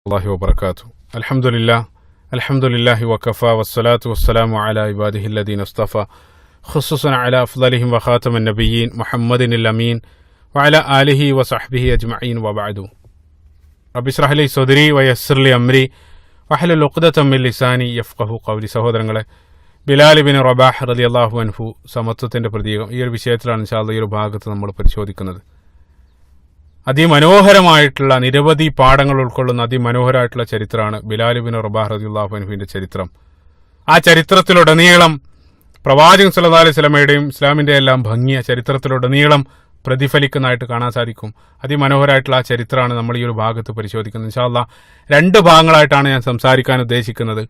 അല്ലാഹു വബറകാതുഹു. അൽഹംദുലില്ലാഹി വകഫ വസ്സലാത്തു വസ്സലാമു അലാ ഇബാദിഹില്ലദീന ഇസ്തഫ ഖുസ്സുസൻ അലാ അഫ്ളലിഹിം വഖാതമൻ നബിയ്യീൻ മുഹമ്മദിനിൽ അമീൻ വഅലാ ആലിഹി വസഹ്ബിഹി അജ്മഈൻ വബഅദു. റബ്ബി ഇശ്റഹ് ലി സദ്രി വയസ്സിർ ലി അംരി വഹ്ലുൽ ഉഖ്ദതം മിൻ ലിസാനി യഫ്ഖഹു ഖൗലി. സഹോദരങ്ങളെ, ബിലാൽ ഇബ്നു റബാഹ് റളിയല്ലാഹു അൻഹു സമത്വത്തിന്റെ പ്രതീകം, ഈ ഒരു വിഷയത്തിലാണ് ഇൻഷാ അല്ലാഹ് ഈ ഒരു ഭാഗത്ത് നമ്മൾ പരിശോധിക്കുന്നത്. അതിമനോഹരമായിട്ടുള്ള നിരവധി പാഠങ്ങൾ ഉൾക്കൊള്ളുന്ന അതിമനോഹരമായിട്ടുള്ള ചരിത്രമാണ് ബിലാൽ ഇബ്നു റബാഹ് റളിയല്ലാഹു അൻഹുവിന്റെ ചരിത്രം. ആ ചരിത്രത്തിലുടനീളം പ്രവാചകൻ സല്ലല്ലാഹു അലൈഹി വസല്ലമയുടെയും ഇസ്ലാമിന്റെ എല്ലാം ഭംഗിയ ചരിത്രത്തിലുടനീളം പ്രതിഫലിക്കുന്നതായിട്ട് കാണാൻ സാധിക്കും. അതിമനോഹരമായിട്ടുള്ള ആ ചരിത്രമാണ് നമ്മൾ ഈ ഒരു ഭാഗത്ത് പരിശോധിക്കുന്നത്. ഇൻഷാ അല്ലാഹ് രണ്ട് ഭാഗങ്ങളായിട്ടാണ് ഞാൻ സംസാരിക്കാൻ ഉദ്ദേശിക്കുന്നത്.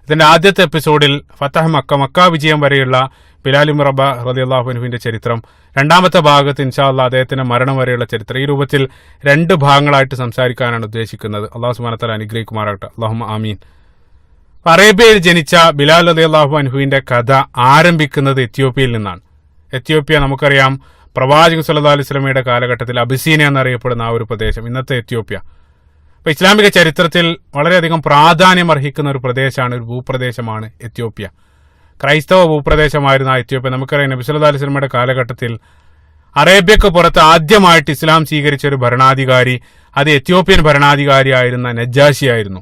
ഇതിന്റെ ആദ്യത്തെ എപ്പിസോഡിൽ ഫതഹ് മക്ക വിജയം വരെയുള്ള ബിലാൽ ഇബ്നു റബാഹ് റളിയല്ലാഹു അൻഹുവിന്റെ ചരിത്രം, രണ്ടാമത്തെ ഭാഗത്ത് ഇൻഷാ അല്ലാഹ് അദ്ദേഹത്തിന്റെ മരണം വരെയുള്ള ചരിത്രം. ഈ രൂപത്തിൽ രണ്ട് ഭാഗങ്ങളായിട്ട് സംസാരിക്കാനാണ് ഉദ്ദേശിക്കുന്നത്. അല്ലാഹു സുബ്ഹാനഹു വ തആല അനുഗ്രഹിക്കുമാറാകട്ടെ. അല്ലാഹുമ്മ ആമീൻ. അറേബ്യയിൽ ജനിച്ച ബിലാൽ റളിയല്ലാഹു അൻഹുവിന്റെ കഥ ആരംഭിക്കുന്നത് എത്യോപ്യയിൽ നിന്നാണ്. എത്യോപ്യ നമുക്കറിയാം, പ്രവാചകൻ സല്ലല്ലാഹു അലൈഹി വസല്ലമയുടെ കാലഘട്ടത്തിൽ അബിസീനിയ എന്നറിയപ്പെടുന്ന ആ ഒരു പ്രദേശം, ഇന്നത്തെ എത്യോപ്യ. അപ്പൊ ഇസ്ലാമിക ചരിത്രത്തിൽ വളരെയധികം പ്രാധാന്യം അർഹിക്കുന്ന ഒരു പ്രദേശമാണ്, ഒരു ഭൂപ്രദേശമാണ് എത്യോപ്യ. ക്രൈസ്തവ ഭൂപ്രദേശമായിരുന്ന ആ എത്യോപ്യ, നമുക്കറിയാം നബി സല്ലല്ലാഹു അലൈഹി വസല്ലമയുടെ കാലഘട്ടത്തിൽ അറേബ്യക്ക് പുറത്ത് ആദ്യമായിട്ട് ഇസ്ലാം സ്വീകരിച്ച ഒരു ഭരണാധികാരി അത് എത്യോപ്യൻ ഭരണാധികാരിയായിരുന്ന നജ്ജാശി ആയിരുന്നു.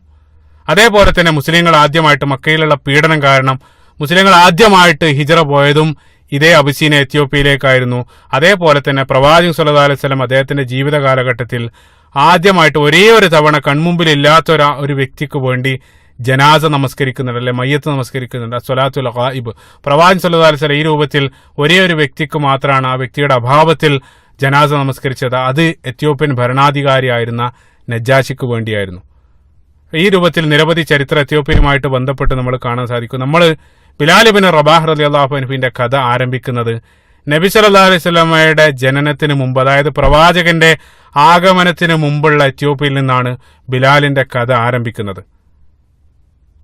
അതേപോലെ തന്നെ മുസ്ലിങ്ങൾ ആദ്യമായിട്ട് മക്കയിലുള്ള പീഡനം കാരണം മുസ്ലിങ്ങൾ ആദ്യമായിട്ട് ഹിജറ പോയതും ഇതേ അബിസീനിയ എത്യോപ്യയിലേക്കായിരുന്നു. അതേപോലെ തന്നെ പ്രവാചകൻ സല്ലല്ലാഹു അലൈഹി വസല്ലം അദ്ദേഹത്തിന്റെ ജീവിത കാലഘട്ടത്തിൽ ആദ്യമായിട്ട് ഒരേ ഒരു തവണ കൺമുമ്പിലില്ലാത്ത ഒരു വ്യക്തിക്ക് വേണ്ടി ജനാസ നമസ്കരിക്കുന്നുണ്ട്, അല്ലെ മയ്യത്ത് നമസ്കരിക്കുന്നുണ്ട്, സ്വലാത്തുൽ ഗായിബ്. പ്രവാചകൻ സല്ലല്ലാഹു അലൈഹി വസല്ലം ഈ രൂപത്തിൽ ഒരേ ഒരു വ്യക്തിക്ക് മാത്രമാണ് ആ വ്യക്തിയുടെ അഭാവത്തിൽ ജനാസ നമസ്കരിച്ചത്. അത് എത്യോപ്യൻ ഭരണാധികാരിയായിരുന്ന നജ്ജാശിക്ക് വേണ്ടിയായിരുന്നു. ഈ രൂപത്തിൽ നിരവധി ചരിത്ര എത്യോപ്യയുമായിട്ട് ബന്ധപ്പെട്ട് നമ്മൾ കാണാൻ സാധിക്കും. നമ്മൾ ബിലാൽ ഇബ്നു റബാഹ് റളിയല്ലാഹു അൻഹുവിന്റെ കഥ ആരംഭിക്കുന്നത് നബി സല്ലല്ലാഹു അലൈഹി വസല്ലമയുടെ ജനനത്തിന് മുമ്പ്, അതായത് പ്രവാചകന്റെ ആഗമനത്തിന് മുമ്പുള്ള എത്യോപ്യയിൽ നിന്നാണ് ബിലാലിന്റെ കഥ ആരംഭിക്കുന്നത്.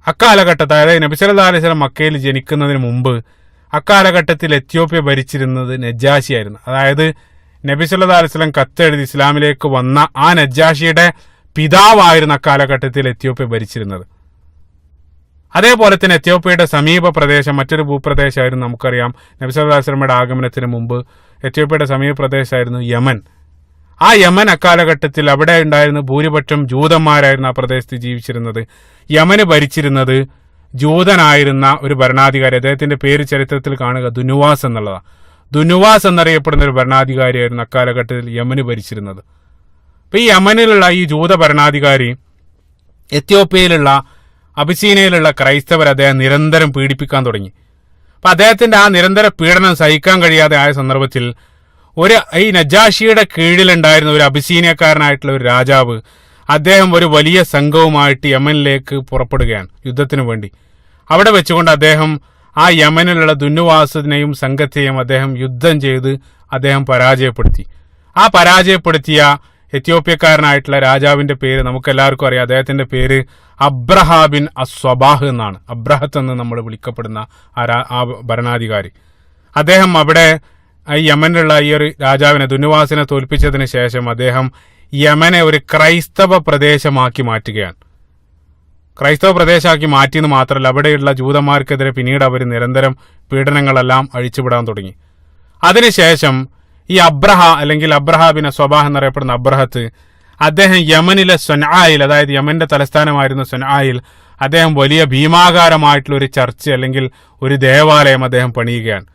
അക്കാലഘട്ടത്തിൽ, അതായത് നബി സല്ലല്ലാഹു അലൈഹി വസല്ലം മക്കയിൽ ജനിക്കുന്നതിന് മുമ്പ് അക്കാലഘട്ടത്തിൽ എത്യോപ്യ ഭരിച്ചിരുന്നത് നജ്ജാശിയായിരുന്നു. അതായത് നബി സല്ലല്ലാഹു അലൈഹി വസല്ലം കത്തെഴുതി ഇസ്ലാമിലേക്ക് വന്ന ആ നജ്ജാശിയുടെ പിതാവായിരുന്ന അക്കാലഘട്ടത്തിൽ എത്യോപ്യ ഭരിച്ചിരുന്നത്. അതേപോലെ തന്നെ എത്യോപ്യയുടെ സമീപ പ്രദേശം മറ്റൊരു ഭൂപ്രദേശമായിരുന്നു. നമുക്കറിയാം നബി സല്ലല്ലാഹു അലൈഹി വസല്ലമയുടെ ആഗമനത്തിന് മുമ്പ് എത്യോപ്യയുടെ സമീപ പ്രദേശമായിരുന്നു യമൻ. ആ യമൻ അക്കാലഘട്ടത്തിൽ അവിടെ ഉണ്ടായിരുന്ന ഭൂരിപക്ഷം ജൂതന്മാരായിരുന്നു ആ പ്രദേശത്ത് ജീവിച്ചിരുന്നത്. യമന് ഭരിച്ചിരുന്നത് ജൂതനായിരുന്ന ഒരു ഭരണാധികാരി, അദ്ദേഹത്തിന്റെ പേര് ചരിത്രത്തിൽ കാണുക ദുനുവാസ് എന്നുള്ളതാണ്. ദുനുവാസ് എന്നറിയപ്പെടുന്ന ഒരു ഭരണാധികാരിയായിരുന്നു അക്കാലഘട്ടത്തിൽ യമന് ഭരിച്ചിരുന്നത്. അപ്പൊ ഈ യമനിലുള്ള ഈ ജൂത ഭരണാധികാരി എത്യോപ്യയിലുള്ള അബിസീനയിലുള്ള ക്രൈസ്തവർ അദ്ദേഹം നിരന്തരം പീഡിപ്പിക്കാൻ തുടങ്ങി. അപ്പൊ അദ്ദേഹത്തിന്റെ ആ നിരന്തര പീഡനം സഹിക്കാൻ കഴിയാതെ ആയ സന്ദർഭത്തിൽ ഈ നജ്ജാശിയുടെ കീഴിലുണ്ടായിരുന്ന ഒരു അബിസീനിയക്കാരനായിട്ടുള്ള ഒരു രാജാവ്, അദ്ദേഹം ഒരു വലിയ സംഘവുമായിട്ട് യമനിലേക്ക് പുറപ്പെടുകയാണ് യുദ്ധത്തിന് വേണ്ടി. അവിടെ വെച്ചുകൊണ്ട് അദ്ദേഹം ആ യമനിലുള്ള ദുന്നുവാസിനെയും സംഘത്തെയും അദ്ദേഹം യുദ്ധം ചെയ്ത് അദ്ദേഹം പരാജയപ്പെടുത്തി. ആ പരാജയപ്പെടുത്തിയ എത്യോപ്യക്കാരനായിട്ടുള്ള രാജാവിന്റെ പേര് നമുക്കെല്ലാവർക്കും അറിയാം. അദ്ദേഹത്തിന്റെ പേര് അബ്രഹ ബിൻ അസ്വബാഹ് എന്നാണ്. അബ്രഹത്ത് എന്ന് നമ്മൾ വിളിക്കപ്പെടുന്ന ആ ഭരണാധികാരി. അദ്ദേഹം അവിടെ യമനിലുള്ള ഈ ഒരു രാജാവിനെ ദുന്നുവാസിനെ തോൽപ്പിച്ചതിന് ശേഷം അദ്ദേഹം യമനെ ഒരു ക്രൈസ്തവ പ്രദേശമാക്കി മാറ്റുകയാണ്. ക്രൈസ്തവ പ്രദേശമാക്കി മാറ്റിയെന്ന് മാത്രമല്ല, അവിടെയുള്ള ജൂതന്മാർക്കെതിരെ പിന്നീട് അവർ നിരന്തരം പീഡനങ്ങളെല്ലാം അഴിച്ചുവിടാൻ തുടങ്ങി. അതിനുശേഷം ഈ അബ്രഹ അല്ലെങ്കിൽ അബ്രഹ ബിൻ സ്വബാഹ് എന്നറിയപ്പെടുന്ന അബ്രഹത്ത് അദ്ദേഹം യമനിലെ സൊനായിൽ, അതായത് യമന്റെ തലസ്ഥാനമായിരുന്ന സൊനായിൽ അദ്ദേഹം വലിയ ഭീമാകാരമായിട്ടുള്ള ഒരു ചർച്ച് അല്ലെങ്കിൽ ഒരു ദേവാലയം അദ്ദേഹം പണിയുകയാണ്.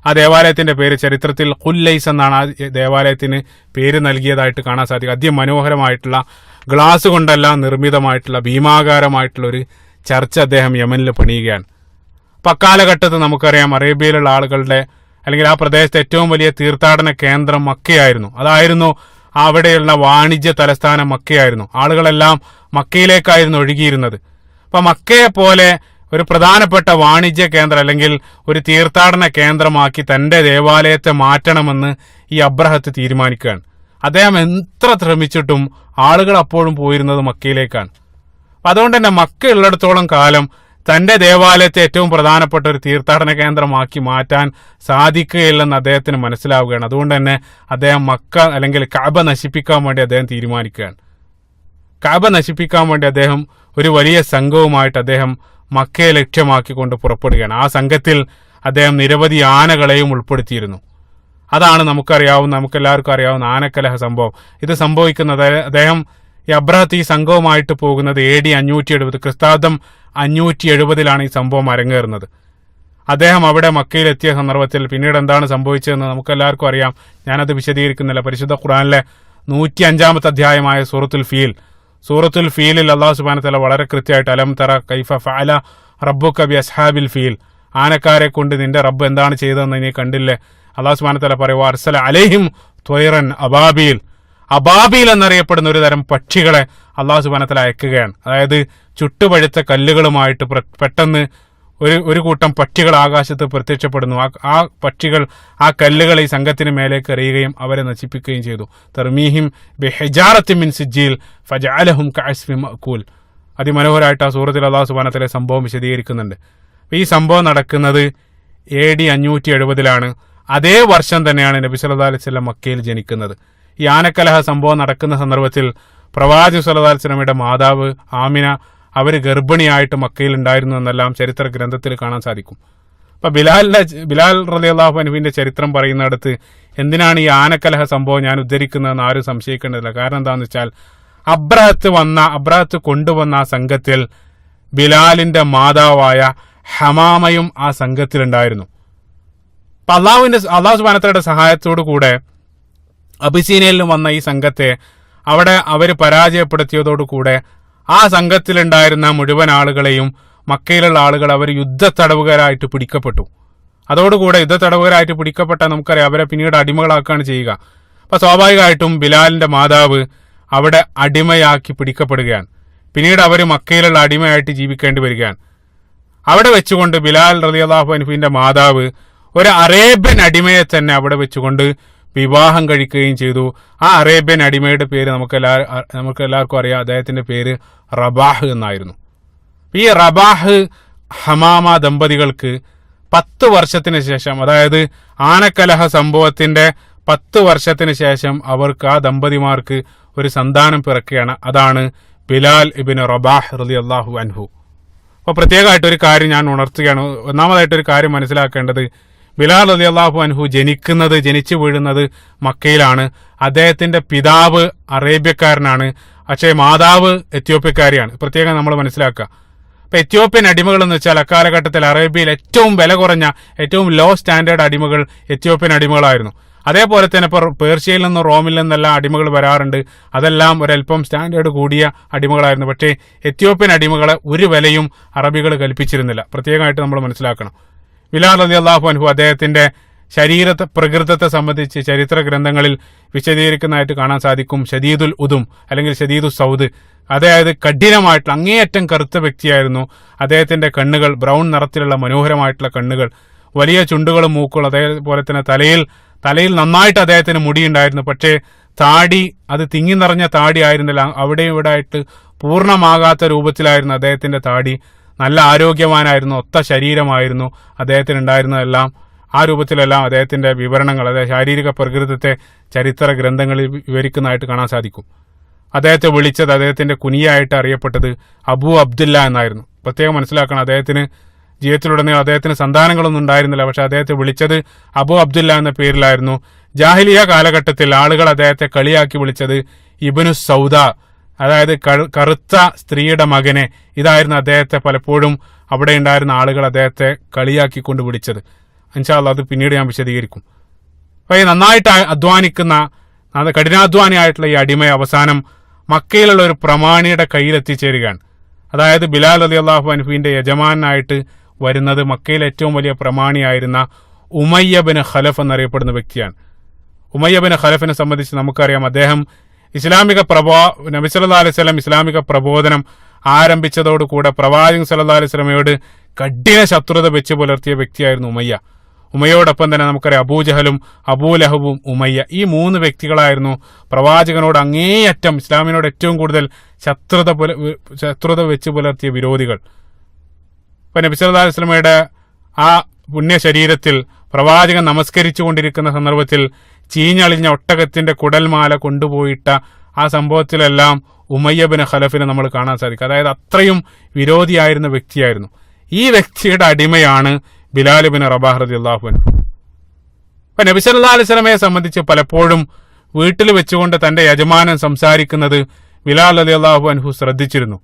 ആ ദേവാലയത്തിന്റെ പേര് ചരിത്രത്തിൽ ഖുല്ലൈസ് എന്നാണ് ആ ദേവാലയത്തിന് പേര് നൽകിയതായിട്ട് കാണാൻ സാധിക്കും. അതിമനോഹരമായിട്ടുള്ള ഗ്ലാസ് കൊണ്ടെല്ലാം നിർമ്മിതമായിട്ടുള്ള ഭീമാകാരമായിട്ടുള്ള ഒരു ചർച്ച് അദ്ദേഹം യമനിൽ പണിയുകയാണ്. അപ്പൊ അക്കാലഘട്ടത്തിൽ നമുക്കറിയാം അറേബ്യയിലുള്ള ആളുകളുടെ അല്ലെങ്കിൽ ആ പ്രദേശത്തെ ഏറ്റവും വലിയ തീർത്ഥാടന കേന്ദ്രം മക്കയായിരുന്നു. അതായിരുന്നു അവിടെയുള്ള വാണിജ്യ തലസ്ഥാനം മക്കയായിരുന്നു. ആളുകളെല്ലാം മക്കയിലേക്കായിരുന്നു ഒഴുകിയിരുന്നത്. അപ്പൊ മക്കയെ പോലെ ഒരു പ്രധാനപ്പെട്ട വാണിജ്യ കേന്ദ്രം അല്ലെങ്കിൽ ഒരു തീർത്ഥാടന കേന്ദ്രമാക്കി തന്റെ ദേവാലയത്തെ മാറ്റണമെന്ന് ഈ അബ്രഹത്ത് തീരുമാനിക്കുകയാണ്. അദ്ദേഹം എത്ര ശ്രമിച്ചിട്ടും ആളുകൾ അപ്പോഴും പോയിരുന്നത് മക്കയിലേക്കാണ്. അതുകൊണ്ട് തന്നെ മക്ക ഉള്ളിടത്തോളം കാലം തന്റെ ദേവാലയത്തെ ഏറ്റവും പ്രധാനപ്പെട്ട ഒരു തീർത്ഥാടന കേന്ദ്രമാക്കി മാറ്റാൻ സാധിക്കുകയില്ലെന്ന് അദ്ദേഹത്തിന് മനസ്സിലാവുകയാണ്. അതുകൊണ്ട് തന്നെ അദ്ദേഹം മക്ക അല്ലെങ്കിൽ കഅബ നശിപ്പിക്കാൻ വേണ്ടി അദ്ദേഹം തീരുമാനിക്കുകയാണ്. കഅബ നശിപ്പിക്കാൻ വേണ്ടി അദ്ദേഹം ഒരു വലിയ സംഘവുമായിട്ട് അദ്ദേഹം മക്കയെ ലക്ഷ്യമാക്കിക്കൊണ്ട് പുറപ്പെടുകയാണ്. ആ സംഘത്തിൽ അദ്ദേഹം നിരവധി ആനകളെയും ഉൾപ്പെടുത്തിയിരുന്നു. അതാണ് നമുക്കെല്ലാവർക്കും അറിയാവുന്ന ആനക്കലഹ സംഭവം. ഇത് സംഭവിക്കുന്നത് അദ്ദേഹം ഈ അബ്രഹത്ത് ഈ സംഘവുമായിട്ട് പോകുന്നത് AD 570 ക്രിസ്താബ്ദം 570 ഈ സംഭവം അരങ്ങേറുന്നത്. അദ്ദേഹം അവിടെ മക്കയിലെത്തിയ സന്ദർഭത്തിൽ പിന്നീട് എന്താണ് സംഭവിച്ചതെന്ന് നമുക്കെല്ലാവർക്കും അറിയാം. ഞാനത് വിശദീകരിക്കുന്നില്ല. പരിശുദ്ധ ഖുർആനിലെ 105-ാമത്തെ അധ്യായമായ സൂറത്തുൽ ഫീലിൽ അല്ലാഹു സുബ്ഹാനഹു വ തആല വളരെ കൃത്യമായിട്ട് അലം തറ കൈഫ ഫഅല റബ്ബുക ബി അസ്ഹാബിൽ ഫീൽ, ആനക്കാരെ കൊണ്ട് നിന്റെ റബ്ബ് എന്താണ് ചെയ്തതെന്ന് നീ കണ്ടില്ലേ? അല്ലാഹു സുബ്ഹാനഹു വ തആല പറയുക അർസല അലൈഹിം ത്വയ്റൻ അബാബീൽ എന്നറിയപ്പെടുന്ന ഒരു തരം പക്ഷികളെ അല്ലാഹു സുബ്ഹാനഹു വ തആല അയക്കുകയാണ്. അതായത് ചുട്ടുപഴുത്ത കല്ലുകളുമായിട്ട് പെട്ടെന്ന് ഒരു കൂട്ടം പക്ഷികൾ ആകാശത്ത് പ്രത്യക്ഷപ്പെടുന്നു. ആ പക്ഷികൾ ആ കല്ലുകൾ ഈ സംഘത്തിന് മേലേക്ക് എറിയുകയും അവരെ നശിപ്പിക്കുകയും ചെയ്തു. തർമീഹിം ബിഹിജാറത്തിൻ മിൻ സിജ്ജീൽ ഫജഅലഹും കഅസ്ഫിൻ മഅകൂൽ. അതിമനോഹരമായിട്ട് ആ സൂറത്തിൽ അല്ലാഹു സുബ്ഹാനഹു വ തആല സംഭവം വിശദീകരിക്കുന്നുണ്ട്. ഈ സംഭവം നടക്കുന്നത് AD 570 അതേ വർഷം തന്നെയാണ് നബി സല്ലല്ലാഹു അലൈഹി വസല്ലം മക്കയിൽ ജനിക്കുന്നത്. ഈ ആനക്കലഹ സംഭവം നടക്കുന്ന സന്ദർഭത്തിൽ പ്രവാചകൻ സല്ലല്ലാഹു അലൈഹി വസല്ലമയുടെ മാതാവ് ആമിന അവർ ഗർഭിണിയായിട്ട് മക്കയിൽ ഉണ്ടായിരുന്നു എന്നെല്ലാം ചരിത്ര ഗ്രന്ഥത്തിൽ കാണാൻ സാധിക്കും. അപ്പൊ ബിലാൽ റളിയല്ലാഹു അൻഹുവിന്റെ ചരിത്രം പറയുന്നിടത്ത് എന്തിനാണ് ഈ ആനക്കലഹ സംഭവം ഞാൻ ഉദ്ധരിക്കുന്നതെന്ന് ആരും സംശയിക്കേണ്ടതില്ല. കാരണം എന്താണെന്ന് വെച്ചാൽ അബ്രഹത്ത് കൊണ്ടുവന്ന ആ സംഘത്തിൽ ബിലാലിന്റെ മാതാവായ ഹമാമയും ആ സംഘത്തിലുണ്ടായിരുന്നു. അപ്പൊ അള്ളാഹു സുബ്ഹാനഹു വ തആലയുടെ സഹായത്തോടു കൂടെ അബിസീനയിലും വന്ന ഈ സംഘത്തെ അവിടെ അവർ പരാജയപ്പെടുത്തിയതോടുകൂടെ ആ സംഘത്തിലുണ്ടായിരുന്ന മുഴുവൻ ആളുകളെയും മക്കയിലുള്ള ആളുകൾ അവർ യുദ്ധത്തടവുകാരായിട്ട് പിടിക്കപ്പെട്ടു. അതോടുകൂടെ യുദ്ധത്തടവുകാരായിട്ട് പിടിക്കപ്പെട്ട നമുക്കറിയാം അവരെ പിന്നീട് അടിമകളാക്കുകയാണ് ചെയ്യുക. അപ്പൊ സ്വാഭാവികമായിട്ടും ബിലാലിന്റെ മാതാവ് അവിടെ അടിമയാക്കി പിടിക്കപ്പെടുകയാണ്. പിന്നീട് അവർ മക്കയിലുള്ള അടിമയായിട്ട് ജീവിക്കേണ്ടി വരികയാണ്. അവിടെ വെച്ചുകൊണ്ട് ബിലാൽ റളിയല്ലാഹു അൻഹുവിന്റെ മാതാവ് ഒരു അറേബ്യൻ അടിമയെ തന്നെ അവിടെ വെച്ചുകൊണ്ട് വിവാഹം കഴിക്കുകയും ചെയ്തു. ആ അറേബ്യൻ അടിമയുടെ പേര് നമുക്കെല്ലാവർക്കും അറിയാം. അദ്ദേഹത്തിന്റെ പേര് റബാഹ് എന്നായിരുന്നു. ഈ റബാഹ് ഹമാമ ദമ്പതികൾക്ക് 10 വർഷത്തിന് ശേഷം, അതായത് ആനക്കലഹ സംഭവത്തിന്റെ 10 വർഷത്തിന് ശേഷം അവർക്ക് ആ ദമ്പതിമാർക്ക് ഒരു സന്താനം പിറക്കുകയാണ്. അതാണ് ബിലാൽ ഇബ്നു റബാഹ് റളിയല്ലാഹു അൻഹു. അപ്പോൾ പ്രത്യേകമായിട്ടൊരു കാര്യം ഞാൻ ഉണർത്തുകയാണ്. ഒന്നാമതായിട്ടൊരു കാര്യം മനസ്സിലാക്കേണ്ടത്, ബിലാൽ റളിയല്ലാഹു അൻഹു ജനിച്ചു വീഴുന്നത് മക്കയിലാണ്. അദ്ദേഹത്തിന്റെ പിതാവ് അറേബ്യക്കാരനാണ്, പക്ഷേ മാതാവ് എത്യോപ്യക്കാരിയാണ്. പ്രത്യേകം നമ്മൾ മനസ്സിലാക്കുക. ഇപ്പൊ എത്യോപ്യൻ അടിമകൾ എന്ന് വെച്ചാൽ അക്കാലഘട്ടത്തിൽ അറേബ്യയിൽ ഏറ്റവും വില കുറഞ്ഞ, ഏറ്റവും ലോ സ്റ്റാൻഡേർഡ് അടിമകൾ എത്യോപ്യൻ അടിമകളായിരുന്നു. അതേപോലെ തന്നെ ഇപ്പോൾ പേർഷ്യയിൽ നിന്നും റോമിൽ നിന്നെല്ലാം അടിമകൾ വരാറുണ്ട്. അതെല്ലാം ഒരല്പം സ്റ്റാൻഡേർഡ് കൂടിയ അടിമകളായിരുന്നു. പക്ഷേ എത്യോപ്യൻ അടിമകളെ ഒരു വിലയും അറബികൾ കൽപ്പിച്ചിരുന്നില്ല. പ്രത്യേകമായിട്ട് നമ്മൾ മനസ്സിലാക്കണം. ബിലാൽ റളിയല്ലാഹു അൻഹു അദ്ദേഹത്തിന്റെ പ്രകൃതത്തെ സംബന്ധിച്ച് ചരിത്ര ഗ്രന്ഥങ്ങളിൽ വിശദീകരിക്കുന്നതായിട്ട് കാണാൻ സാധിക്കും. ഷദീദുൽ ഉദും അല്ലെങ്കിൽ ഷദീദുൽ സൗദ്, അതായത് കഠിനമായിട്ടുള്ള അങ്ങേയറ്റം കറുത്ത വ്യക്തിയായിരുന്നു. അദ്ദേഹത്തിന്റെ കണ്ണുകൾ ബ്രൗൺ നിറത്തിലുള്ള മനോഹരമായിട്ടുള്ള കണ്ണുകൾ, വലിയ ചുണ്ടുകളും മൂക്കുകളും, അതേപോലെ തന്നെ തലയിൽ നന്നായിട്ട് അദ്ദേഹത്തിന് മുടിയുണ്ടായിരുന്നു. പക്ഷേ താടി അത് തിങ്ങി നിറഞ്ഞ താടി ആയിരുന്നില്ല. അവിടെ ഇവിടെ ആയിട്ട് പൂർണ്ണമാകാത്ത രൂപത്തിലായിരുന്നു അദ്ദേഹത്തിന്റെ താടി. നല്ല ആരോഗ്യവാനായിരുന്നു, ഒത്ത ശരീരമായിരുന്നു അദ്ദേഹത്തിന് ഉണ്ടായിരുന്നതെല്ലാം. ആ രൂപത്തിലെല്ലാം അദ്ദേഹത്തിന്റെ വിവരണങ്ങൾ, അതായത് ശാരീരിക പ്രകൃതത്തെ ചരിത്ര ഗ്രന്ഥങ്ങളിൽ വിവരിക്കുന്നതായിട്ട് കാണാൻ സാധിക്കും. അദ്ദേഹത്തെ വിളിച്ചത്, അദ്ദേഹത്തിന്റെ കുനിയായിട്ട് അറിയപ്പെട്ടത് അബൂ അബ്ദുല്ല എന്നായിരുന്നു. പ്രത്യേകം മനസ്സിലാക്കണം, അദ്ദേഹത്തിന് ജീവിതത്തിലുടനീളം അദ്ദേഹത്തിന് സന്താനങ്ങളൊന്നും ഉണ്ടായിരുന്നില്ല. പക്ഷെ അദ്ദേഹത്തെ വിളിച്ചത് അബൂ അബ്ദുല്ല എന്ന പേരിലായിരുന്നു. ജാഹിലിയ കാലഘട്ടത്തിൽ ആളുകൾ അദ്ദേഹത്തെ കളിയാക്കി വിളിച്ചത് ഇബ്നു സൗദ, അതായത് കറുത്ത സ്ത്രീയുടെ മകനെ. ഇതായിരുന്നു അദ്ദേഹത്തെ പലപ്പോഴും അവിടെ ഉണ്ടായിരുന്ന ആളുകൾ അദ്ദേഹത്തെ കളിയാക്കിക്കൊണ്ട് വിളിച്ചത്. ഇൻഷാ അല്ലാഹ് അത് പിന്നീട് ഞാൻ വിശദീകരിക്കും. അപ്പൊ ഈ നന്നായിട്ട് അധ്വാനിക്കുന്ന കഠിനാധ്വാനിയായിട്ടുള്ള ഈ അടിമയെ അവസാനം മക്കയിലുള്ള ഒരു പ്രമാണിയുടെ കയ്യിൽ എത്തിച്ചേരുകയാണ്. അതായത് ബിലാൽ റളിയല്ലാഹു അൻഹുവിന്റെ യജമാനായിട്ട് വരുന്നത് മക്കയിലെ ഏറ്റവും വലിയ പ്രമാണിയായിരുന്ന ഉമയ്യ ബിൻ ഖലഫ് എന്നറിയപ്പെടുന്ന വ്യക്തിയാണ്. ഉമയ്യ ബിൻ ഖലഫിനെ സംബന്ധിച്ച് നമുക്കറിയാം, അദ്ദേഹം നബി സല്ലല്ലാഹു അലൈഹി വസല്ലം ഇസ്ലാമിക പ്രബോധനം ആരംഭിച്ചതോടുകൂടെ പ്രവാചകൻ സല്ലല്ലാഹു അലൈഹി വസല്ലമയോട് കഠിന ശത്രുത വെച്ച് പുലർത്തിയ വ്യക്തിയായിരുന്നു ഉമയ്യ. ഉമയ്യോടൊപ്പം തന്നെ നമുക്കറിയാം അബൂജഹലും അബൂലഹബും ഉമയ്യ, ഈ 3 വ്യക്തികളായിരുന്നു പ്രവാചകനോട് അങ്ങേയറ്റം, ഇസ്ലാമിനോട് ഏറ്റവും കൂടുതൽ ശത്രുത വെച്ച് പുലർത്തിയ വിരോധികൾ. ഇപ്പൊ നബി സല്ലല്ലാഹു അലൈഹി വസല്ലമയുടെ ആ പുണ്യ ശരീരത്തിൽ പ്രവാചകൻ നമസ്കരിച്ചു കൊണ്ടിരിക്കുന്ന സന്ദർഭത്തിൽ ചീഞ്ഞളിഞ്ഞ ഒട്ടകത്തിന്റെ കുടൽമാല കൊണ്ടുപോയിട്ട ആ സംഭവത്തിലെല്ലാം ഉമയ്യ ബിൻ ഖലഫിനെ നമ്മൾ കാണാൻ സാധിക്കും. അതായത് അത്രയും വിരോധിയായിരുന്ന വ്യക്തിയായിരുന്നു. ഈ വ്യക്തിയുടെ അടിമയാണ് ബിലാൽ ബിൻ റബാഹ് റളിയല്ലാഹു അൻഹു. അപ്പൊ നബി സല്ലല്ലാഹു അലൈഹി വസല്ലമയെ സംബന്ധിച്ച് പലപ്പോഴും വീട്ടിൽ വെച്ചുകൊണ്ട് തന്റെ യജമാനൻ സംസാരിക്കുന്നത് ബിലാൽ റളിയല്ലാഹു അൻഹു ശ്രദ്ധിച്ചിരുന്നു.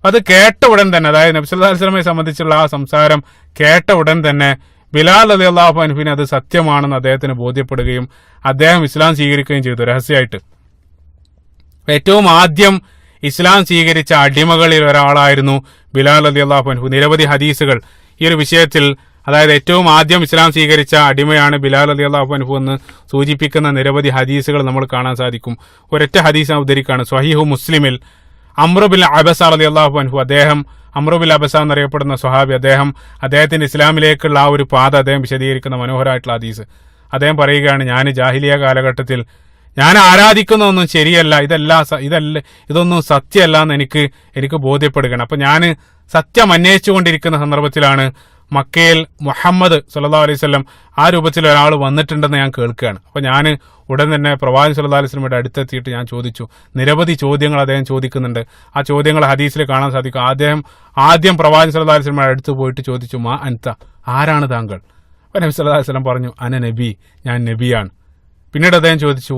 അത് കേട്ട ഉടൻ തന്നെ, അതായത് നബി സല്ലല്ലാഹു അലൈഹി വസല്ലമയെ സംബന്ധിച്ചുള്ള ആ സംസാരം കേട്ട ഉടൻ തന്നെ ബിലാൽ റളിയല്ലാഹു അൻഹുവിന് അത് സത്യമാണെന്ന് അദ്ദേഹത്തിന് ബോധ്യപ്പെടുകയും അദ്ദേഹം ഇസ്ലാം സ്വീകരിക്കുകയും ചെയ്തു രഹസ്യമായിട്ട്. ഏറ്റവും ആദ്യം ഇസ്ലാം സ്വീകരിച്ച അടിമകളിൽ ഒരാളായിരുന്നു ബിലാൽ റളിയല്ലാഹു അൻഹു. നിരവധി ഹദീസുകൾ ഈ ഒരു വിഷയത്തിൽ, അതായത് ഏറ്റവും ആദ്യം ഇസ്ലാം സ്വീകരിച്ച അടിമയാണ് ബിലാൽ റളിയല്ലാഹു അൻഹു എന്ന് സൂചിപ്പിക്കുന്ന നിരവധി ഹദീസുകൾ നമ്മൾ കാണാൻ സാധിക്കും. ഒരൊറ്റ ഹദീസ് ഉദ്ധരിക്കുകയാണ്. സ്വഹീഹു മുസ്ലിമിൽ അംറു ബിൻ അബസ റളിയല്ലാഹു അൻഹു, അദ്ദേഹം അംറു ബിൻ അബസ എന്നറിയപ്പെടുന്ന സ്വഹാബി, അദ്ദേഹത്തിന്റെ ഇസ്ലാമിലേക്കുള്ള ആ ഒരു പാത അദ്ദേഹം വിശദീകരിക്കുന്ന മനോഹരമായിട്ടുള്ള ഹദീസ്. അദ്ദേഹം പറയുകയാണ്, ഞാൻ ജാഹിലിയ കാലഘട്ടത്തിൽ ഞാൻ ആരാധിക്കുന്നതൊന്നും ശരിയല്ല, ഇതൊന്നും സത്യമല്ല എന്ന് എനിക്ക് ബോധ്യപ്പെടുകയാണ്. അപ്പൊ ഞാൻ സത്യം അന്വേഷിച്ചുകൊണ്ടിരിക്കുന്ന സന്ദർഭത്തിലാണ് മക്കയിൽ മുഹമ്മദ് സല്ലല്ലാഹു അലൈഹി വസല്ലം ആ രൂപത്തിൽ ഒരാൾ വന്നിട്ടുണ്ടെന്ന് ഞാൻ കേൾക്കുകയാണ്. അപ്പൊ ഞാൻ ഉടൻ തന്നെ പ്രവാചകൻ സല്ലല്ലാഹു അലൈഹി വസല്ലമയുടെ അടുത്തെത്തിയിട്ട് ഞാൻ ചോദിച്ചു. നിരവധി ചോദ്യങ്ങൾ അദ്ദേഹം ചോദിക്കുന്നുണ്ട്. ആ ചോദ്യങ്ങൾ ഹദീസിൽ കാണാൻ സാധിക്കും. ആദ്യം പ്രവാചകൻ സല്ലല്ലാഹു അലൈഹി വസല്ലമയുടെ അടുത്ത് പോയിട്ട് ചോദിച്ചു, മാ അൻത, ആരാണ് താങ്കൾ? അപ്പൊ നബി സല്ലല്ലാഹു അലൈഹി വസല്ലം പറഞ്ഞു, അന നബി, ഞാൻ നബിയാണ്. പിന്നീട് അദ്ദേഹം ചോദിച്ചു,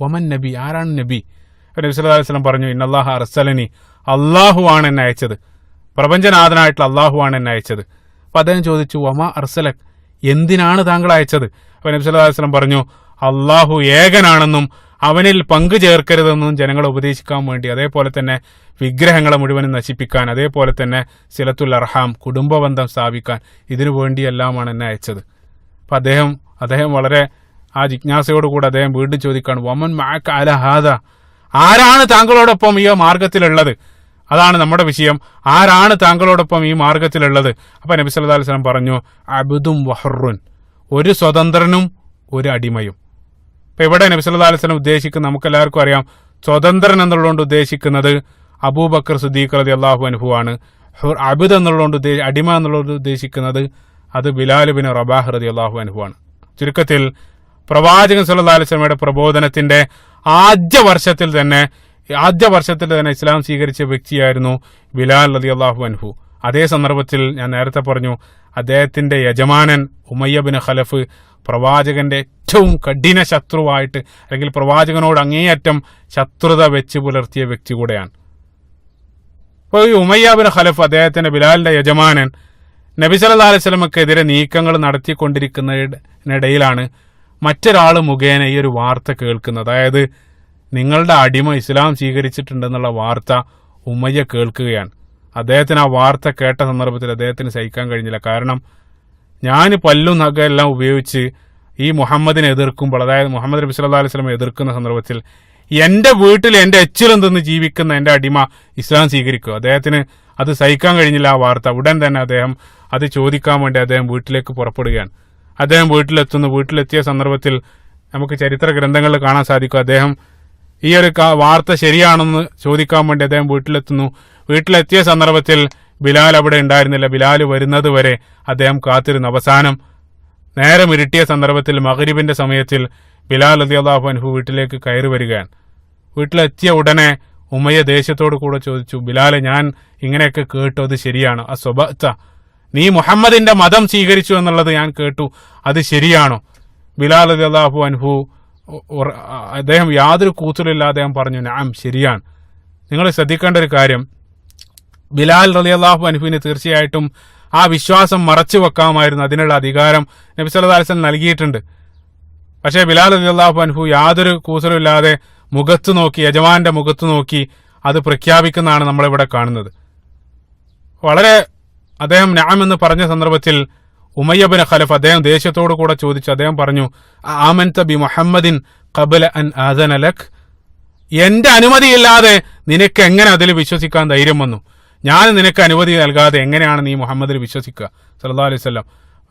വമൻ നബി, ആരാണ് നബി? നബി സല്ലല്ലാഹു അലൈഹി വസല്ലം പറഞ്ഞു, ഇന്നല്ലാഹ അർസലനി, അള്ളാഹു ആണ് എന്നെ അയച്ചത്, പ്രപഞ്ചനാഥനായിട്ടുള്ള അള്ളാഹു ആണ് എന്നെ അയച്ചത്. അപ്പൊ അദ്ദേഹം ചോദിച്ചു, വമാ അർസലക്, എന്തിനാണ് താങ്കൾ അയച്ചത്? അപ്പൊ നബി സല്ലല്ലാഹു അലൈഹി വസല്ലം പറഞ്ഞു, അള്ളാഹു ഏകനാണെന്നും അവനിൽ പങ്കു ചേർക്കരുതെന്നും ജനങ്ങളെ ഉപദേശിക്കാൻ വേണ്ടി, അതേപോലെ തന്നെ വിഗ്രഹങ്ങളെ മുഴുവനും നശിപ്പിക്കാൻ, അതേപോലെ തന്നെ സിലത്തുൽ അർഹാം, കുടുംബബന്ധം സ്ഥാപിക്കാൻ, ഇതിനു വേണ്ടിയെല്ലാമാണ് എന്നെ അയച്ചത്. അപ്പൊ അദ്ദേഹം വളരെ ആ ജിജ്ഞാസയോടുകൂടി അദ്ദേഹം വീണ്ടും ചോദിക്കാണ്, വമൻ മഅക അല ഹാദ, ആരാണ് താങ്കളോടൊപ്പം ഈ മാർഗത്തിലുള്ളത്? അതാണ് നമ്മുടെ വിഷയം. ആരാണ് താങ്കളോടൊപ്പം ഈ മാർഗത്തിലുള്ളത്? അപ്പൊ നബി സല്ലല്ലാഹു അലൈഹി വസല്ലം പറഞ്ഞു, അബ്ദും വഹറുൻ, ഒരു സ്വതന്ത്രനും ഒരു അടിമയും. അപ്പൊ ഇവിടെ നബി സല്ലല്ലാഹു അലൈഹി വസല്ലം ഉദ്ദേശിക്കുന്നത് നമുക്കെല്ലാവർക്കും അറിയാം. സ്വതന്ത്രൻ എന്നുള്ളതുകൊണ്ട് ഉദ്ദേശിക്കുന്നത് അബൂബക്കർ സിദ്ദീഖ് റളിയല്ലാഹു അൻഹു ആണ്. അബ്ദ് എന്നുള്ളതുകൊണ്ട് അടിമ എന്നുള്ളത് ഉദ്ദേശിക്കുന്നത് അത് ബിലാൽ ബിൻ റബാഹ് റളിയല്ലാഹു അൻഹു ആണ്. ചുരുക്കത്തിൽ പ്രവാചകൻ സല്ലല്ലാഹു അലൈഹി വസല്ലമയുടെ പ്രബോധനത്തിന്റെ ആദ്യ വർഷത്തിൽ തന്നെ ഇസ്ലാം സ്വീകരിച്ച വ്യക്തിയായിരുന്നു ബിലാൽ റളിയല്ലാഹു അൻഹു. അതേ സന്ദർഭത്തിൽ ഞാൻ നേരത്തെ പറഞ്ഞു, അദ്ദേഹത്തിന്റെ യജമാനൻ ഉമയ്യ ബിൻ ഖലഫ് പ്രവാചകന്റെ ഏറ്റവും കഠിന ശത്രുവായിട്ട്, അല്ലെങ്കിൽ പ്രവാചകനോട് അങ്ങേയറ്റം ശത്രുത വെച്ച് പുലർത്തിയ വ്യക്തി കൂടെയാണ്. അപ്പോൾ ഈ ഉമയ്യ ബിൻ ഖലഫ്, അദ്ദേഹത്തിന്റെ ബിലാലിന്റെ യജമാനൻ, നബി സല്ലല്ലാഹു അലൈഹി വസല്ലമക്കെതിരെ നീക്കങ്ങൾ നടത്തിക്കൊണ്ടിരിക്കുന്നതിനിടയിലാണ് മറ്റൊരാൾ മുഖേന ഈ ഒരു വാർത്ത കേൾക്കുന്നത്. അതായത് നിങ്ങളുടെ അടിമ ഇസ്ലാം സ്വീകരിച്ചിട്ടുണ്ടെന്നുള്ള വാർത്ത ഉമയ്യ കേൾക്കുകയാണ്. അദ്ദേഹത്തിന് ആ വാർത്ത കേട്ട സന്ദർഭത്തിൽ അദ്ദേഹത്തിന് സഹിക്കാൻ കഴിഞ്ഞില്ല. കാരണം ഞാൻ പല്ലും നഖമെല്ലാം ഉപയോഗിച്ച് ഈ മുഹമ്മദിനെ എതിർക്കുമ്പോൾ, അതായത് മുഹമ്മദ് നബി സല്ലല്ലാഹു അലൈഹി വസല്ലം എതിർക്കുന്ന സന്ദർഭത്തിൽ എൻ്റെ വീട്ടിൽ എൻ്റെ എച്ചിലും തിന്ന് ജീവിക്കുന്ന എൻ്റെ അടിമ ഇസ്ലാം സ്വീകരിക്കുക, അദ്ദേഹത്തിന് അത് സഹിക്കാൻ കഴിഞ്ഞില്ല ആ വാർത്ത. ഉടൻ തന്നെ അദ്ദേഹം അത് ചോദിക്കാൻ വേണ്ടി അദ്ദേഹം വീട്ടിലേക്ക് പുറപ്പെടുകയാണ്. അദ്ദേഹം വീട്ടിലെത്തിയ സന്ദർഭത്തിൽ നമുക്ക് ചരിത്ര ഗ്രന്ഥങ്ങളിൽ കാണാൻ സാധിക്കും, അദ്ദേഹം ഈ ഒരു വാർത്ത ശരിയാണെന്ന് ചോദിക്കാൻ വേണ്ടി അദ്ദേഹം വീട്ടിലെത്തിയ സന്ദർഭത്തിൽ ബിലാൽ അവിടെ ഉണ്ടായിരുന്നില്ല. ബിലാൽ വരുന്നത് വരെ അദ്ദേഹം കാത്തിരുന്നു. അവസാനം നേരം ഇരുട്ടിയ സന്ദർഭത്തിൽ മഗ്രിബിന്റെ സമയത്തിൽ ബിലാൽ റളിയല്ലാഹു അൻഹു വീട്ടിലേക്ക് കയറി വരികയാണ്. വീട്ടിലെത്തിയ ഉടനെ ഉമയ്യ ദേഷ്യത്തോടു കൂടെ ചോദിച്ചു, ബിലാലെ, ഞാൻ ഇങ്ങനെയൊക്കെ കേട്ടു, അത് ശരിയാണോ? അസ്വബഅത, നീ മുഹമ്മദിന്റെ മതം സ്വീകരിച്ചു എന്നുള്ളത് ഞാൻ കേട്ടു, അത് ശരിയാണോ? ബിലാൽ റളിയല്ലാഹു അൻഹു അദ്ദേഹം യാതൊരു കൂസലില്ലാതെ അദ്ദേഹം പറഞ്ഞു, നഅം, ശരിയാണ്. നിങ്ങൾ ശ്രദ്ധിക്കേണ്ട ഒരു കാര്യം, ബിലാൽ റളിയല്ലാഹു അൻഹുവിന് തീർച്ചയായിട്ടും ആ വിശ്വാസം മറച്ചു വെക്കാമായിരുന്നു. അതിനുള്ള അധികാരം നബി സല്ലല്ലാഹു അലൈഹി വസല്ലം നൽകിയിട്ടുണ്ട്. പക്ഷേ ബിലാൽ റളിയല്ലാഹു അൻഹു യാതൊരു കൂസലുമില്ലാതെ യജമാന്റെ മുഖത്ത് നോക്കി അത് പ്രഖ്യാപിക്കുന്നതാണ് നമ്മളിവിടെ കാണുന്നത്. വളരെ അദ്ദേഹം നഅം എന്ന് പറഞ്ഞ സന്ദർഭത്തിൽ ഉമയ്യ ബിൻ ഖലഫ് അദ്ദേഹം ദേഷ്യത്തോടു കൂടെ ചോദിച്ചു. അദ്ദേഹം പറഞ്ഞു, ആമൻത ബി മുഹമ്മദിൻ ഖബല അൻ ആദന ലക്, എന്റെ അനുമതിയില്ലാതെ നിനക്ക് എങ്ങനെ അതിൽ വിശ്വസിക്കാൻ ധൈര്യം വന്നു? ഞാൻ നിനക്ക് അനുമതി നൽകാതെ എങ്ങനെയാണ് നീ മുഹമ്മദിൽ വിശ്വസിക്കുക സല്ലല്ലാഹു അലൈഹി വസല്ലം?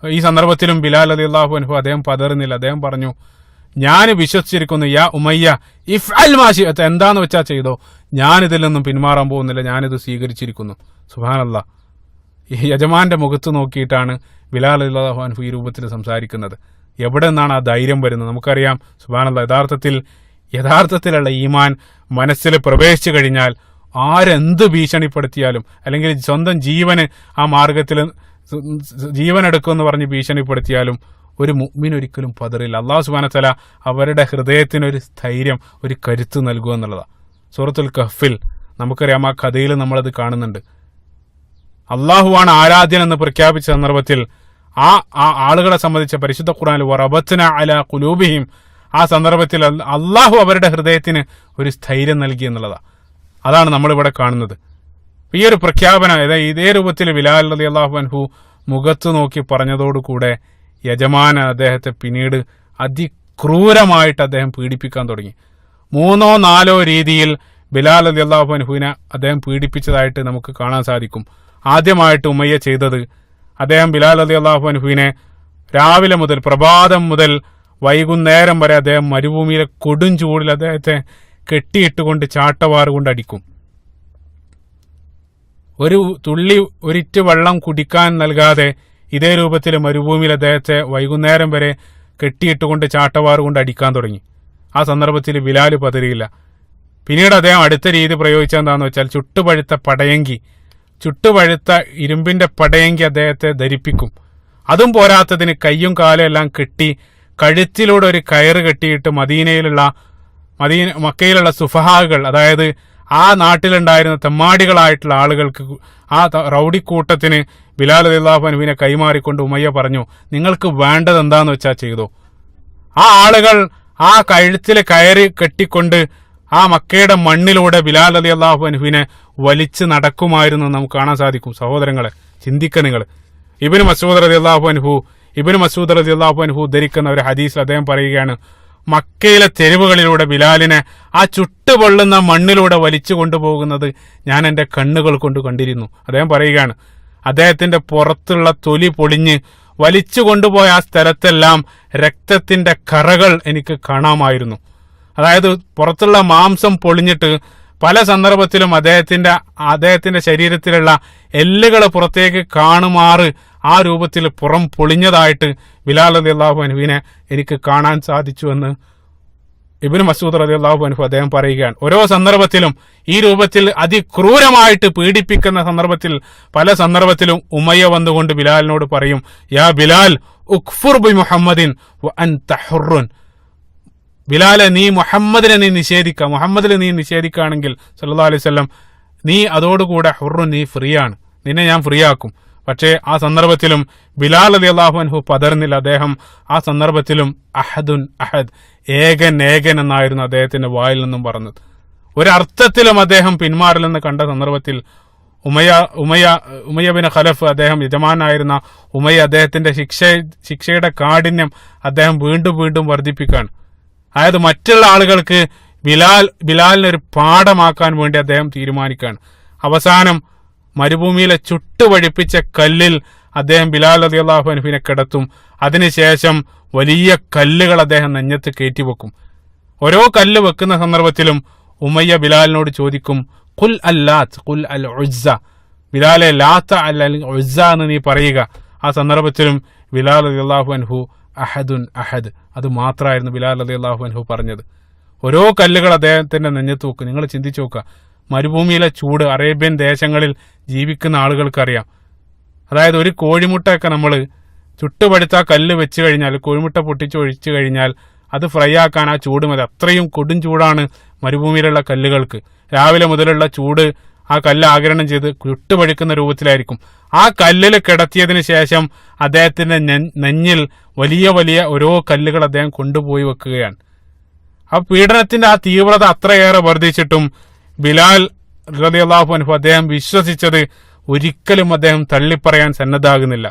ഈ സന്ദർഭത്തിലും ബിലാൽ റളിയല്ലാഹു അൻഹു അദ്ദേഹം പതറുന്നില്ല. അദ്ദേഹം പറഞ്ഞു, ഞാൻ വിശ്വസിച്ചിരിക്കുന്നു, യാ ഉമയ്യ ഇഫ്അൽ മാ ശിഅത, എന്താന്ന് വെച്ചാൽ ചെയ്തോ, ഞാനിതിൽ നിന്നും പിന്മാറാൻ പോകുന്നില്ല, ഞാനിത് സ്വീകരിച്ചിരിക്കുന്നു. സുബ്ഹാനല്ലാഹ്, ഈ യജമാന്റെ മുഖത്ത് നോക്കിയിട്ടാണ് ബിലാൽ റളിയല്ലാഹു അൻഹു ഈ രൂപത്തിൽ സംസാരിക്കുന്നത്. എവിടെ നിന്നാണ് ആ ധൈര്യം വരുന്നത്? നമുക്കറിയാം സുബ്ഹാനല്ലാഹ്, യഥാർത്ഥത്തിൽ യഥാർത്ഥത്തിലുള്ള ഈമാൻ മനസ്സിൽ പ്രവേശിച്ചു കഴിഞ്ഞാൽ ആരെന്ത് ഭീഷണിപ്പെടുത്തിയാലും, അല്ലെങ്കിൽ സ്വന്തം ജീവന് ആ മാർഗത്തിൽ ജീവനെടുക്കുമെന്ന് പറഞ്ഞ് ഭീഷണിപ്പെടുത്തിയാലും ഒരു മുഅ്മിൻ ഒരിക്കലും പതറില്ല. അല്ലാഹു സുബ്ഹാനഹു വ തആല അവരുടെ ഹൃദയത്തിനൊരു സ്ഥൈര്യം, ഒരു കരുത്ത് നൽകുക എന്നുള്ളതാണ്. സൂറത്തുൽ കഹ്ഫിൽ നമുക്കറിയാം, ആ കഥയിൽ നമ്മളത് കാണുന്നുണ്ട്. അള്ളാഹുവാണ് ആരാധ്യൻ എന്ന് പ്രഖ്യാപിച്ച സന്ദർഭത്തിൽ ആ ആളുകളെ സംബന്ധിച്ച പരിശുദ്ധ ഖുർആനിൽ വറബത്ന അലാ ഖുലൂബിഹിം, ആ സന്ദർഭത്തിൽ അള്ളാഹു അവരുടെ ഹൃദയത്തിന് ഒരു സ്ഥൈര്യം നൽകി എന്നുള്ളതാണ്. അതാണ് നമ്മളിവിടെ കാണുന്നത്. ഈ ഒരു പ്രഖ്യാപനം ഇതേ രൂപത്തിൽ ബിലാൽ റളിയല്ലാഹു അൻഹു മുഖത്ത് നോക്കി പറഞ്ഞതോടുകൂടെ യജമാനൻ അദ്ദേഹത്തെ പിന്നീട് അതിക്രൂരമായിട്ട് അദ്ദേഹം പീഡിപ്പിക്കാൻ തുടങ്ങി. 3 or 4 രീതിയിൽ ബിലാൽ റളിയല്ലാഹു അൻഹുവിനെ അദ്ദേഹം പീഡിപ്പിച്ചതായിട്ട് നമുക്ക് കാണാൻ സാധിക്കും. ആദ്യമായിട്ട് ഉമയ്യ ചെയ്തത്, അദ്ദേഹം ബിലാൽ റളിയല്ലാഹു അൻഹുവിനെ രാവിലെ മുതൽ, പ്രഭാതം മുതൽ വൈകുന്നേരം വരെ അദ്ദേഹം മരുഭൂമിയിലെ കൊടും ചൂടിൽ അദ്ദേഹത്തെ കെട്ടിയിട്ടുകൊണ്ട് ചാട്ടവാറുകൊണ്ട് അടിക്കും. ഒരു തുള്ളി ഒരിറ്റ് വെള്ളം കുടിക്കാൻ നൽകാതെ ഇതേ രൂപത്തിൽ മരുഭൂമിയിൽ അദ്ദേഹത്തെ വൈകുന്നേരം വരെ കെട്ടിയിട്ടുകൊണ്ട് ചാട്ടവാറുകൊണ്ട് അടിക്കാൻ തുടങ്ങി. ആ സന്ദർഭത്തിൽ ബിലാൽ പതറിയില്ല. പിന്നീട് അദ്ദേഹം അടുത്ത രീതി പ്രയോഗിച്ചെന്താണെന്ന് വെച്ചാൽ ചുട്ടുപഴുത്ത ഇരുമ്പിന്റെ പടയങ്കി അദ്ദേഹത്തെ ധരിപ്പിക്കും. അതും പോരാത്തതിന് കയ്യും കാലും എല്ലാം കെട്ടി കഴുത്തിലൂടെ ഒരു കയറ് കെട്ടിയിട്ട് മക്കയിലുള്ള സുഫഹാകൾ, അതായത് ആ നാട്ടിലുണ്ടായിരുന്ന തെമ്മാടികളായിട്ടുള്ള ആളുകൾക്ക്, ആ റൗഡിക്കൂട്ടത്തിന് ബിലാൽ റളിയല്ലാഹു അൻഹുവിനെ കൈമാറിക്കൊണ്ട് ഉമയ്യ പറഞ്ഞു, നിങ്ങൾക്ക് വേണ്ടത് എന്താന്ന് വെച്ചാൽ ചെയ്തോ. ആ ആളുകൾ ആ കഴുത്തിൽ കയറി കെട്ടിക്കൊണ്ട് ആ മക്കയുടെ മണ്ണിലൂടെ ബിലാൽ റളിയല്ലാഹു അൻഹുവിനെ വലിച്ചു നടക്കുമായിരുന്നു നമുക്ക് കാണാൻ സാധിക്കും. സഹോദരങ്ങളെ, ചിന്തിക്ക നിങ്ങൾ. ഇബ്നു മസ്ഊദ് റളിയല്ലാഹു അൻഹു ഉദ്ധരിക്കുന്ന ഒരു ഹദീസ് അദ്ദേഹം പറയുകയാണ്, മക്കയിലെ തെരുവുകളിലൂടെ ബിലാലിനെ ആ ചുട്ടുപൊള്ളുന്ന മണ്ണിലൂടെ വലിച്ചു കൊണ്ടുപോകുന്നത് ഞാൻ എൻ്റെ കണ്ണുകൾ കൊണ്ട് കണ്ടിരുന്നു. അദ്ദേഹം പറയുകയാണ്, അദ്ദേഹത്തിന്റെ പുറത്തുള്ള തൊലി പൊളിഞ്ഞ് വലിച്ചു കൊണ്ടുപോയ ആ സ്ഥലത്തെല്ലാം രക്തത്തിന്റെ കറകൾ എനിക്ക് കാണാമായിരുന്നു. അതായത് പുറത്തുള്ള മാംസം പൊളിഞ്ഞിട്ട് പല സന്ദർഭത്തിലും അദ്ദേഹത്തിന്റെ ശരീരത്തിലുള്ള എല്ലുകൾ പുറത്തേക്ക് കാണുമാറ് ആ രൂപത്തിൽ പുറം പൊളിഞ്ഞതായിട്ട് ബിലാൽ റളിയല്ലാഹു അൻഹുവിനെ എനിക്ക് കാണാൻ സാധിച്ചുവെന്ന് ഇബ്നു മസ്ഊദ് റളിയല്ലാഹു അൻഹു അദ്ദേഹം പറയുകയാണ്. ഓരോ സന്ദർഭത്തിലും ഈ രൂപത്തിൽ അതിക്രൂരമായിട്ട് പീഡിപ്പിക്കുന്ന സന്ദർഭത്തിൽ പല സന്ദർഭത്തിലും ഉമയ്യ വന്നുകൊണ്ട് ബിലാലിനോട് പറയും, യാ ബിലാൽ ഉക്ഫുർ ബി മുഹമ്മദിൻ വ അൻത ഹുർറുൻ. ബിലാലെ, നീ മുഹമ്മദിനെ നീ നിഷേധിക്കുകയാണെങ്കിൽ സല്ലല്ലാഹു അലൈഹി വസല്ലം, നീ അതോടുകൂടെ ഹുർറുൻ, നീ ഫ്രീ ആണ്, നിന്നെ ഞാൻ ഫ്രീ ആക്കും. പക്ഷേ ആ സന്ദർഭത്തിലും ബിലാൽ റളിയല്ലാഹു അൻഹു പതർന്നില്ല. അദ്ദേഹം ആ സന്ദർഭത്തിലും അഹദുൻ അഹദ്, ഏകൻ എന്നായിരുന്നു അദ്ദേഹത്തിന്റെ വായിൽ നിന്നും പറഞ്ഞത്. ഒരർത്ഥത്തിലും അദ്ദേഹം പിന്മാറില്ലെന്ന് കണ്ട സന്ദർഭത്തിൽ ഉമയ്യ ബിൻ ഖലഫ്, അദ്ദേഹം യജമാനായിരുന്ന ഉമയ്യ, അദ്ദേഹത്തിന്റെ ശിക്ഷയുടെ കാഠിന്യം അദ്ദേഹം വീണ്ടും വർദ്ധിപ്പിക്കുകയാണ്. അതായത് മറ്റുള്ള ആളുകൾക്ക് ബിലാലിനെ ഒരു പാഠമാക്കാൻ വേണ്ടി അദ്ദേഹം തീരുമാനിക്കുകയാണ്. അവസാനം മരുഭൂമിയിലെ ചുട്ടുവഴിപ്പിച്ച കല്ലിൽ അദ്ദേഹം ബിലാൽ റളിയല്ലാഹു അൻഹുവിനെ കിടത്തും. അതിനുശേഷം വലിയ കല്ലുകൾ അദ്ദേഹം നെഞ്ഞത്ത് കയറ്റിവെക്കും. ഓരോ കല്ല് വെക്കുന്ന സന്ദർഭത്തിലും ഉമയ്യ ബിലാലിനോട് ചോദിക്കും, ഖുൽ അല്ലാത്ത് ഖുൽ അൽ ഉസ്സ, ബിലാലെ ലാത്ത അൽ ഉസ്സ എന്ന് നീ പറയുക. ആ സന്ദർഭത്തിലും ബിലാൽ റളിയല്ലാഹു അൻഹു അഹദുൻ അഹദ്, അത് മാത്രമായിരുന്നു ബിലാൽ റളിയല്ലാഹു അൻഹു പറഞ്ഞത്. ഓരോ കല്ലുകൾ അദ്ദേഹത്തിന്റെ നെഞ്ഞത്ത് വെക്കും. നിങ്ങൾ ചിന്തിച്ചു നോക്കുക, മരുഭൂമിയിലെ ചൂട് അറേബ്യൻ ദേശങ്ങളിൽ ജീവിക്കുന്ന ആളുകൾക്കറിയാം. അതായത് ഒരു കോഴിമുട്ടയൊക്കെ നമ്മൾ ചുട്ടുപടുത്ത കല്ല് വെച്ച് കഴിഞ്ഞാൽ, കോഴിമുട്ട പൊട്ടിച്ചൊഴിച്ചു കഴിഞ്ഞാൽ അത് ഫ്രൈ ആക്കാൻ ആ ചൂട് മതി. അത്രയും കൊടും ചൂടാണ് മരുഭൂമിയിലുള്ള കല്ലുകൾക്ക്. രാവിലെ മുതലുള്ള ചൂട് ആ കല്ല് ആഗിരണം ചെയ്ത് ചുട്ടുപഴുക്കുന്ന രൂപത്തിലായിരിക്കും. ആ കല്ലിൽ കിടത്തിയതിന് ശേഷം അദ്ദേഹത്തിന്റെ നെഞ്ഞിൽ വലിയ ഓരോ കല്ലുകൾ അദ്ദേഹം കൊണ്ടുപോയി വെക്കുകയാണ്. ആ പീഡനത്തിന്റെ ആ തീവ്രത അത്രയേറെ വർദ്ധിച്ചിട്ടും ബിലാൽ റളിയല്ലാഹു അൻഹു അദ്ദേഹം വിശ്വസിച്ചത് ഒരിക്കലും അദ്ദേഹം തള്ളിപ്പറയാൻ സന്നദ്ധാകുന്നില്ല.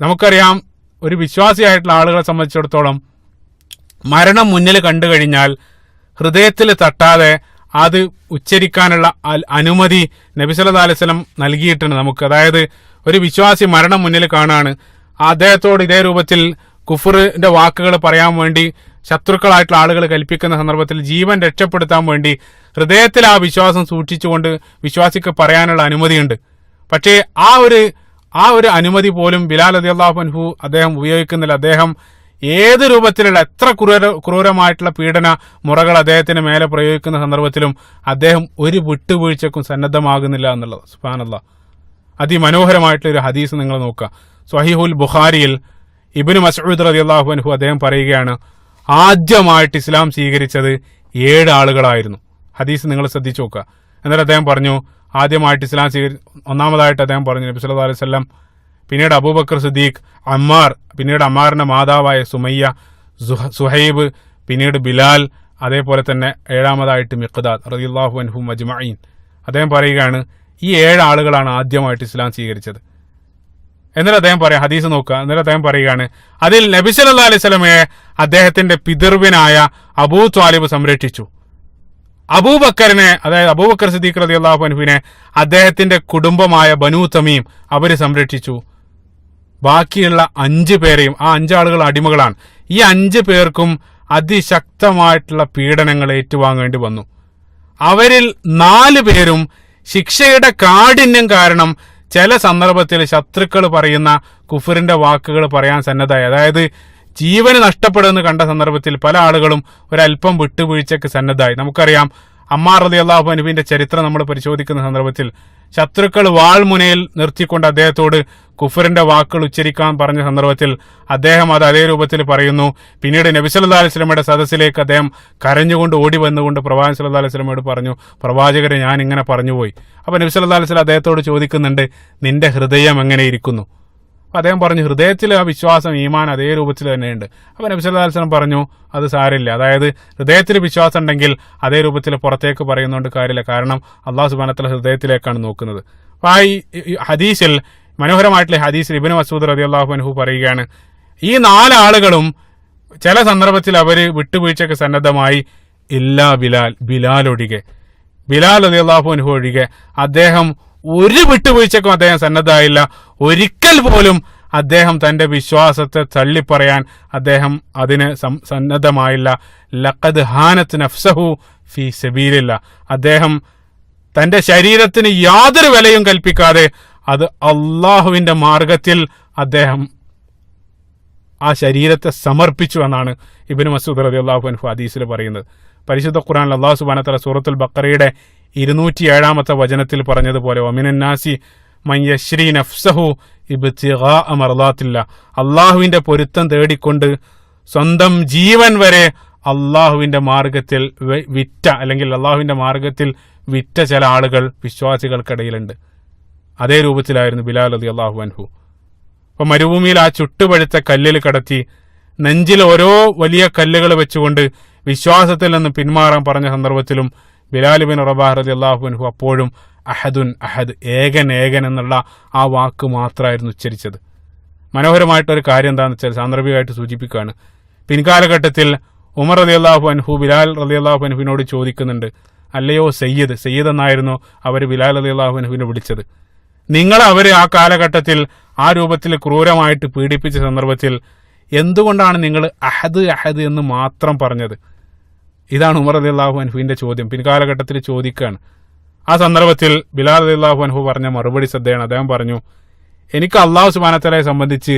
നമുക്കറിയാം, ഒരു വിശ്വാസിയായിട്ടുള്ള ആളുകളെ സംബന്ധിച്ചിടത്തോളം മരണം മുന്നിൽ കണ്ടു കഴിഞ്ഞാൽ ഹൃദയത്തിൽ തട്ടാതെ അത് ഉച്ചരിക്കാനുള്ള അനുമതി നബി സല്ലല്ലാഹു അലൈഹി വസല്ലം നൽകിയിട്ടുണ്ട് നമുക്ക്. അതായത് ഒരു വിശ്വാസി മരണം മുന്നിൽ കാണാണ്, അദ്ദേഹത്തോട് ഇതേ രൂപത്തിൽ കുഫറിന്റെ വാക്കുകൾ പറയാൻ വേണ്ടി ശത്രുക്കളായിട്ടുള്ള ആളുകൾ കൽപ്പിക്കുന്ന സന്ദർഭത്തിൽ ജീവൻ രക്ഷപ്പെടുത്താൻ വേണ്ടി ഹൃദയത്തിൽ ആ വിശ്വാസം സൂക്ഷിച്ചുകൊണ്ട് വിശ്വാസിക്ക് പറയാനുള്ള അനുമതിയുണ്ട്. പക്ഷേ ആ ഒരു അനുമതി പോലും ബിലാൽ റളിയല്ലാഹു അൻഹു അദ്ദേഹം ഉപയോഗിക്കുന്നില്ല. അദ്ദേഹം ഏത് രൂപത്തിലുള്ള എത്ര ക്രൂരമായിട്ടുള്ള പീഡന മുറകൾ അദ്ദേഹത്തിന് മേലെ പ്രയോഗിക്കുന്ന സന്ദർഭത്തിലും അദ്ദേഹം ഒരു വിട്ടുവീഴ്ചക്കും സന്നദ്ധമാകുന്നില്ല എന്നുള്ളത് സുബ്ഹാനല്ലാഹ്. അതിമനോഹരമായിട്ടുള്ള ഒരു ഹദീസ് നിങ്ങൾ നോക്കുക. സ്വഹീഹുൽ ബുഖാരിയിൽ ഇബ്നു മസ്ഊദ് റളിയല്ലാഹു അൻഹു അദ്ദേഹം പറയുകയാണ്, ആദ്യമായിട്ട് ഇസ്ലാം സ്വീകരിച്ചത് 7 ആളുകളായിരുന്നു. ഹദീസ് നിങ്ങൾ ശ്രദ്ധിച്ചു നോക്കുക. എന്നിട്ട് അദ്ദേഹം പറഞ്ഞു, ആദ്യമായിട്ട് ഇസ്ലാം ഒന്നാമതായിട്ട് അദ്ദേഹം പറഞ്ഞു നബി സല്ലല്ലാഹു അലൈഹി വസല്ലം, പിന്നീട് അബൂബക്കർ സിദ്ദീഖ്, അമ്മാർ, പിന്നീട് അമ്മാറിന്റെ മാതാവായ സുമയ്യ, സുഹൈബ്, പിന്നീട് ബിലാൽ, അതേപോലെ തന്നെ 7ാമതായിട്ട് മിഖ്ദാദ് റളിയല്ലാഹു അൻഹും അജ്മഈൻ. അദ്ദേഹം പറയുകയാണ്, ഈ 7 ആളുകളാണ് ആദ്യമായിട്ട് ഇസ്ലാം സ്വീകരിച്ചത്. എന്നിട്ട് അദ്ദേഹം പറയാം, ഹദീസ് നോക്കുക. എന്നിട്ട് അദ്ദേഹം പറയുകയാണ്, അതിൽ നബി സല്ലല്ലാഹു അലൈഹി വസല്ലമയെ അദ്ദേഹത്തിന്റെ പിതൃവിനായ അബൂ ത്വാലിബ് സംരക്ഷിച്ചു. അബൂബക്കറിനെ, അതായത് അബൂബക്കർ സിദ്ദീഖ് റളിയല്ലാഹു അൻഹുവിനെ അദ്ദേഹത്തിന്റെ കുടുംബമായ ബനൂ തമീം അവര് സംരക്ഷിച്ചു. ബാക്കിയുള്ള 5 പേരെയും, ആ 5 ആളുകൾ അടിമകളാണ്, ഈ 5 പേർക്കും അതിശക്തമായിട്ടുള്ള പീഡനങ്ങൾ ഏറ്റുവാങ്ങേണ്ടി വന്നു. അവരിൽ 4 പേരും ശിക്ഷയുടെ കാഠിന്യം കാരണം ചില സന്ദർഭത്തിൽ ശത്രുക്കൾ പറയുന്ന കുഫറിന്റെ വാക്കുകൾ പറയാൻ സന്നദ്ധമായി. അതായത് ജീവന് നഷ്ടപ്പെടുമെന്ന് കണ്ട സന്ദർഭത്തിൽ പല ആളുകളും ഒരല്പം വിട്ടുവീഴ്ചയ്ക്ക് സന്നദ്ധമായി. നമുക്കറിയാം, അമ്മാർ റളിയല്ലാഹു അൻഹുവിന്റെ ചരിത്രം നമ്മൾ പരിശോധിക്കുന്ന സന്ദർഭത്തിൽ ശത്രുക്കൾ വാൾമുനയിൽ നിർത്തിക്കൊണ്ട് അദ്ദേഹത്തോട് കുഫറിന്റെ വാക്കുകൾ ഉച്ചരിക്കാൻ പറഞ്ഞ സന്ദർഭത്തിൽ അദ്ദേഹം അത് അതേ രൂപത്തിൽ പറയുന്നു. പിന്നീട് നബി സല്ലല്ലാഹു അലൈഹി വസല്ലമയുടെ സദസ്സിലേക്ക് അദ്ദേഹം കരഞ്ഞുകൊണ്ട് ഓടി വന്നുകൊണ്ട് പ്രവാചകൻ സല്ലല്ലാഹു അലൈഹി വസല്ലമയോട് പറഞ്ഞു, പ്രവാചകരെ, ഞാൻ ഇങ്ങനെ പറഞ്ഞുപോയി. അപ്പൊ നബി സല്ലല്ലാഹു അലൈഹി വസല്ലം അദ്ദേഹത്തോട് ചോദിക്കുന്നുണ്ട്, നിന്റെ ഹൃദയം എങ്ങനെ ഇരിക്കുന്നു? അപ്പൊ അദ്ദേഹം പറഞ്ഞു, ഹൃദയത്തിൽ ആ വിശ്വാസം, ഈമാൻ അതേ രൂപത്തിൽ തന്നെയുണ്ട്. അപ്പൊ നബി സല്ലല്ലാഹു അലൈഹി വസല്ലം പറഞ്ഞു, അത് സാരമില്ല, അതായത് ഹൃദയത്തിൽ വിശ്വാസം ഉണ്ടെങ്കിൽ അതേ രൂപത്തിൽ പുറത്തേക്ക് പറയുന്നതുകൊണ്ട് കാര്യമില്ല, കാരണം അള്ളാഹു സുബ്ഹാനഹു വ തആല ഹൃദയത്തിലേക്കാണ് നോക്കുന്നത്. അപ്പൊ ആ ഈ ഹദീസിൽ, മനോഹരമായിട്ടുള്ള ഹദീസിൽ ഇബ്നു മസ്ഊദ് റളിയല്ലാഹു അൻഹു പറയുകയാണ്, ഈ 4 ആളുകളും ചില സന്ദർഭത്തിൽ അവര് വിട്ടുവീഴ്ചയ്ക്ക് സന്നദ്ധമായി. ഇല്ലാ ബിലാൽ ഒഴികെ, ബിലാൽ റളിയല്ലാഹു അൻഹു ഒഴികെ അദ്ദേഹം ഒരു വിട്ടുവീഴ്ചക്കും അദ്ദേഹം സന്നദ്ധമായില്ല. ഒരിക്കൽ പോലും അദ്ദേഹം തന്റെ വിശ്വാസത്തെ തള്ളിപ്പറയാൻ അദ്ദേഹം അതിന് സന്നദ്ധമായില്ല. ലഖദ് ഹാനത്ത് നഫ്സഹു ഫീ സബീലില്ലാഹ്, അദ്ദേഹം തന്റെ ശരീരത്തിന് യാതൊരു വിലയും കൽപ്പിക്കാതെ അത് അള്ളാഹുവിന്റെ മാർഗത്തിൽ അദ്ദേഹം ആ ശരീരത്തെ സമർപ്പിച്ചു എന്നാണ് ഇബ്നു മസ്ഊദ് റളിയല്ലാഹു അൻഹു ഹദീസിൽ പറയുന്നത്. പരിശുദ്ധ ഖുർആനിൽ അല്ലാഹു സുബ്ഹാനഹു വ തആല സൂറത്തുൽ ബഖറയുടെ 207-ാമത്തെ വചനത്തിൽ പറഞ്ഞതുപോലെ, വമിനന്നാസി മൻ യശ്രി നഫ്സഹു ഇബ്തിഗാഅ മർളാത്തില്ലാഹ്, അള്ളാഹുവിന്റെ പൊരുത്തം തേടിക്കൊണ്ട് സ്വന്തം ജീവൻ വരെ അള്ളാഹുവിന്റെ മാർഗത്തിൽ വിറ്റ, അല്ലെങ്കിൽ അള്ളാഹുവിന്റെ മാർഗത്തിൽ വിറ്റ ചില ആളുകൾ വിശ്വാസികൾക്കിടയിലുണ്ട്. അതേ രൂപത്തിലായിരുന്നു ബിലാൽ റളിയല്ലാഹു അൻഹു. അപ്പൊ മരുഭൂമിയിൽ ആ ചുട്ടുപഴുത്ത കല്ലിൽ കടത്തി നെഞ്ചിൽ ഓരോ വലിയ കല്ലുകൾ വെച്ചുകൊണ്ട് വിശ്വാസത്തിൽ നിന്ന് പിന്മാറാൻ പറഞ്ഞ സന്ദർഭത്തിലും ബിലാൽ ഇബ്നു റബാഹ് റളിയല്ലാഹു അൻഹു അപ്പോഴും അഹദുൻ അഹദ്, ഏകൻ ഏകൻ എന്നുള്ള ആ വാക്ക് മാത്രമായിരുന്നു ഉച്ചരിച്ചത്. മനോഹരമായിട്ടൊരു കാര്യം എന്താണെന്ന് വെച്ചാൽ സാന്ദർഭികമായിട്ട് സൂചിപ്പിക്കുകയാണ്. പിൻകാലഘട്ടത്തിൽ ഉമർ റളിയല്ലാഹു അൻഹു ബിലാൽ റളിയല്ലാഹു അൻഹുവിനോട് ചോദിക്കുന്നുണ്ട്, അല്ലയോ സയ്യിദ് എന്നായിരുന്നു അവർ ബിലാൽ റളിയല്ലാഹു അൻഹുവിനെ വിളിച്ചത്. നിങ്ങൾ അവര് ആ കാലഘട്ടത്തിൽ ആ രൂപത്തിൽ ക്രൂരമായിട്ട് പീഡിപ്പിച്ച സന്ദർഭത്തിൽ എന്തുകൊണ്ടാണ് നിങ്ങൾ അഹദ് അഹദ് എന്ന് മാത്രം പറഞ്ഞത്? ഇതാണ് ഉമർ റളിയല്ലാഹു അൻഹുവിന്റെ ചോദ്യം, പിൻകാലഘട്ടത്തിൽ ചോദിക്കുകയാണ്. ആ സന്ദർഭത്തിൽ ബിലാൽ റളിയല്ലാഹു അൻഹു പറഞ്ഞ മറുപടി ശ്രദ്ധയാണ്. അദ്ദേഹം പറഞ്ഞു, എനിക്ക് അല്ലാഹു സുബ്ഹാനഹു വ തആലയെ സംബന്ധിച്ച്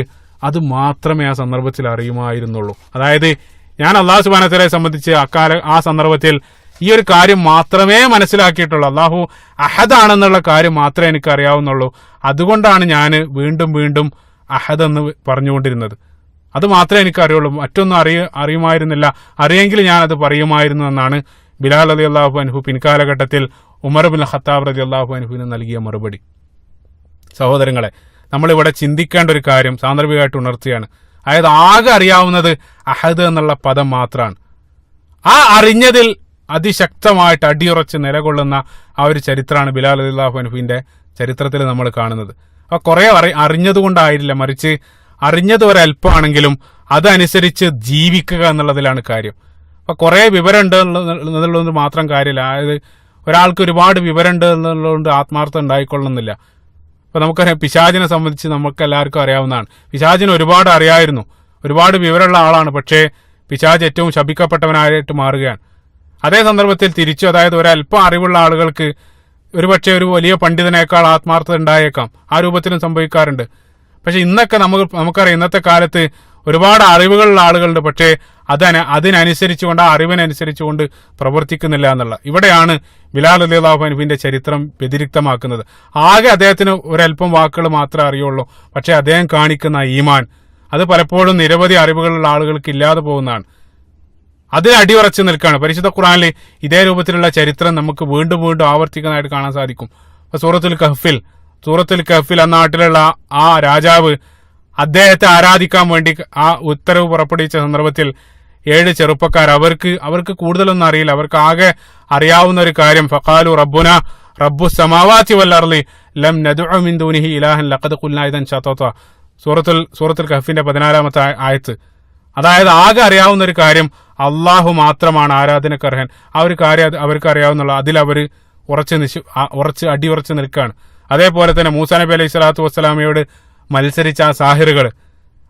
അത് മാത്രമേ ആ സന്ദർഭത്തിൽ അറിയുമായിരുന്നുള്ളൂ. അതായത് ഞാൻ അല്ലാഹു സുബ്ഹാനഹു വ തആലയെ സംബന്ധിച്ച് ആ സന്ദർഭത്തിൽ ഈ ഒരു കാര്യം മാത്രമേ മനസ്സിലാക്കിയിട്ടുള്ളൂ. അല്ലാഹു അഹദാണെന്നുള്ള കാര്യം മാത്രമേ എനിക്ക് അറിയാവുന്നുള്ളൂ. അതുകൊണ്ടാണ് ഞാൻ വീണ്ടും വീണ്ടും അഹദ് എന്ന് പറഞ്ഞുകൊണ്ടിരുന്നത്. അത് മാത്രമേ എനിക്ക് അറിയുള്ളൂ, മറ്റൊന്നും അറിയുമായിരുന്നില്ല. അറിയെങ്കിൽ ഞാൻ അത് പറയുമായിരുന്നു എന്നാണ് ബിലാൽ റളിയല്ലാഹു അൻഹു പിൻകാലഘട്ടത്തിൽ ഉമർ ഇബ്നുൽ ഖത്താബ് റളിയല്ലാഹു അൻഹുവിന് നൽകിയ മറുപടി. സഹോദരങ്ങളെ, നമ്മളിവിടെ ചിന്തിക്കേണ്ട ഒരു കാര്യം സാന്ദർഭികമായിട്ട് ഉണർത്തുകയാണ്. അതായത് ആകെ അറിയാവുന്നത് അഹദ് എന്നുള്ള പദം മാത്രമാണ്. ആ അറിഞ്ഞതിൽ അതിശക്തമായിട്ട് അടിയുറച്ച് നിലകൊള്ളുന്ന ആ ഒരു ചരിത്രമാണ് ബിലാൽ റളിയല്ലാഹു അൻഹുവിന്റെ ചരിത്രത്തിൽ നമ്മൾ കാണുന്നത്. അപ്പോൾ കുറെ അറിഞ്ഞതുകൊണ്ടായില്ല, മറിച്ച് അറിഞ്ഞത് ഒരല്പമാണെങ്കിലും അതനുസരിച്ച് ജീവിക്കുക എന്നുള്ളതിലാണ് കാര്യം. അപ്പൊ കുറെ വിവരമുണ്ട് എന്നുള്ളത് മാത്രം കാര്യമില്ല. അതായത് ഒരാൾക്ക് ഒരുപാട് വിവരമുണ്ട് എന്നുള്ളതുകൊണ്ട് ആത്മാർത്ഥം ഉണ്ടായിക്കൊള്ളുന്നില്ല. അപ്പൊ നമുക്കറിയാം, പിശാചിനെ സംബന്ധിച്ച് നമുക്ക് എല്ലാവർക്കും അറിയാവുന്നതാണ്. പിശാചിന് ഒരുപാട് അറിയായിരുന്നു, ഒരുപാട് വിവരമുള്ള ആളാണ്. പക്ഷേ പിശാച് ഏറ്റവും ശപിക്കപ്പെട്ടവനായിട്ട് മാറുകയാണ്. അതേ സന്ദർഭത്തിൽ തിരിച്ചു, അതായത് ഒരല്പം അറിവുള്ള ആളുകൾക്ക് ഒരുപക്ഷെ ഒരു വലിയ പണ്ഡിതനേക്കാൾ ആത്മാർത്ഥത ഉണ്ടായേക്കാം. ആ രൂപത്തിലും സംഭവിക്കാറുണ്ട്. പക്ഷെ ഇന്നൊക്കെ നമുക്കറിയാം, ഇന്നത്തെ കാലത്ത് ഒരുപാട് അറിവുകളുള്ള ആളുകളുണ്ട്, പക്ഷേ അതിനനുസരിച്ചുകൊണ്ട്, ആ അറിവിനനുസരിച്ചുകൊണ്ട് പ്രവർത്തിക്കുന്നില്ല എന്നുള്ള. ഇവിടെയാണ് ബിലാൽ റളിയല്ലാഹു അൻഹുവിന്റെ ചരിത്രം വ്യതിരിക്തമാക്കുന്നത്. ആകെ അദ്ദേഹത്തിന് ഒരല്പം വാക്കുകൾ മാത്രമേ അറിയുള്ളൂ, പക്ഷേ അദ്ദേഹം കാണിക്കുന്ന ഈമാൻ അത് പലപ്പോഴും നിരവധി അറിവുകളുള്ള ആളുകൾക്ക് ഇല്ലാതെ പോകുന്നതാണ്. അതിൽ അടിയുറച്ചു നിൽക്കുകയാണ്. പരിശുദ്ധ ഖുർആനിൽ ഇതേ രൂപത്തിലുള്ള ചരിത്രം നമുക്ക് വീണ്ടും വീണ്ടും ആവർത്തിക്കുന്നതായിട്ട് കാണാൻ സാധിക്കും. സൂറത്തുൽ കഹ്ഫിൽ ആ നാട്ടിലുള്ള ആ രാജാവ് അദ്ദേഹത്തെ ആരാധിക്കാൻ വേണ്ടി ആ ഉത്തരവ് പുറപ്പെടുവിച്ച സന്ദർഭത്തിൽ 7 ചെറുപ്പക്കാർ, അവർക്ക് കൂടുതലൊന്നും അറിയില്ല, അവർക്ക് ആകെ അറിയാവുന്ന ഒരു കാര്യം, ഫഖാലു റബ്ബുന റബ്ബു സമാവാതി വൽ അർളി ലം നദ്ഉ മിൻ ദൂനിഹി ഇലാഹൻ ലഖദ് ഖുൽനാ ഇദൻ ശതത. സൂറത്തുൽ കഹ്ഫിന്റെ 14-ാമത്തെ ആയത്ത്. അതായത് ആകെ അറിയാവുന്ന ഒരു കാര്യം, അള്ളാഹു മാത്രമാണ് ആരാധനക്കർഹൻ. ആ ഒരു കാര്യം അവർക്ക് അറിയാവുന്നുള്ള, അതിൽ അവർ അടിയുറച്ച് നിൽക്കുകയാണ്. അതേപോലെ തന്നെ മൂസാ നബി അലൈഹി സ്വലാത്തു വസ്സലാമയോട് മത്സരിച്ച ആ സാഹിറുകൾ,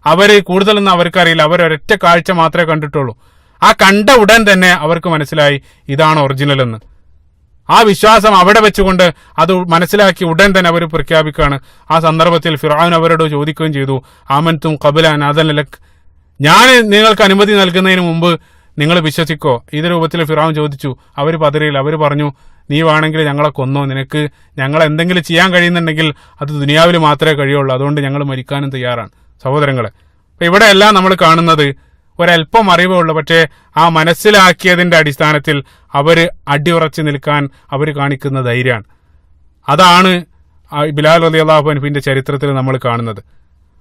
അവര് കൂടുതലൊന്നും അവർക്കറിയില്ല, അവരൊരൊറ്റ കാഴ്ച മാത്രമേ കണ്ടിട്ടുള്ളൂ. ആ കണ്ട ഉടൻ തന്നെ അവർക്ക് മനസ്സിലായി ഇതാണ് ഒറിജിനൽ എന്ന്. ആ വിശ്വാസം അവിടെ വെച്ചുകൊണ്ട് അത് മനസ്സിലാക്കി ഉടൻ തന്നെ അവർ പ്രഖ്യാപിക്കുകയാണ്. ആ സന്ദർഭത്തിൽ ഫിർഔൻ അവരോട് ചോദിക്കുകയും ചെയ്തു, ആമൻതും ഖബല അൻ അദന ലക്, ഞാൻ നിങ്ങൾക്ക് അനുമതി നൽകുന്നതിന് മുമ്പ് നിങ്ങൾ വിശ്വസിക്കോ? ഈ രൂപത്തിൽ ഫിർഔൻ ചോദിച്ചു. അവർ പതറിയില്ല. അവർ പറഞ്ഞു, നീ വേണമെങ്കിൽ ഞങ്ങളെ കൊന്നോ, നിനക്ക് ഞങ്ങൾ എന്തെങ്കിലും ചെയ്യാൻ കഴിയുന്നുണ്ടെങ്കിൽ അത് ദുനിയാവിൽ മാത്രമേ കഴിയുള്ളൂ, അതുകൊണ്ട് ഞങ്ങൾ മരിക്കാനും തയ്യാറാണ്. സഹോദരങ്ങളെ, അപ്പൊ ഇവിടെയെല്ലാം നമ്മൾ കാണുന്നത് ഒരല്പം അറിവേ ഉള്ളൂ, പക്ഷേ ആ മനസ്സിലാക്കിയതിന്റെ അടിസ്ഥാനത്തിൽ അവർ അടിയുറച്ച് നിൽക്കാൻ അവർ കാണിക്കുന്ന ധൈര്യമാണ്. അതാണ് ബിലാൽ റളിയല്ലാഹു അൻഹുവിന്റെ ചരിത്രത്തിൽ നമ്മൾ കാണുന്നത്.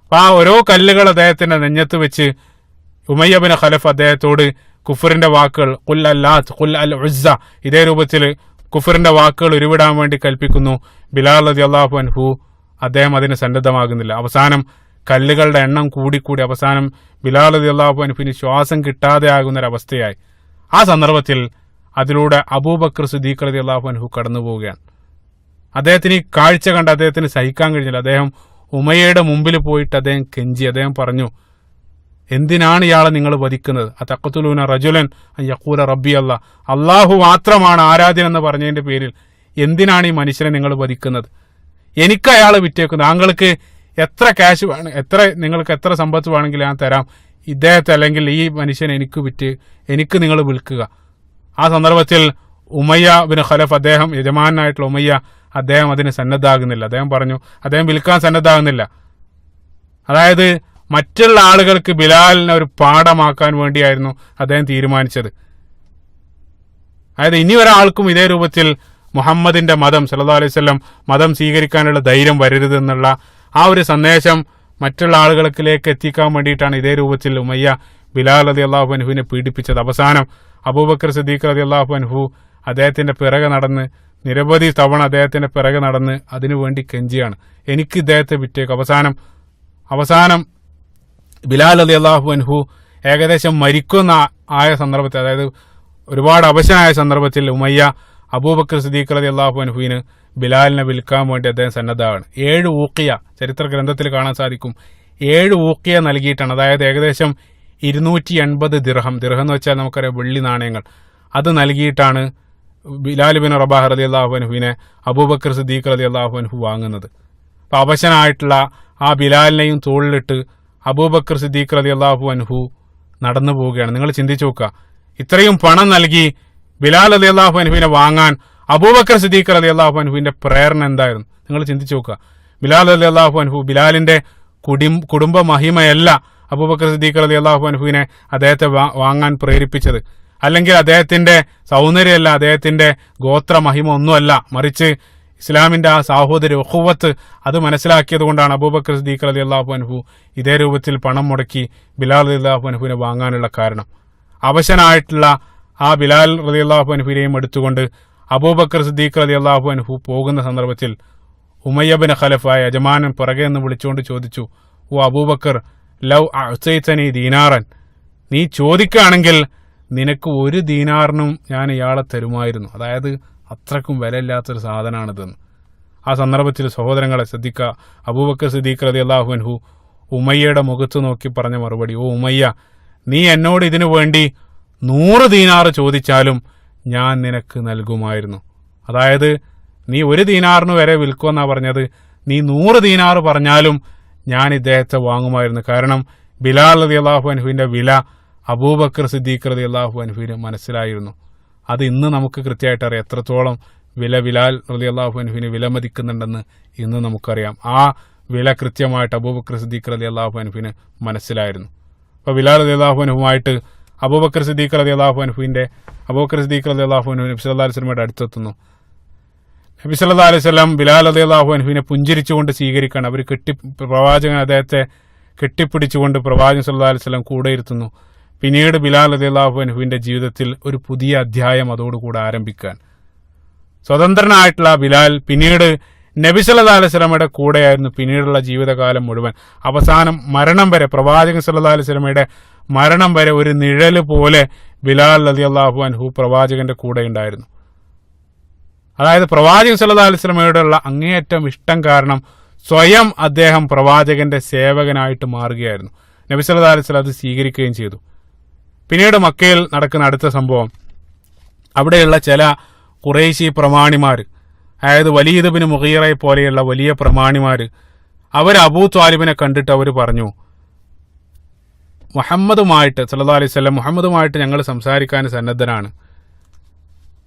അപ്പൊ ആ ഓരോ കല്ലുകൾ അദ്ദേഹത്തിന്റെ നെഞ്ഞത്ത് വെച്ച് ഉമയ്യ ബിൻ ഖലഫ് അദ്ദേഹത്തോട് കുഫറിന്റെ വാക്കുകൾ, ഖുൽ അല്ലാത്ത് ഖുൽ അൽ ഉസ്സ, ഇതേ രൂപത്തിൽ കുഫറിന്റെ വാക്കുകൾ ഉരുവിടാൻ വേണ്ടി കൽപ്പിക്കുന്നു. ബിലാൽ റളിയല്ലാഹു അൻഹു അദ്ദേഹം അതിന് സന്നദ്ധമാകുന്നില്ല. അവസാനം കല്ലുകളുടെ എണ്ണം കൂടിക്കൂടി അവസാനം ബിലാൽ റളിയല്ലാഹു അൻഹുവിന് ശ്വാസം കിട്ടാതെ ആകുന്നൊരവസ്ഥയായി. ആ സന്ദർഭത്തിൽ അതിലൂടെ അബൂബക്കർ സിദ്ദീഖ് റളിയല്ലാഹു അൻഹു കടന്നു പോവുകയാണ്. അദ്ദേഹത്തിന് ഈ കാഴ്ച കണ്ട് അദ്ദേഹത്തിന് സഹിക്കാൻ കഴിഞ്ഞില്ല. അദ്ദേഹം ഉമയ്യയുടെ മുമ്പിൽ പോയിട്ട് അദ്ദേഹം കെഞ്ചി. അദ്ദേഹം പറഞ്ഞു, എന്തിനാണ് ഇയാളെ നിങ്ങൾ വധിക്കുന്നത്? അതഖ്തുലൂന റജുലൻ അൻ യഖൂല റബ്ബി അല്ലാഹ്, അള്ളാഹു മാത്രമാണ് ആരാധ്യൻ എന്ന് പറഞ്ഞതിന്റെ പേരിൽ എന്തിനാണ് ഈ മനുഷ്യനെ നിങ്ങൾ വധിക്കുന്നത്? എനിക്ക് അയാളെ വിറ്റേക്കുന്നത്, താങ്കൾക്ക് എത്ര ക്യാഷ് വേണം, നിങ്ങൾക്ക് എത്ര സമ്പത്ത് വേണമെങ്കിൽ ഞാൻ തരാം, ഇദ്ദേഹത്തെ അല്ലെങ്കിൽ ഈ മനുഷ്യനെ എനിക്ക് വിറ്റ് എനിക്ക് നിങ്ങൾ വിൽക്കുക. ആ സന്ദർഭത്തിൽ ഉമയ്യ ബിൻ ഖലഫ്, അദ്ദേഹം യജമാനായിട്ടുള്ള ഉമയ്യ, അദ്ദേഹം അതിന് സന്നദ്ധാകുന്നില്ല. അദ്ദേഹം പറഞ്ഞു, അദ്ദേഹം വിൽക്കാൻ സന്നദ്ധാകുന്നില്ല. അതായത് മറ്റുള്ള ആളുകൾക്ക് ബിലാലിനെ ഒരു പാഠമാക്കാൻ വേണ്ടിയായിരുന്നു അദ്ദേഹം തീരുമാനിച്ചത്. അതായത് ഇനി ഒരാൾക്കും ഇതേ രൂപത്തിൽ മുഹമ്മദിന്റെ മതം സല്ലല്ലാഹു അലൈഹി വസല്ലം മതം സ്വീകരിക്കാനുള്ള ധൈര്യം വരരുത് എന്നുള്ള ആ ഒരു സന്ദേശം മറ്റുള്ള ആളുകൾക്കിലേക്ക് എത്തിക്കാൻ വേണ്ടിയിട്ടാണ് ഇതേ രൂപത്തിൽ ഉമയ്യ ബിലാൽ റളിയല്ലാഹു അൻഹുവിനെ പീഡിപ്പിച്ചത്. അവസാനം അബൂബക്കർ സിദ്ദീഖ് റളിയല്ലാഹു അൻഹു അദ്ദേഹത്തിന്റെ പിറകെ നടന്ന്, നിരവധി തവണ അദ്ദേഹത്തിന്റെ പിറകെ നടന്ന് അതിനുവേണ്ടി കെഞ്ചിയാണ്, എനിക്ക് ഇദ്ദേഹത്തെ വിറ്റേക്ക്. അവസാനം ബിലാൽ റളിയല്ലാഹു അൻഹു ഏകദേശം മരിക്കുന്ന ആയ സന്ദർഭത്തിൽ, അതായത് ഒരുപാട് അവശനായ സന്ദർഭത്തിൽ ഉമയ്യ അബൂബക്കർ സിദ്ദീഖ് റളിയല്ലാഹു അൻഹുവിന് ബിലാലിനെ വിൽക്കാൻ വേണ്ടി അദ്ദേഹം സന്നദ്ധമാണ്. 7 ഊഖിയ ചരിത്ര ഗ്രന്ഥത്തിൽ കാണാൻ സാധിക്കും. 7 ഊഖിയ നൽകിയിട്ടാണ്, അതായത് ഏകദേശം 280 ദിർഹം എന്ന് വെച്ചാൽ നമുക്കറിയാം വെള്ളി നാണയങ്ങൾ, അത് നൽകിയിട്ടാണ് ബിലാൽ ബിൻ റബാഹ് റളിയല്ലാഹു അൻഹുവിനെ അബൂബക്കർ സിദ്ദീഖ് റളിയല്ലാഹു അൻഹു വാങ്ങുന്നത്. അപ്പൊ അവശനായിട്ടുള്ള ആ ബിലാലിനെയും തോളിലിട്ട് അബൂബക്കർ സിദ്ദീഖ് റളിയല്ലാഹു അൻഹു നടന്നു പോവുകയാണ്. നിങ്ങൾ ചിന്തിച്ചു നോക്കുക, ഇത്രയും പണം നൽകി ബിലാൽ റളിയല്ലാഹു അൻഹുവിനെ വാങ്ങാൻ അബൂബക്കർ സിദ്ദീഖ് റളിയല്ലാഹു അൻഹുവിന്റെ പ്രേരണ എന്തായിരുന്നു? നിങ്ങൾ ചിന്തിച്ചു നോക്കുക. ബിലാൽ റളിയല്ലാഹു അൻഹു, ബിലാലിന്റെ കുടുംബ മഹിമയല്ല അബൂബക്കർ സിദ്ദീഖ് റളിയല്ലാഹു അൻഹുവിനെ അദ്ദേഹത്തെ വാങ്ങാൻ പ്രേരിപ്പിച്ചത്, അല്ലെങ്കിൽ അദ്ദേഹത്തിന്റെ സൗന്ദര്യമല്ല, അദ്ദേഹത്തിന്റെ ഗോത്ര മഹിമ ഒന്നുമല്ല, മറിച്ച് ഇസ്ലാമിന്റെ ആ സാഹോദര്യ ഉഖുവത്ത് അത് മനസ്സിലാക്കിയത് കൊണ്ടാണ് അബൂബക്കർ സിദ്ദീഖ് റളിയല്ലാഹു അൻഹു ഇതേ രൂപത്തിൽ പണം മുടക്കി ബിലാൽ റളിയല്ലാഹു അൻഹുവിനെ വാങ്ങാനുള്ള കാരണം. അവശനായിട്ടുള്ള ആ ബിലാൽ റളിയല്ലാഹു അൻഹുവിനെയും എടുത്തുകൊണ്ട് അബൂബക്കർ സിദ്ദീഖ് റളിയല്ലാഹു അൻഹു പോകുന്ന സന്ദർഭത്തിൽ ഉമയ്യ ബിൻ ഖലഫായ യജമാനൻ പിറകെ നിന്ന് വിളിച്ചുകൊണ്ട് ചോദിച്ചു, ഓ അബൂബക്കർ, ലൗ അഅ്തൈതനി ദീനാറൻ, നീ ചോദിക്കുകയാണെങ്കിൽ നിനക്ക് 1 ദീനാറിനും ഞാൻ ഇയാളെ തരുമായിരുന്നു. അതായത് അത്രക്കും വിലയില്ലാത്തൊരു സാധനമാണിതെന്ന്. ആ സന്ദർഭത്തിൽ സഹോദരങ്ങളെ ശ്രദ്ധിക്കുക, അബൂബക്കർ സിദ്ദീഖ് റളിയല്ലാഹു അൻഹു ഉമയ്യയുടെ മുഖത്ത് നോക്കി പറഞ്ഞ മറുപടി, ഓ ഉമയ്യ, നീ എന്നോട് ഇതിനു വേണ്ടി 100 ദീനാർ ചോദിച്ചാലും ഞാൻ നിനക്ക് നൽകുമായിരുന്നു. അതായത് നീ 1 ദീനാറിന് വരെ വിൽക്കുമെന്നാ പറഞ്ഞത്, നീ 100 ദീനാർ പറഞ്ഞാലും ഞാൻ ഇദ്ദേഹത്തെ വാങ്ങുമായിരുന്നു. കാരണം ബിലാൽ റളിയല്ലാഹു അൻഹുവിന്റെ വില അബൂബക്കർ സിദ്ദീഖ് റളിയല്ലാഹു അൻഹുവിന് മനസ്സിലായിരുന്നു. അത് ഇന്ന് നമുക്ക് കൃത്യമായിട്ട് അറിയാം. എത്രത്തോളം ബിലാൽ റളിയല്ലാഹു അൻഹുവിന് വിലമതിക്കുന്നുണ്ടെന്ന് ഇന്ന് നമുക്കറിയാം. ആ വില കൃത്യമായിട്ട് അബൂബക്കർ സിദ്ദീഖ് റളിയല്ലാഹു അൻഹുവിന് മനസ്സിലായിരുന്നു. അപ്പോൾ ബിലാൽ റളിയല്ലാഹു അൻഹുമായിട്ട് അബൂബക്കർ സിദ്ദീഖ് റളിയല്ലാഹു അൻഹു നബി സല്ലല്ലാഹു അലൈഹി വസല്ലമയുടെ അടുത്തെത്തുന്നു. നബി സല്ലല്ലാഹു അലൈഹി വസല്ലം ബിലാൽ റളിയല്ലാഹു അൻഹുവിനെ പുഞ്ചിരിച്ചുകൊണ്ട് സ്വീകരിക്കുകയാണ്. അവർ പ്രവാചകൻ അദ്ദേഹത്തെ കെട്ടിപ്പിടിച്ചുകൊണ്ട് പ്രവാചകൻ സല്ലല്ലാഹു അലൈഹി വസല്ലം കൂടെ ഇരുത്തുന്നു. പിന്നീട് ബിലാൽ റളിയല്ലാഹു അൻഹുവിന്റെ ജീവിതത്തിൽ ഒരു പുതിയ അധ്യായം അതോടുകൂടെ ആരംഭിക്കാൻ സ്വതന്ത്രനായിട്ടുള്ള ബിലാൽ പിന്നീട് നബി സല്ലല്ലാഹു അലൈഹി വസല്ലമയുടെ കൂടെയായിരുന്നു പിന്നീടുള്ള ജീവിതകാലം മുഴുവൻ. അവസാനം മരണം വരെ, പ്രവാചകൻ സല്ലല്ലാഹു അലൈഹി വസല്ലമയുടെ മരണം വരെ ഒരു നിഴല് പോലെ ബിലാൽ റളിയല്ലാഹു അൻഹു പ്രവാചകന്റെ കൂടെ ഉണ്ടായിരുന്നു. അതായത് പ്രവാചകൻ സല്ലല്ലാഹു അലൈഹി വസല്ലമയോടുള്ള അങ്ങേയറ്റം ഇഷ്ടം കാരണം സ്വയം അദ്ദേഹം പ്രവാചകന്റെ സേവകനായിട്ട് മാറുകയായിരുന്നു. നബി സല്ലല്ലാഹു അലൈഹി വസല്ലം അത് സ്വീകരിക്കുകയും ചെയ്തു. പിന്നീട് മക്കയിൽ നടക്കുന്ന അടുത്ത സംഭവം, അവിടെയുള്ള ചില ഖുറൈശി പ്രമാണിമാർ, അതായത് വലീദ് ബിൻ മുഗീറയെ പോലെയുള്ള വലിയ പ്രമാണിമാർ, അവർ അബൂ ത്വാലിബിനെ കണ്ടിട്ട് അവർ പറഞ്ഞു, മുഹമ്മദുമായിട്ട് സല്ലല്ലാഹു അലൈഹി വസല്ലം മുഹമ്മദുമായിട്ട് ഞങ്ങൾ സംസാരിക്കാൻ സന്നദ്ധനാണ്,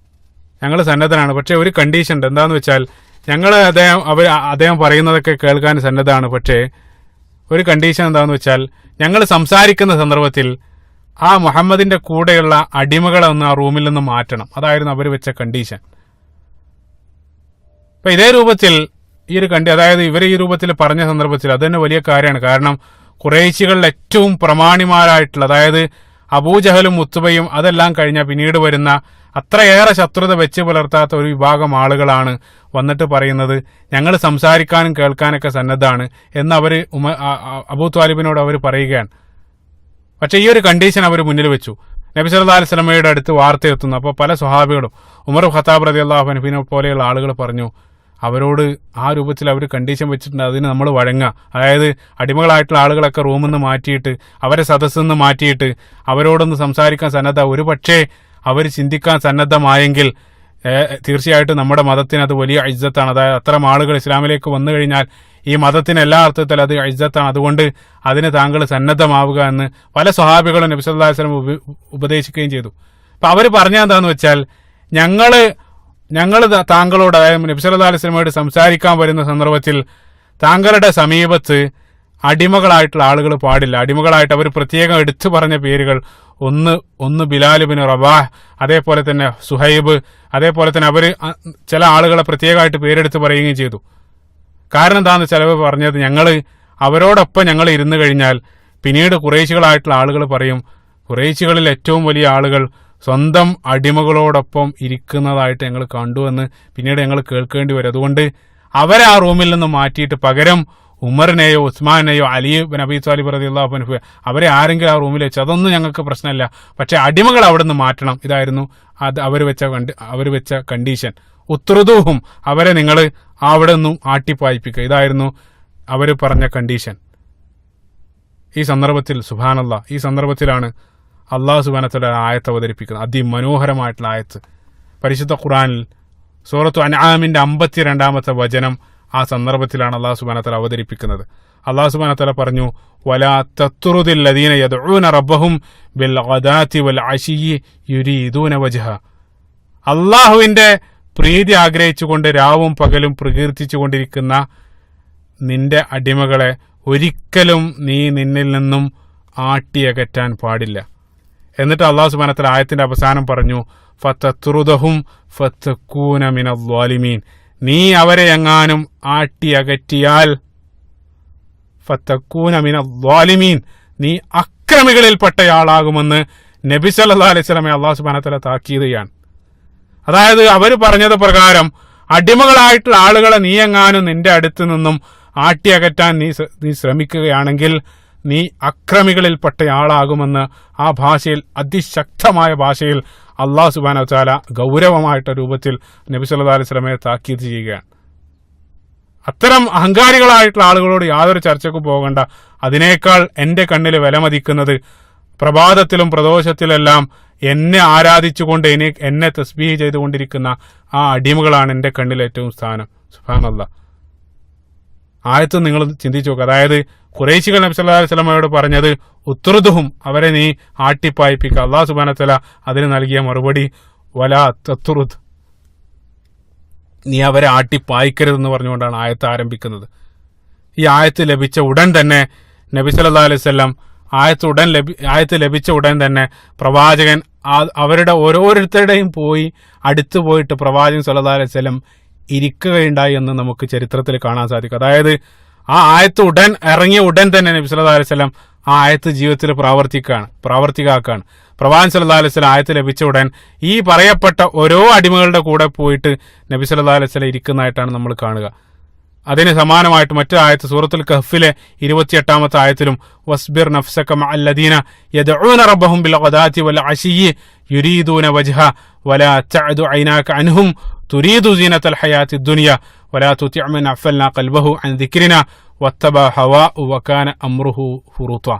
പക്ഷേ ഒരു കണ്ടീഷൻ ഉണ്ട്. എന്താണെന്ന് വെച്ചാൽ ഞങ്ങൾ അദ്ദേഹം പറയുന്നതൊക്കെ കേൾക്കാൻ സന്നദ്ധമാണ്, പക്ഷേ ഒരു കണ്ടീഷൻ എന്താണെന്ന് വെച്ചാൽ ഞങ്ങൾ സംസാരിക്കുന്ന സന്ദർഭത്തിൽ ആ മുഹമ്മദിന്റെ കൂടെയുള്ള അടിമകളെ ഒന്ന് ആ റൂമിൽ നിന്ന് മാറ്റണം. അതായിരുന്നു അവർ വെച്ച കണ്ടീഷൻ. അപ്പൊ ഇതേ രൂപത്തിൽ അതായത് ഇവർ ഈ രൂപത്തിൽ പറഞ്ഞ സന്ദർഭത്തിൽ അത് തന്നെ വലിയ കാര്യമാണ്. കാരണം ഖുറൈശികളിൽ ഏറ്റവും പ്രമാണിമാരായിട്ടുള്ള, അതായത് അബൂജഹലും ഉത്ബയും അതെല്ലാം കഴിഞ്ഞാൽ പിന്നീട് വരുന്ന അത്രയേറെ ശത്രുത വെച്ച് പുലർത്താത്ത ഒരു വിഭാഗം ആളുകളാണ് വന്നിട്ട് പറയുന്നത് ഞങ്ങൾ സംസാരിക്കാനും കേൾക്കാനൊക്കെ സന്നദ്ധമാണ് എന്ന് അവർ അബൂ ത്വാലിബിനോട് അവർ പറയുകയാണ്. പക്ഷേ ഈ ഒരു കണ്ടീഷൻ അവർ മുന്നിൽ വെച്ചു. നബി സല്ലല്ലാഹു അലൈഹി വസല്ലമയുടെ അടുത്ത് വാർത്ത എത്തുന്നു. അപ്പോൾ പല സ്വഹാബികളും, ഉമർ ഖത്താബ് റളിയല്ലാഹു അൻഹുവിനെ പോലെയുള്ള ആളുകൾ പറഞ്ഞു, അവരോട് ആ രൂപത്തിൽ അവർ കണ്ടീഷൻ വെച്ചിട്ടുണ്ട്, അതിന് നമ്മൾ വഴങ്ങുക. അതായത് അടിമകളായിട്ടുള്ള ആളുകളൊക്കെ റൂമിൽ നിന്ന് മാറ്റിയിട്ട്, അവരെ സദസ്സിൽ നിന്ന് മാറ്റിയിട്ട് അവരോടൊന്ന് സംസാരിക്കാൻ സന്നദ്ധ, ഒരു പക്ഷേ അവർ ചിന്തിക്കാൻ സന്നദ്ധമായെങ്കിൽ തീർച്ചയായിട്ടും നമ്മുടെ മതത്തിന് അത് വലിയ ഇസ്സത്താണ്. അതായത് അത്തരം ആളുകൾ ഇസ്ലാമിലേക്ക് വന്നു കഴിഞ്ഞാൽ ഈ മതത്തിന് എല്ലാ അർത്ഥത്തിലും അത് ഇസ്സത്താണ്, അതുകൊണ്ട് അതിന് താങ്കൾ സന്നദ്ധമാവുക എന്ന് പല സ്വഹാബികളും നബി സല്ലല്ലാഹു അലൈഹി വസല്ലം ഉപദേശിക്കുകയും ചെയ്തു. അപ്പൊ അവർ പറഞ്ഞത് എന്താന്ന് വെച്ചാൽ, ഞങ്ങൾ താങ്കളോട്, അതായത് നബി സല്ലല്ലാഹു അലൈഹി വസല്ലമയോട് സംസാരിക്കാൻ വരുന്ന സന്ദർഭത്തിൽ താങ്കളുടെ സമീപത്ത് അടിമകളായിട്ടുള്ള ആളുകൾ പാടില്ല. അടിമകളായിട്ട് അവർ പ്രത്യേകം എടുത്തു പറഞ്ഞ പേരുകൾ, ഒന്ന് ബിലാൽ ബിൻ റബാഹ്, അതേപോലെ തന്നെ സുഹൈബ്, അതേപോലെ തന്നെ അവർ ചില ആളുകളെ പ്രത്യേകമായിട്ട് പേരെടുത്ത് പറയുകയും ചെയ്തു. കാരണം എന്താണെന്ന് ചിലവ് പറഞ്ഞത്, അവരോടൊപ്പം ഞങ്ങൾ ഇരുന്ന് കഴിഞ്ഞാൽ പിന്നീട് ഖുറൈശികളായിട്ടുള്ള ആളുകൾ പറയും, ഖുറൈശികളിൽ ഏറ്റവും വലിയ ആളുകൾ സ്വന്തം അടിമകളോടൊപ്പം ഇരിക്കുന്നതായിട്ട് ഞങ്ങൾ കണ്ടുവെന്ന് പിന്നീട് ഞങ്ങൾ കേൾക്കേണ്ടി വരും. അതുകൊണ്ട് അവരെ ആ റൂമിൽ നിന്ന് മാറ്റിയിട്ട് പകരം ഉമറിനെയോ ഉസ്മാനെയോ അലി ബിൻ അബീ ത്വാലിബ് റളിയല്ലാഹു അൻഹു അവരെ ആരെങ്കിലും ആ റൂമിൽ വെച്ച് അതൊന്നും ഞങ്ങൾക്ക് പ്രശ്നമല്ല, പക്ഷെ അടിമകൾ അവിടെ നിന്ന് മാറ്റണം. ഇതായിരുന്നു അവർ വെച്ച കണ്ടീഷൻ. ഉത്രുദൂഹും, അവരെ നിങ്ങൾ അവിടെ നിന്നും ആട്ടിപ്പായിപ്പിക്കുക. ഇതായിരുന്നു അവർ പറഞ്ഞ കണ്ടീഷൻ. ഈ സന്ദർഭത്തിൽ സുബ്ഹാനല്ലാഹ്, ഈ സന്ദർഭത്തിലാണ് അള്ളാഹു സുബ്ഹാനഹു വ തആല ആയത്ത് അവതരിപ്പിക്കുന്നത്. അതിമനോഹരമായിട്ടുള്ള ആയത്ത് പരിശുദ്ധ ഖുർആനിൽ സൂറത്തു അൻആമിന്റെ 52-ാമത്തെ വചനം ആ സന്ദർഭത്തിലാണ് അള്ളാഹു സുബ്ഹാനഹു വ തആല അവതരിപ്പിക്കുന്നത്. അള്ളാഹു സുബ്ഹാനഹു വ തആല പറഞ്ഞു, വലാ തത്റുദിൽ ലദീന യദ്ഊന റബ്ബഹും ബിൽ ഗദാതി വൽ അശിയ്യി യുരീദൂന വജ്ഹ. അള്ളാഹുവിന്റെ പ്രീതി ആഗ്രഹിച്ചുകൊണ്ട് രാവും പകലും പ്രകീർത്തിച്ചുകൊണ്ടിരിക്കുന്ന നിന്റെ അടിമകളെ ഒരിക്കലും നീ നിന്നിൽ നിന്നും ആട്ടിയകറ്റാൻ പാടില്ല. എന്നിട്ട് അള്ളാഹു സുബ്ഹാനഹു വ തആല ആയത്തിന്റെ അവസാനം പറഞ്ഞു, ഫതത്റുദഹും ഫതകൂന മിനൽ ളാലിമീൻ. നീ അവരെ എങ്ങാനും ആട്ടിയകറ്റിയാൽ ഫതകൂന മിനൽ ളാലിമീൻ, നീ അക്രമികളിൽപ്പെട്ടയാളാകുമെന്ന് നബി സല്ലല്ലാഹു അലൈഹി വസല്ലമയെ അള്ളാഹു സുബ്ഹാനഹു വ തആല താക്കീത് ചെയ്യാണ്. അതായത് അവർ പറഞ്ഞത് പ്രകാരം അടിമകളായിട്ടുള്ള ആളുകളെ നീ എങ്ങാനും നിന്റെ അടുത്ത് നിന്നും ആട്ടിയകറ്റാൻ നീ ശ്രമിക്കുകയാണെങ്കിൽ നീ അക്രമികളിൽപ്പെട്ടയാളാകുമെന്ന് ആ ഭാഷയിൽ, അതിശക്തമായ ഭാഷയിൽ അള്ളാഹു സുബ്ഹാനഹു വ തആല ഗൗരവമായിട്ട രൂപത്തിൽ നബി സല്ലല്ലാഹു അലൈഹി വസല്ലമയെ താക്കീത് ചെയ്യുകയാണ്. അത്തരം അഹങ്കാരികളായിട്ടുള്ള ആളുകളോട് യാതൊരു ചർച്ചയ്ക്കും പോകണ്ട. അതിനേക്കാൾ എൻ്റെ കണ്ണിൽ വിലമതിക്കുന്നത് പ്രഭാതത്തിലും പ്രദോഷത്തിലെല്ലാം എന്നെ ആരാധിച്ചുകൊണ്ട് എന്നെ തസ്ബീഹ് ചെയ്തുകൊണ്ടിരിക്കുന്ന ആ അടിമകളാണ് എൻ്റെ കണ്ണിൽ ഏറ്റവും സ്ഥാനം. സുബ്ഹാനല്ലാഹ്. ആയത്ത് നിങ്ങൾ ചിന്തിച്ചു നോക്കുക. അതായത് ഖുറൈശികൾ നബി സല്ലല്ലാഹു അലൈഹി വസല്ലമയോട് പറഞ്ഞത് ഉത്രുദുഹും, അവരെ നീ ആട്ടിപ്പായിപ്പിക്കുക. അല്ലാഹു സുബ്ഹാനഹു വ തആല അതിന് നൽകിയ മറുപടി വലാ തത്റുദ്, നീ അവരെ ആട്ടിപ്പായിക്കരുതെന്ന് പറഞ്ഞുകൊണ്ടാണ് ആയത്ത് ആരംഭിക്കുന്നത്. ഈ ആയത്ത് ലഭിച്ച ഉടൻ തന്നെ നബി സല്ലല്ലാഹു അലൈഹി വസല്ലം ആയത്ത് ലഭിച്ച ഉടൻ തന്നെ പ്രവാചകൻ അവരുടെ ഓരോരുത്തരുടെയും അടുത്തു പോയിട്ട് പ്രവാചകൻ സല്ലല്ലാഹു അലൈഹി വസല്ലം ഇരിക്കുകയുണ്ടായി എന്ന് നമുക്ക് ചരിത്രത്തിൽ കാണാൻ സാധിക്കും. അതായത് ആ ആയത്ത് ഇറങ്ങിയ ഉടൻ തന്നെ നബി സല്ലല്ലാഹു അലൈഹി വസല്ലം ആ ആയത്ത് ജീവിതത്തിൽ പ്രാവർത്തികമാക്കുകയാണ്. പ്രവാചകൻ സല്ലല്ലാഹു അലൈഹി വസല്ലം ആയത്ത് ലഭിച്ച ഉടൻ ഈ പറയപ്പെട്ട ഓരോ അടിമകളുടെ കൂടെ പോയിട്ട് നബി സല്ലല്ലാഹു അലൈഹി വസല്ലം ഇരിക്കുന്നതായിട്ടാണ് നമ്മൾ കാണുക. അതിന് സമാനമായിട്ട് മറ്റു ആയത്ത് സൂറത്തുൽ കഹ്ഫിലെ 28-ാമത്തെ ആയത്തിലും വസ്ബിർ നഫ്സക മഅല്ലദീന യദ്ഊന റബ്ബഹും ബിൽ ഗദാതി വൽ അശിയ്യി യുരീദൂന വജ്ഹ വലാ തഅദു ഐനാക അൻഹും തുരീദു സീനത്തൽ ഹയാത്തി ദുനിയ വലാ തുതി' മൻ അഗ്ഫൽനാ ഖൽബഹു അൻ ദിക്രിനാ വത്തബഅ ഹവാഉ വകാന അംറുഹു ഫുറൂത.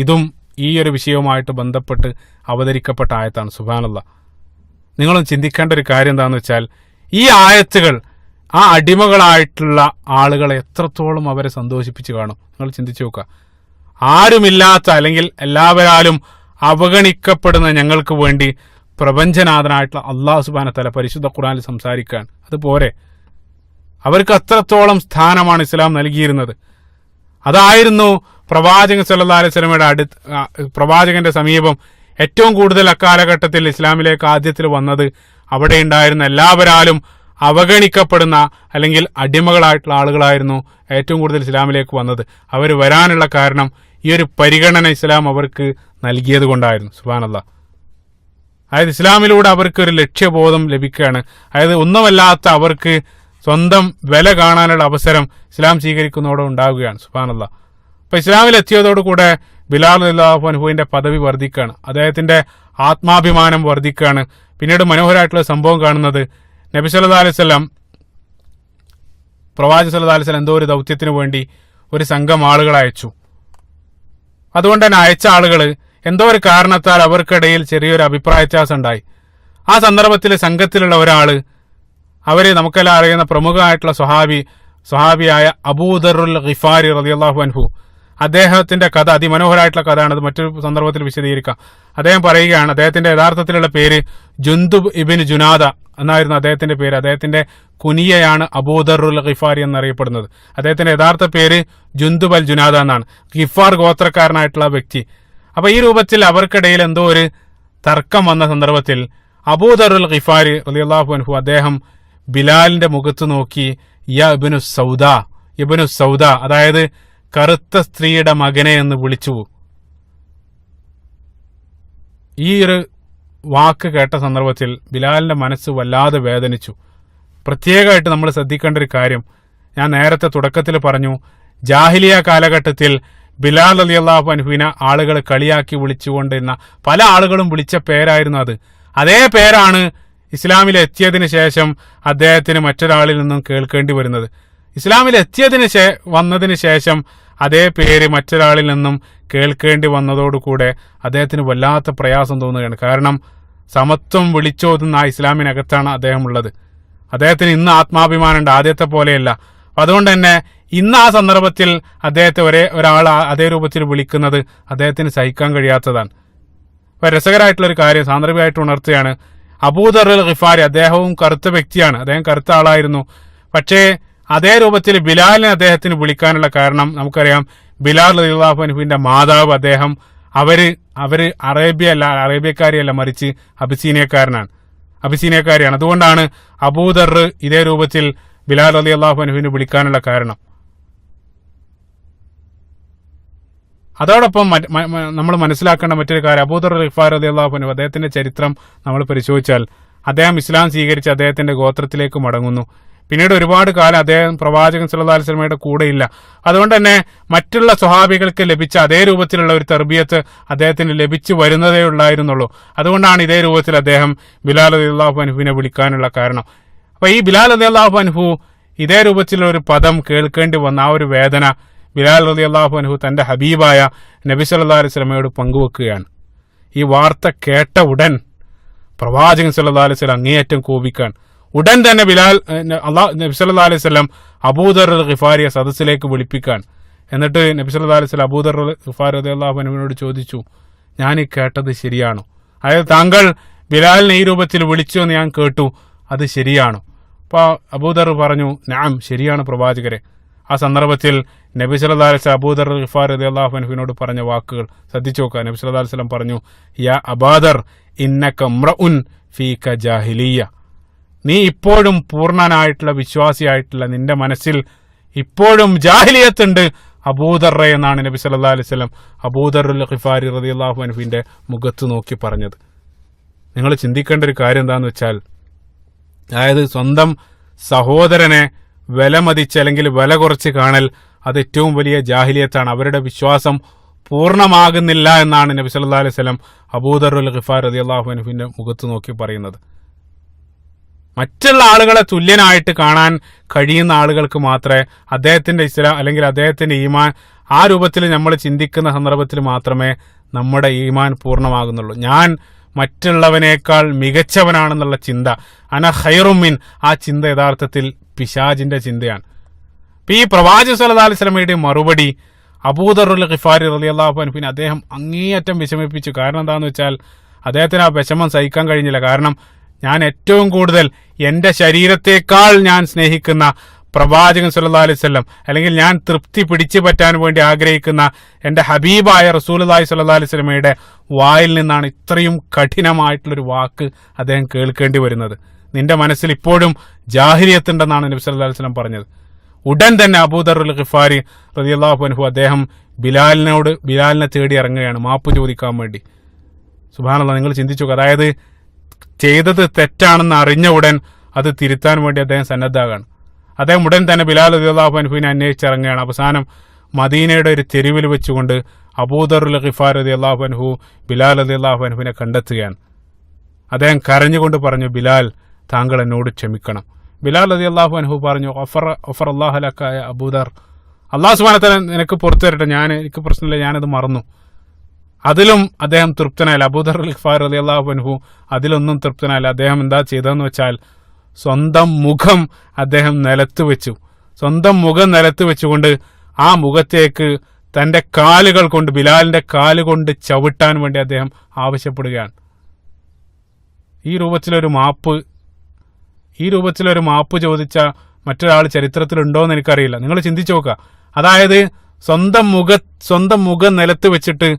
ഇതും ഈ ഒരു വിഷയവുമായിട്ട് ബന്ധപ്പെട്ട് അവതരിക്കപ്പെട്ട ആയത്താണ്. സുബ്ഹാനല്ലാഹ്. നിങ്ങളും ചിന്തിക്കേണ്ട ഒരു കാര്യം എന്താണെന്ന് വെച്ചാൽ ഈ ആയത്തുകൾ ആ അടിമകളായിട്ടുള്ള ആളുകളെ എത്രത്തോളം അവരെ സന്തോഷിപ്പിച്ച് കാണും. നിങ്ങൾ ചിന്തിച്ചു നോക്കുക. ആരുമില്ലാത്ത അല്ലെങ്കിൽ എല്ലാവരാലും അവഗണിക്കപ്പെടുന്ന ഞങ്ങൾക്ക് വേണ്ടി പ്രപഞ്ചനാഥനായിട്ടുള്ള അല്ലാഹു സുബ്ഹാനഹു വ തആല പരിശുദ്ധ ഖുർആനിൽ സംസാരിക്കാൻ അതുപോരെ. അവർക്ക് അത്രത്തോളം സ്ഥാനമാണ് ഇസ്ലാം നൽകിയിരുന്നത്. അതായിരുന്നു പ്രവാചകൻ സല്ലല്ലാഹു അലൈഹി വസല്ലമയുടെ പ്രവാചകന്റെ സമീപം ഏറ്റവും കൂടുതൽ അക്കാലഘട്ടത്തിൽ ഇസ്ലാമിലേക്ക് ആദ്യത്തിൽ വന്നത്. അവിടെ ഉണ്ടായിരുന്ന എല്ലാവരാലും അവഗണിക്കപ്പെടുന്ന അല്ലെങ്കിൽ അടിമകളായിട്ടുള്ള ആളുകളായിരുന്നു ഏറ്റവും കൂടുതൽ ഇസ്ലാമിലേക്ക് വന്നത്. അവർ വരാനുള്ള കാരണം ഈ ഒരു പരിഗണന ഇസ്ലാം അവർക്ക് നൽകിയത് കൊണ്ടായിരുന്നു. സുബ്ഹാനല്ലാഹ്. അതായത് ഇസ്ലാമിലൂടെ അവർക്ക് ഒരു ലക്ഷ്യബോധം ലഭിക്കുകയാണ്. അതായത് ഒന്നുമല്ലാത്ത അവർക്ക് സ്വന്തം വില കാണാനുള്ള അവസരം ഇസ്ലാം സ്വീകരിക്കുന്നതോടെ ഉണ്ടാവുകയാണ്. സുബ്ഹാനല്ലാഹ്. അപ്പൊ ഇസ്ലാമിൽ എത്തിയതോടുകൂടെ ബിലാൽ റളിയല്ലാഹു അൻഹുവിന്റെ പദവി വർദ്ധിക്കുകയാണ്, അദ്ദേഹത്തിന്റെ ആത്മാഭിമാനം വർദ്ധിക്കുകയാണ്. പിന്നീട് മനോഹരമായിട്ടുള്ള സംഭവം കാണുന്നത് നബി സല്ലല്ലാഹു അലൈഹി വസല്ലം പ്രവാചകൻ സല്ലല്ലാഹു അലൈഹി വസല്ലം എന്തോ ഒരു ദൗത്യത്തിന് വേണ്ടി ഒരു സംഘം ആളുകളെ അയച്ചു. അതുകൊണ്ട് തന്നെ അയച്ച ആളുകൾ എന്തോ ഒരു കാരണത്താൽ അവർക്കിടയിൽ ചെറിയൊരു അഭിപ്രായ വ്യത്യാസം ഉണ്ടായി. ആ സന്ദർഭത്തിൽ സംഘത്തിലുള്ള ഒരാള് നമുക്കെല്ലാം അറിയുന്ന പ്രമുഖമായിട്ടുള്ള സ്വഹാബിയായ അബൂദറുൽ ഗിഫാരി റളിയല്ലാഹു അൻഹു, അദ്ദേഹത്തിന്റെ കഥ അതിമനോഹരമായിട്ടുള്ള കഥയാണ്. അത് മറ്റൊരു സന്ദർഭത്തിൽ വിശദീകരിക്കാം. അദ്ദേഹം പറയുകയാണ്, അദ്ദേഹത്തിന്റെ യഥാർത്ഥത്തിലുള്ള പേര് ജുന്ദുബ് ഇബ്നു ജുനാദ എന്നായിരുന്നു അദ്ദേഹത്തിന്റെ പേര്. അദ്ദേഹത്തിന്റെ കുനിയയാണ് അബൂദറുൽ ഗിഫാരി എന്നറിയപ്പെടുന്നത്. അദ്ദേഹത്തിന്റെ യഥാർത്ഥ പേര് ജുന്ദുബ് അൽ ജുനാദ എന്നാണ്. ഗിഫാർ ഗോത്രക്കാരനായിട്ടുള്ള വ്യക്തി. അപ്പൊ ഈ രൂപത്തിൽ അവർക്കിടയിൽ എന്തോ ഒരു തർക്കം വന്ന സന്ദർഭത്തിൽ അബൂദറുൽ ഗിഫാരി റളിയല്ലാഹു അൻഹു അദ്ദേഹം ബിലാലിന്റെ മുഖത്ത് നോക്കി യാ ഇബ്നു സൗദ, അതായത് കറുത്ത സ്ത്രീയുടെ മകനെ എന്ന് വിളിച്ചു. ഈ ഒരു വാക്ക് കേട്ട സന്ദർഭത്തിൽ ബിലാലിന്റെ മനസ്സ് വല്ലാതെ വേദനിച്ചു. പ്രത്യേകമായിട്ട് നമ്മൾ ശ്രദ്ധിക്കേണ്ട ഒരു കാര്യം, ഞാൻ നേരത്തെ തുടക്കത്തിൽ പറഞ്ഞു, ജാഹിലിയ കാലഘട്ടത്തിൽ ബിലാൽ റളിയല്ലാഹു അൻഹുവിനെ ആളുകൾ കളിയാക്കി വിളിച്ചുകൊണ്ടിരുന്ന പല ആളുകളും വിളിച്ച പേരായിരുന്നു അത്. അതേ പേരാണ് ഇസ്ലാമിൽ എത്തിയതിന് ശേഷം അദ്ദേഹത്തിന് മറ്റൊരാളിൽ നിന്നും കേൾക്കേണ്ടി വരുന്നത്. ഇസ്ലാമിൽ വന്നതിന് ശേഷം അതേ പേര് മറ്റൊരാളിൽ നിന്നും കേൾക്കേണ്ടി വന്നതോടുകൂടെ അദ്ദേഹത്തിന് വല്ലാത്ത പ്രയാസം തോന്നുകയാണ്. കാരണം സമത്വം വിളിച്ചോതുന്ന ആ ഇസ്ലാമിനകത്താണ് അദ്ദേഹം ഉള്ളത്. അദ്ദേഹത്തിന് ഇന്ന് ആത്മാഭിമാനമുണ്ട്, ആദ്യത്തെ പോലെയല്ല. അതുകൊണ്ട് തന്നെ ഇന്ന് ആ സന്ദർഭത്തിൽ അദ്ദേഹത്തെ ഒരാൾ അതേ രൂപത്തിൽ വിളിക്കുന്നത് അദ്ദേഹത്തിന് സഹിക്കാൻ കഴിയാത്തതാണ്. അപ്പൊ രസകരമായിട്ടുള്ളൊരു കാര്യം സാന്ദർഭികമായിട്ട് ഉണർത്തുകയാണ്. അബൂദറുൽ ഗിഫാരി അദ്ദേഹവും കറുത്ത വ്യക്തിയാണ്, അദ്ദേഹം കറുത്ത ആളായിരുന്നു. പക്ഷേ അതേ രൂപത്തിൽ ബിലാലിനെ അദ്ദേഹത്തിന് വിളിക്കാനുള്ള കാരണം നമുക്കറിയാം. ബിലാൽ റളിയല്ലാഹു അൻഹുവിന്റെ മാതാവ് അദ്ദേഹം അവര് അറേബ്യക്കാരിയല്ല, മറിച്ച് അബിസീനിയക്കാരിയാണ്. അതുകൊണ്ടാണ് അബൂദർ ഇതേ രൂപത്തിൽ ബിലാൽ റളിയല്ലാഹു അൻഹുവിനെ വിളിക്കാനുള്ള കാരണം. അതോടൊപ്പം നമ്മൾ മനസ്സിലാക്കേണ്ട മറ്റൊരു കാര്യം, അബൂദർ ഗിഫാരി റളിയല്ലാഹു അൻഹു അദ്ദേഹത്തിന്റെ ചരിത്രം നമ്മൾ പരിശോധിച്ചാൽ അദ്ദേഹം ഇസ്ലാം സ്വീകരിച്ച് അദ്ദേഹത്തിന്റെ ഗോത്രത്തിലേക്ക് മടങ്ങുന്നു. പിന്നീട് ഒരുപാട് കാലം അദ്ദേഹം പ്രവാചകൻ സല്ലല്ലാഹു അലൈഹി വസല്ലമയുടെ കൂടെയില്ല. അതുകൊണ്ട് തന്നെ മറ്റുള്ള സ്വഹാബികൾക്ക് ലഭിച്ച അതേ രൂപത്തിലുള്ള ഒരു തർബിയത്ത് അദ്ദേഹത്തിന് ലഭിച്ചു വരുന്നതേ ഉള്ളായിരുന്നുള്ളൂ. അതുകൊണ്ടാണ് ഇതേ രൂപത്തിൽ അദ്ദേഹം ബിലാൽ റളിയല്ലാഹു അൻഹുവിനെ വിളിക്കാനുള്ള കാരണം. അപ്പൊ ഈ ബിലാൽ റളിയല്ലാഹു അൻഹു ഇതേ രൂപത്തിലുള്ള ഒരു പദം കേൾക്കേണ്ടി വന്ന ആ ഒരു വേദന ബിലാൽ റളിയല്ലാഹു അൻഹു തന്റെ ഹബീബായ നബി സല്ലല്ലാഹു അലൈഹി വസല്ലമയോട് പങ്കുവെക്കുകയാണ്. ഈ വാർത്ത കേട്ട ഉടൻ പ്രവാചകൻ സല്ലല്ലാഹു അലൈഹി വസല്ലം അങ്ങേയറ്റം കോപിക്കാൻ, ഉടൻ തന്നെ ബിലാൽ നബി സല്ലല്ലാഹു അലൈഹി വസല്ലം അബൂദർ അൽ ഗിഫാരിയെ സദസ്സിലേക്ക് വിളിപ്പിക്കാൻ. എന്നിട്ട് നബി സല്ലല്ലാഹു അലൈഹി വസല്ലം അബൂദർ അൽ ഗിഫാരി റളിയല്ലാഹു അൻഹുവിനോട് ചോദിച്ചു, ഞാൻ ഈ കേട്ടത് ശരിയാണോ? അതായത് താങ്കൾ ബിലാലിനെ ഈ രൂപത്തിൽ വിളിച്ചു എന്ന് ഞാൻ കേട്ടു, അത് ശരിയാണോ? അപ്പോൾ അബൂദർ പറഞ്ഞു, നഅം, ശരിയാണ് പ്രവാചകരെ. ആ സന്ദർഭത്തിൽ നബി സല്ലല്ലാഹു അലൈഹി വസല്ലം അബൂദർ അൽ ഗിഫാരി റളിയല്ലാഹു അൻഹുവിനോട് പറഞ്ഞ വാക്കുകൾ ശ്രദ്ധിച്ചു നോക്കുക. നബി സല്ലല്ലാഹു അലൈഹി വസല്ലം പറഞ്ഞു, യാ അബൂദർ ഇന്നക ഇംറഉൻ ഫീക ജാഹിലിയ്യ. നീ ഇപ്പോഴും പൂർണ്ണനായിട്ടുള്ള വിശ്വാസിയായിട്ടുള്ള, നിന്റെ മനസ്സിൽ ഇപ്പോഴും ജാഹിലിയത്തുണ്ട് അബൂദറെ എന്നാണ് നബി സല്ലല്ലാഹു അലൈഹി വസല്ലം അബൂദർ അൽ ഗിഫാരി റളിയല്ലാഹു അൻഹുവിന്റെ മുഖത്ത് നോക്കി പറഞ്ഞത്. നിങ്ങൾ ചിന്തിക്കേണ്ട ഒരു കാര്യം എന്താണെന്ന് വെച്ചാൽ, അതായത് സ്വന്തം സഹോദരനെ വില മതിച്ച് അല്ലെങ്കിൽ വില കുറച്ച് കാണൽ, അത് ഏറ്റവും വലിയ ജാഹിലിയത്താണ്. അവരുടെ വിശ്വാസം പൂർണ്ണമാകുന്നില്ല എന്നാണ് നബി സല്ലല്ലാഹു അലൈഹി വസല്ലം അബൂദർ അൽ ഗിഫാരി റളിയല്ലാഹു അൻഹുവിന്റെ മുഖത്ത് നോക്കി പറയുന്നത്. മറ്റുള്ള ആളുകളെ തുല്യനായിട്ട് കാണാൻ കഴിയുന്ന ആളുകൾക്ക് മാത്രമേ അദ്ദേഹത്തിന്റെ ഇസ്ലാം അല്ലെങ്കിൽ അദ്ദേഹത്തിന്റെ ഈമാൻ ആ രൂപത്തിൽ നമ്മൾ ചിന്തിക്കുന്ന സന്ദർഭത്തിൽ മാത്രമേ നമ്മുടെ ഈമാൻ പൂർണ്ണമാകുന്നുള്ളൂ. ഞാൻ മറ്റുള്ളവനേക്കാൾ മികച്ചവനാണെന്നുള്ള ചിന്ത, അന ഖൈറുമിൻ, ആ ചിന്ത യഥാർത്ഥത്തിൽ പിശാചിന്റെ ചിന്തയാണ്. ഈ പ്രവാചകൻ സല്ലല്ലാഹു അലൈഹി വസല്ലമയുടെ മറുപടി അബൂദർ അൽ ഗിഫാരി റളിയല്ലാഹു അൻഹുവിനെ അദ്ദേഹം അങ്ങേയറ്റം വിഷമിപ്പിച്ചു. കാരണം എന്താണെന്ന് വെച്ചാൽ അദ്ദേഹത്തിന് ആ വിഷമം സഹിക്കാൻ കഴിഞ്ഞില്ല. കാരണം ഞാൻ ഏറ്റവും കൂടുതൽ എൻ്റെ ശരീരത്തെക്കാൾ ഞാൻ സ്നേഹിക്കുന്ന പ്രവാചകൻ സല്ലല്ലാഹു അലൈഹി വസല്ലം, അല്ലെങ്കിൽ ഞാൻ തൃപ്തി പിടിച്ചു പറ്റാൻ വേണ്ടി ആഗ്രഹിക്കുന്ന എൻ്റെ ഹബീബായ റസൂലുള്ളാഹി സ്വല്ലല്ലാഹു അലൈഹി വസല്ലമയുടെ വായിൽ നിന്നാണ് ഇത്രയും കഠിനമായിട്ടുള്ളൊരു വാക്ക് അദ്ദേഹം കേൾക്കേണ്ടി വരുന്നത്. നിന്റെ മനസ്സിൽ ഇപ്പോഴും ജാഹിലിയത്തുണ്ടെന്നാണ് നബി സല്ലല്ലാഹു അലൈഹി വസല്ലം പറഞ്ഞത്. ഉടൻ തന്നെ അബൂദർ അൽ ഗിഫാരി റളിയല്ലാഹു അൻഹു അദ്ദേഹം ബിലാലിനെ തേടി ഇറങ്ങുകയാണ് മാപ്പ് ചോദിക്കാൻ വേണ്ടി. സുബ്ഹാനല്ലാഹ്, നിങ്ങൾ ചിന്തിച്ചു. അതായത് ചെയ്തത് തെറ്റാണെന്ന് അറിഞ്ഞ ഉടൻ അത് തിരുത്താൻ വേണ്ടി അദ്ദേഹം സന്നദ്ധാകാണ്. അദ്ദേഹം ഉടൻ തന്നെ ബിലാൽ റളിയല്ലാഹു അൻഹുവിനെ അന്വേഷിച്ചിറങ്ങുകയാണ്. അവസാനം മദീനയുടെ ഒരു തെരുവിൽ വെച്ചുകൊണ്ട് അബൂദർ അൽ ഗിഫാരി റളിയല്ലാഹു അൻഹു ബിലാൽ റളിയല്ലാഹു അൻഹുവിനെ കണ്ടെത്തുകയാണ്. അദ്ദേഹം കരഞ്ഞുകൊണ്ട് പറഞ്ഞു, ബിലാൽ, താങ്കൾ എന്നോട് ക്ഷമിക്കണം. ബിലാൽ റളിയല്ലാഹു അൻഹു പറഞ്ഞു, ഗഫറ അല്ലാഹു ലക യാ അബൂദർ, അല്ലാഹു സുബ്ഹാനഹു വ തആല നിനക്ക് പുറത്തു തരട്ടെ, എനിക്ക് പ്രശ്നമില്ല, ഞാനത് മറന്നു. അതിലും അദ്ദേഹം തൃപ്തനായില്ല. അബൂദർ അൽ ഗിഫാരി റളിയല്ലാഹു അൻഹു അതിലൊന്നും തൃപ്തനായില്ല. അദ്ദേഹം എന്താ ചെയ്തതെന്ന് വെച്ചാൽ സ്വന്തം മുഖം അദ്ദേഹം നിലത്ത് വെച്ചു. സ്വന്തം മുഖം നിലത്ത് വെച്ചുകൊണ്ട് ആ മുഖത്തേക്ക് തന്റെ കാലുകൾ കൊണ്ട്, ബിലാലിന്റെ കാലുകൊണ്ട് ചവിട്ടാൻ വേണ്ടി അദ്ദേഹം ആവശ്യപ്പെടുകയാണ്. ഈ രൂപത്തിലൊരു മാപ്പ് ചോദിച്ച മറ്റൊരാൾ ചരിത്രത്തിലുണ്ടോ എന്ന് എനിക്കറിയില്ല. നിങ്ങൾ ചിന്തിച്ചു നോക്കുക. അതായത് സ്വന്തം മുഖം നിലത്ത് വെച്ചിട്ട്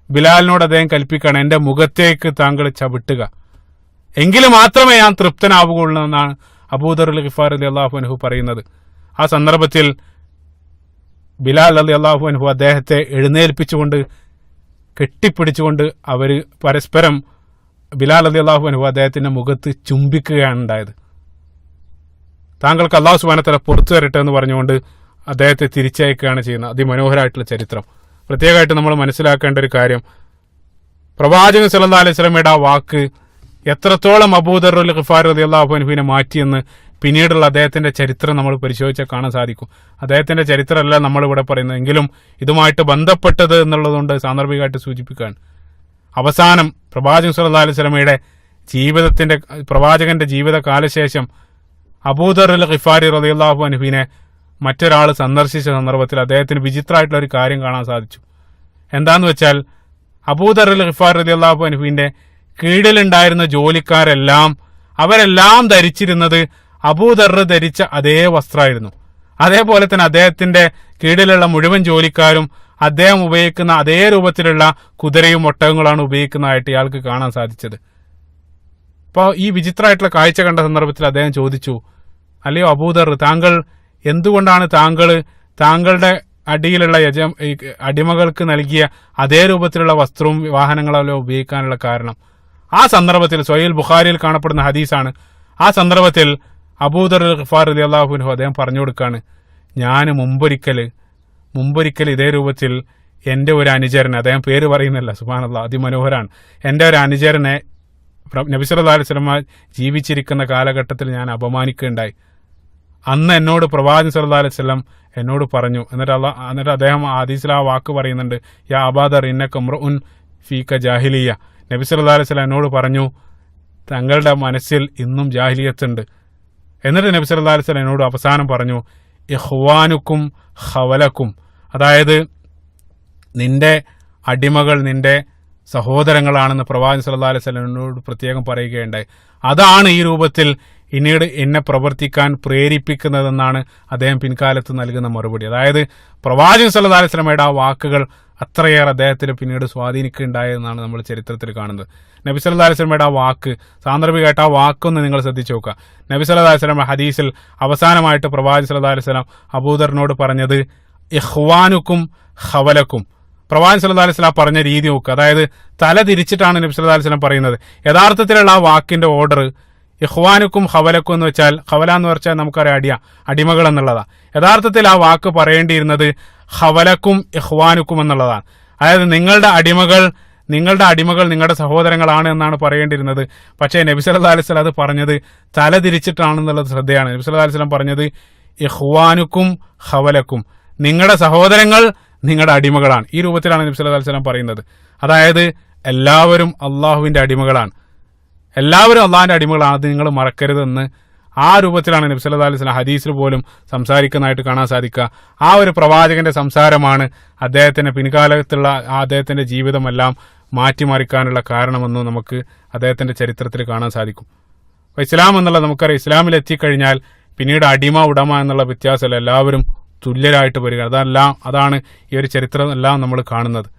ബിലാലിനോട് അദ്ദേഹം കൽപ്പിക്കുകയാണ്, എൻ്റെ മുഖത്തേക്ക് താങ്കൾ ചവിട്ടുക, എങ്കിലും മാത്രമേ ഞാൻ തൃപ്തനാവുകയുള്ളൂ എന്നാണ് അബൂദർ അൽ ഗിഫാരി റളിയല്ലാഹു അൻഹു പറയുന്നത്. ആ സന്ദർഭത്തിൽ ബിലാൽ റളിയല്ലാഹു അൻഹു അദ്ദേഹത്തെ എഴുന്നേൽപ്പിച്ചുകൊണ്ട് കെട്ടിപ്പിടിച്ചുകൊണ്ട് അവർ പരസ്പരം ബിലാൽ റളിയല്ലാഹു അൻഹു അദ്ദേഹത്തിന്റെ മുഖത്ത് ചുംബിക്കുകയാണ് ഉണ്ടായത്. താങ്കൾക്ക് അല്ലാഹു സുബ്ഹാനഹു വ തആല പുറത്തു തരട്ടെ എന്ന് പറഞ്ഞുകൊണ്ട് അദ്ദേഹത്തെ തിരിച്ചയക്കുകയാണ് ചെയ്യുന്നത്. അതിമനോഹരമായിട്ടുള്ള ചരിത്രം. പ്രത്യേകമായിട്ട് നമ്മൾ മനസ്സിലാക്കേണ്ട ഒരു കാര്യം, പ്രവാചകൻ സല്ലല്ലാഹു അലൈഹി വസല്ലമയുടെ ആ വാക്ക് എത്രത്തോളം അബൂദർ അൽ ഗിഫാരി റളിയല്ലാഹു അൻഹുവിനെ മാറ്റിയെന്ന് പിന്നീടുള്ള അദ്ദേഹത്തിന്റെ ചരിത്രം നമ്മൾ പരിശോധിച്ചാൽ കാണാൻ സാധിക്കും. അദ്ദേഹത്തിന്റെ ചരിത്രമല്ല നമ്മളിവിടെ പറയുന്നത്, എങ്കിലും ഇതുമായിട്ട് ബന്ധപ്പെട്ടത് എന്നുള്ളതുകൊണ്ട് സാന്ദർഭികമായിട്ട് സൂചിപ്പിക്കുകയാണ്. അവസാനം പ്രവാചകൻ സല്ലല്ലാഹു അലൈഹി വസല്ലമയുടെ പ്രവാചകന്റെ ജീവിത കാലശേഷം അബൂദർ അൽ ഗിഫാരി റളിയല്ലാഹു അൻഹുവിനെ മറ്റൊരാൾ സന്ദർശിച്ച സന്ദർഭത്തിൽ അദ്ദേഹത്തിന് വിചിത്രമായിട്ടുള്ള ഒരു കാര്യം കാണാൻ സാധിച്ചു. എന്താന്ന് വെച്ചാൽ അബൂദർ അൽ ഗിഫാരി റളിയല്ലാഹു അൻഹുവിന്റെ കീഴിലുണ്ടായിരുന്ന ജോലിക്കാരെല്ലാം അവരെല്ലാം ധരിച്ചിരുന്നത് അബൂദർ ധരിച്ച അതേ വസ്ത്രമായിരുന്നു. അതേപോലെ തന്നെ അദ്ദേഹത്തിന്റെ കീഴിലുള്ള മുഴുവൻ ജോലിക്കാരും അദ്ദേഹം ഉപയോഗിക്കുന്ന അതേ രൂപത്തിലുള്ള കുതിരയും ഒട്ടകങ്ങളാണ് ഉപയോഗിക്കുന്നതായിട്ട് ഇയാൾക്ക് കാണാൻ സാധിച്ചത്. അപ്പോൾ ഈ വിചിത്രമായിട്ടുള്ള കാഴ്ച കണ്ട സന്ദർഭത്തിൽ അദ്ദേഹം ചോദിച്ചു, അല്ലയോ അബൂദർ, താങ്കൾ എന്തുകൊണ്ടാണ് താങ്കളുടെ അടിയിലുള്ള അടിമകൾക്ക് നൽകിയ അതേ രൂപത്തിലുള്ള വസ്ത്രവും വാഹനങ്ങളെല്ലാം ഉപയോഗിക്കാനുള്ള കാരണം? ആ സന്ദർഭത്തിൽ സ്വഹീഹ് ബുഖാരിയിൽ കാണപ്പെടുന്ന ഹദീസാണ്. ആ സന്ദർഭത്തിൽ അബൂദർ അൽ ഗിഫാരി റളിയല്ലാഹു അൻഹു അദ്ദേഹം പറഞ്ഞു കൊടുക്കാണ്, ഞാൻ മുമ്പൊരിക്കൽ ഇതേ രൂപത്തിൽ എൻ്റെ ഒരു അനുചരനെ, അദ്ദേഹം പേര് പറയുന്നില്ല, സുബ്ഹാനല്ലാഹ്, അതിമനോഹരാണ്, എൻ്റെ ഒരു അനുചരനെ നബി സല്ലല്ലാഹു അലൈഹി വസല്ലം ജീവിച്ചിരിക്കുന്ന കാലഘട്ടത്തിൽ ഞാൻ അപമാനിക്കുകയുണ്ടായി. അന്ന് എന്നോട് പ്രവാചകൻ സല്ലല്ലാഹു അലൈഹി വസല്ലം എന്നോട് പറഞ്ഞു, എന്നിട്ട് അദ്ദേഹം ഹദീസിൽ ആ വാക്ക് പറയുന്നുണ്ട്, യാ അബൂദർ ഇന്നക ഇംറഉൻ ഫീക ജാഹിലിയ്യ. നബി സല്ലല്ലാഹു അലൈഹി വസല്ലം എന്നോട് പറഞ്ഞു, തങ്ങളുടെ മനസ്സിൽ ഇന്നും ജാഹിലിയത്തുണ്ട്, എന്നിട്ട് നബി സല്ലല്ലാഹു അലൈഹി വസല്ലം എന്നോട് അവസാനം പറഞ്ഞു, ഇഖ്വാനുക്കും ഖവലക്കും, അതായത് നിന്റെ അടിമകൾ നിന്റെ സഹോദരങ്ങളാണെന്ന് പ്രവാചകൻ സല്ലല്ലാഹു അലൈഹി വസല്ലം എന്നോട് പ്രത്യേകം പറയുകയുണ്ടായി. അതാണ് ഈ രൂപത്തിൽ പിന്നീട് എന്നെ പ്രവർത്തിക്കാൻ പ്രേരിപ്പിക്കുന്നതെന്നാണ് അദ്ദേഹം പിൻകാലത്ത് നൽകുന്ന മറുപടി. അതായത് പ്രവാചകൻ സല്ലല്ലാഹു അലൈഹി വസല്ലമയുടെ ആ വാക്കുകൾ അത്രയേറെ അദ്ദേഹത്തിന് പിന്നീട് സ്വാധീനിക്കുകയുണ്ടായെന്നാണ് നമ്മൾ ചരിത്രത്തിൽ കാണുന്നത്. നബി സല്ലല്ലാഹു അലൈഹി വസല്ലമയുടെ ആ വാക്ക്, സാന്ദർഭികമായിട്ട് ആ വാക്കൊന്ന് നിങ്ങൾ ശ്രദ്ധിച്ചു നോക്കുക. നബി സല്ലല്ലാഹു അലൈഹി വസല്ലം ഹദീസിൽ അവസാനമായിട്ട് പ്രവാചകൻ സല്ലല്ലാഹു അലൈഹി വസല്ലം അബൂദറിനോട് പറഞ്ഞത് ഇഖ്വാനുക്കും ഖവലക്കും. പ്രവാചകൻ സല്ലല്ലാഹു അലൈഹി വസല്ലം പറഞ്ഞ രീതി നോക്കുക. അതായത് തല തിരിച്ചിട്ടാണ് നബി സല്ലല്ലാഹു അലൈഹി വസല്ലം പറയുന്നത്. യഥാർത്ഥത്തിലുള്ള ആ വാക്കിന്റെ ഓർഡർ ഇഖ്വാനുക്കും ഖവലക്കും എന്ന് വെച്ചാൽ, ഖവല എന്ന് വെച്ചാൽ നമുക്കറിയാം അടിമകൾ എന്നുള്ളതാണ്. യഥാർത്ഥത്തിൽ ആ വാക്ക് പറയേണ്ടിയിരുന്നത് ഖവലക്കും ഇഖ്വാനുക്കും എന്നുള്ളതാണ്. അതായത് നിങ്ങളുടെ അടിമകൾ നിങ്ങളുടെ സഹോദരങ്ങളാണ് എന്നാണ് പറയേണ്ടിയിരുന്നത്. പക്ഷേ നബി സല്ലല്ലാഹു അലൈഹി വസല്ലം അത് പറഞ്ഞത് തല തിരിച്ചിട്ടാണെന്നുള്ളത് ശ്രദ്ധയാണ്. നബി സല്ലല്ലാഹു അലൈഹി വസല്ലം പറഞ്ഞത് ഇഖ്വാനുക്കും ഖവലക്കും, നിങ്ങളുടെ സഹോദരങ്ങൾ നിങ്ങളുടെ അടിമകളാണ്. ഈ രൂപത്തിലാണ് നബി സല്ലല്ലാഹു അലൈഹി വസല്ലം പറയുന്നത്. അതായത് എല്ലാവരും അള്ളാഹുവിന്റെ അടിമകളാണ്, എല്ലാവരും അള്ളാഹിന്റെ അടിമകളാണ്, അത് നിങ്ങൾ മറക്കരുതെന്ന് ആ രൂപത്തിലാണ് നബി സല്ലല്ലാഹു അലൈഹി വസല്ലം ഹദീസിൽ പോലും സംസാരിക്കുന്നതായിട്ട് കാണാൻ സാധിക്കുക. ആ ഒരു പ്രവാചകന്റെ സംസാരമാണ് അദ്ദേഹത്തിന്റെ പിൻകാലത്തുള്ള അദ്ദേഹത്തിന്റെ ജീവിതമെല്ലാം മാറ്റിമറിക്കാനുള്ള കാരണമെന്ന് നമുക്ക് അദ്ദേഹത്തിന്റെ ചരിത്രത്തിൽ കാണാൻ സാധിക്കും. അപ്പോൾ ഇസ്ലാം എന്നുള്ള നമുക്കറിയാം, ഇസ്ലാമിൽ എത്തിക്കഴിഞ്ഞാൽ പിന്നീട് അടിമ ഉടമ എന്നുള്ള വ്യത്യാസമല്ല, എല്ലാവരും തുല്യരായിട്ട് വരിക. അതാണ് ഈ ഒരു ചരിത്രം എല്ലാം നമ്മൾ കാണുന്നത്.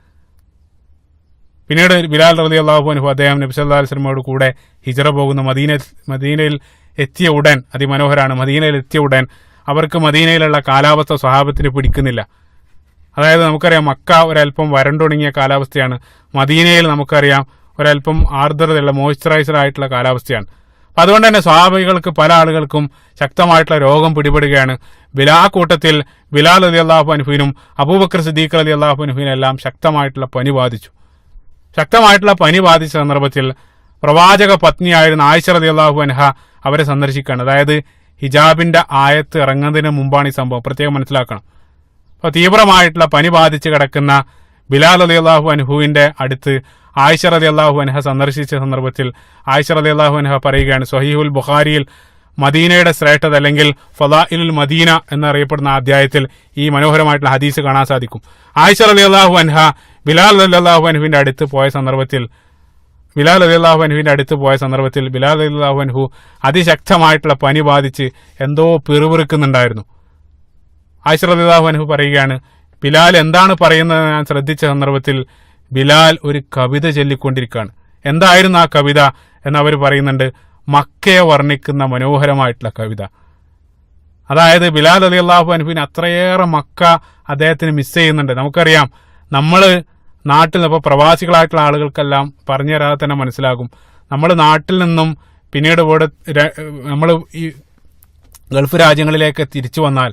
പിന്നീട് ബിലാൽ റളിയല്ലാഹു അൻഹു അദ്ദേഹം നബി സല്ലല്ലാഹു അലൈഹി വസല്ലമയോട് കൂടെ ഹിജ്റ പോകുന്ന മദീനയിൽ എത്തിയ ഉടൻ, അതിമനോഹരാണ്, മദീനയിൽ എത്തിയ ഉടൻ അവർക്ക് മദീനയിലുള്ള കാലാവസ്ഥ സ്വഹാബത്തിന് പിടിക്കുന്നില്ല. അതായത് നമുക്കറിയാം മക്ക ഒരല്പം വരണ്ടൊടുങ്ങിയ കാലാവസ്ഥയാണ്, മദീനയിൽ നമുക്കറിയാം ഒരല്പം ആർദ്രതയുള്ള മോയ്സ്ചറൈസർ ആയിട്ടുള്ള കാലാവസ്ഥയാണ്. അപ്പം അതുകൊണ്ട് തന്നെ സ്വഹാബികൾക്ക് പല ആളുകൾക്കും ശക്തമായിട്ടുള്ള രോഗം പിടിപെടുകയാണ്. കൂട്ടത്തിൽ ബിലാൽ റളിയല്ലാഹു അൻഹുവിനും അബൂബക്കർ സിദ്ദീഖ് റളിയല്ലാഹു അൻഹുവിനും എല്ലാം ശക്തമായിട്ടുള്ള പനി ബാധിച്ചു. ശക്തമായിട്ടുള്ള പനി ബാധിച്ച സന്ദർഭത്തിൽ പ്രവാചക പത്നിയായിരുന്ന ആയിഷ റളിയല്ലാഹു അൻഹ അവരെ സന്ദർശിക്കുകയാണ്. അതായത് ഹിജാബിന്റെ ആയത്ത് ഇറങ്ങുന്നതിന് മുമ്പാണ് ഈ സംഭവം, പ്രത്യേകം മനസ്സിലാക്കണം. അപ്പോൾ തീവ്രമായിട്ടുള്ള പനി ബാധിച്ച് കിടക്കുന്ന ബിലാൽ റളിയല്ലാഹു അൻഹുവിന്റെ അടുത്ത് ആയിഷ റളിയല്ലാഹു അൻഹ സന്ദർശിച്ച സന്ദർഭത്തിൽ ആയിഷ റളിയല്ലാഹു അൻഹ പറയുകയാണ്, സ്വഹീഹുൽ ബുഖാരിയിൽ മദീനയുടെ ശ്രേഷ്ഠത അല്ലെങ്കിൽ ഫളായിലുൽ മദീന എന്നറിയപ്പെടുന്ന അധ്യായത്തിൽ ഈ മനോഹരമായിട്ടുള്ള ഹദീസ് കാണാൻ സാധിക്കും. ആയിഷ റളിയല്ലാഹു അൻഹ ബിലാൽ റളിയല്ലാഹു അൻഹുവിന്റെ അടുത്ത് പോയ സന്ദർഭത്തിൽ ബിലാൽ റളിയല്ലാഹു അൻഹു അതിശക്തമായിട്ടുള്ള പനി ബാധിച്ച് എന്തോ പിറുപിറുക്കുന്നുണ്ടായിരുന്നു. ആയിഷ റളിയല്ലാഹു അൻഹു പറയുകയാണ്, ബിലാൽ എന്താണ് പറയുന്നത് ഞാൻ ശ്രദ്ധിച്ച സന്ദർഭത്തിൽ ബിലാൽ ഒരു കവിത ചൊല്ലിക്കൊണ്ടിരിക്കുകയാണ്. എന്തായിരുന്നു ആ കവിത എന്ന് അവർ പറയുന്നുണ്ട്, മക്കയെ വർണ്ണിക്കുന്ന മനോഹരമായിട്ടുള്ള കവിത. അതായത് ബിലാൽ റളിയല്ലാഹു അൻഹുവിന് അത്രയേറെ മക്ക അദ്ദേഹത്തിന് മിസ് ചെയ്യുന്നുണ്ട്. നമുക്കറിയാം, നമ്മൾ നാട്ടിൽ ഇപ്പോൾ പ്രവാസികളായിട്ടുള്ള ആളുകൾക്കെല്ലാം പറഞ്ഞു തരാതെ തന്നെ മനസ്സിലാകും, നമ്മൾ നാട്ടിൽ നിന്നും പിന്നീട് ഇവിടെ നമ്മൾ ഈ ഗൾഫ് രാജ്യങ്ങളിലേക്ക് തിരിച്ചു വന്നാൽ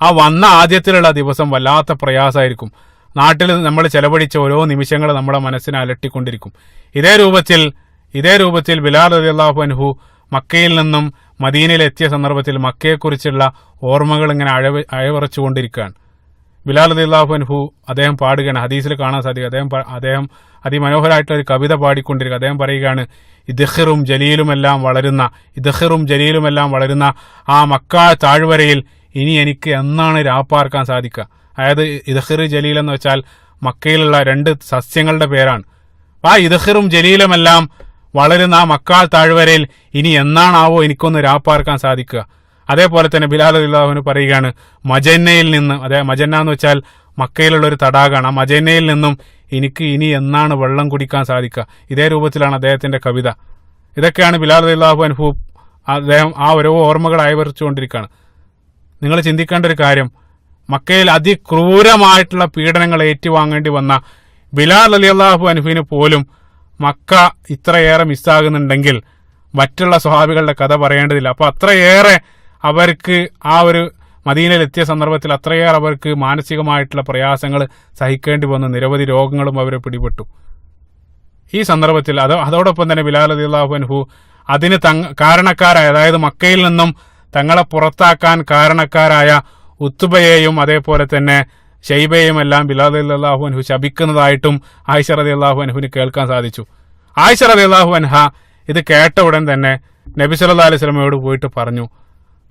ആ വന്ന ആദ്യത്തിലുള്ള ദിവസം വല്ലാത്ത പ്രയാസമായിരിക്കും. നാട്ടിൽ നമ്മൾ ചെലവഴിച്ച ഓരോ നിമിഷങ്ങൾ നമ്മുടെ മനസ്സിനെ അലട്ടിക്കൊണ്ടിരിക്കും. ഇതേ രൂപത്തിൽ ബിലാൽ റളിയല്ലാഹു അൻഹു മക്കയിൽ നിന്നും മദീനയിൽ എത്തിയ സന്ദർഭത്തിൽ മക്കയെക്കുറിച്ചുള്ള ഓർമ്മകൾ ഇങ്ങനെ അയവറച്ചുകൊണ്ടിരിക്കുകയാണ്. ബിലാൽ റളിയല്ലാഹു അൻഹു അദ്ദേഹം പാടുകയാണ്, ഹദീസിൽ കാണാൻ സാധിക്കും. അദ്ദേഹം അതിമനോഹരമായിട്ടുള്ള ഒരു കവിത പാടിക്കൊണ്ടിരിക്കുക. അദ്ദേഹം പറയുകയാണ്, ഇദ്ഖിറും ജലീലുമെല്ലാം വളരുന്ന ആ മക്ക താഴ്വരയിൽ ഇനി എനിക്ക് എന്നാണ് രാപ്പാർക്കാൻ സാധിക്കുക. അതായത് ഇദ്ഖിർ ജലീൽ എന്ന് വെച്ചാൽ മക്കയിലുള്ള രണ്ട് സസ്യങ്ങളുടെ പേരാണ്. ആ ഇദ്ഖിറും ജലീലുമെല്ലാം വളരുന്ന ആ മക്ക താഴ്വരയിൽ ഇനി എന്നാണാവോ എനിക്കൊന്ന് രാപ്പാർക്കാൻ സാധിക്കുക. അതേപോലെ തന്നെ ബിലാൽ റളിയല്ലാഹു അൻഹു പറയുകയാണ്, മജന്നയിൽ നിന്ന്, മജന്ന എന്ന് വെച്ചാൽ മക്കയിലുള്ള ഒരു തടാകമാണ്, ആ മജന്നയിൽ നിന്നും എനിക്ക് ഇനി എന്നാണ് വെള്ളം കുടിക്കാൻ സാധിക്കുക. ഇതേ രൂപത്തിലാണ് അദ്ദേഹത്തിന്റെ കവിത. ഇതൊക്കെയാണ് ബിലാൽ റളിയല്ലാഹു അൻഹു അദ്ദേഹം ആ ഓരോ ഓർമ്മകൾ അയവറിച്ചുകൊണ്ടിരിക്കുകയാണ്. നിങ്ങൾ ചിന്തിക്കേണ്ട ഒരു കാര്യം, മക്കയിൽ അതിക്രൂരമായിട്ടുള്ള പീഡനങ്ങൾ ഏറ്റുവാങ്ങേണ്ടി വന്ന ബിലാൽ റളിയല്ലാഹു അൻഹുവിന് പോലും മക്ക ഇത്രയേറെ മിസ്സാകുന്നുണ്ടെങ്കിൽ മറ്റുള്ള സ്വഹാബികളുടെ കഥ പറയേണ്ടതില്ല. അപ്പോൾ അത്രയേറെ അവർക്ക് ആ ഒരു മദീനയിൽ എത്തിയ സന്ദർഭത്തിൽ അത്രയേറെ അവർക്ക് മാനസികമായിട്ടുള്ള പ്രയാസങ്ങൾ സഹിക്കേണ്ടി വന്നു. നിരവധി രോഗങ്ങളും അവരെ പിടിപെട്ടു. ഈ സന്ദർഭത്തിൽ അതോടൊപ്പം തന്നെ ബിലാൽ റളിയല്ലാഹു അൻഹു അതിന് കാരണക്കാരായ, അതായത് മക്കയിൽ നിന്നും തങ്ങളെ പുറത്താക്കാൻ കാരണക്കാരായ ഉത്ബയെയും അതേപോലെ തന്നെ ഷൈബയെയും എല്ലാം ബിലാൽ റളിയല്ലാഹു അൻഹു ശപിക്കുന്നതായിട്ടും ആയിഷ റളിയല്ലാഹു അൻഹുവിന് കേൾക്കാൻ സാധിച്ചു. ആയിഷ റളിയല്ലാഹു അൻഹ ഇത് കേട്ട ഉടൻ തന്നെ നബി സല്ലല്ലാഹു അലൈഹി വസല്ലമയോട് പോയിട്ട് പറഞ്ഞു,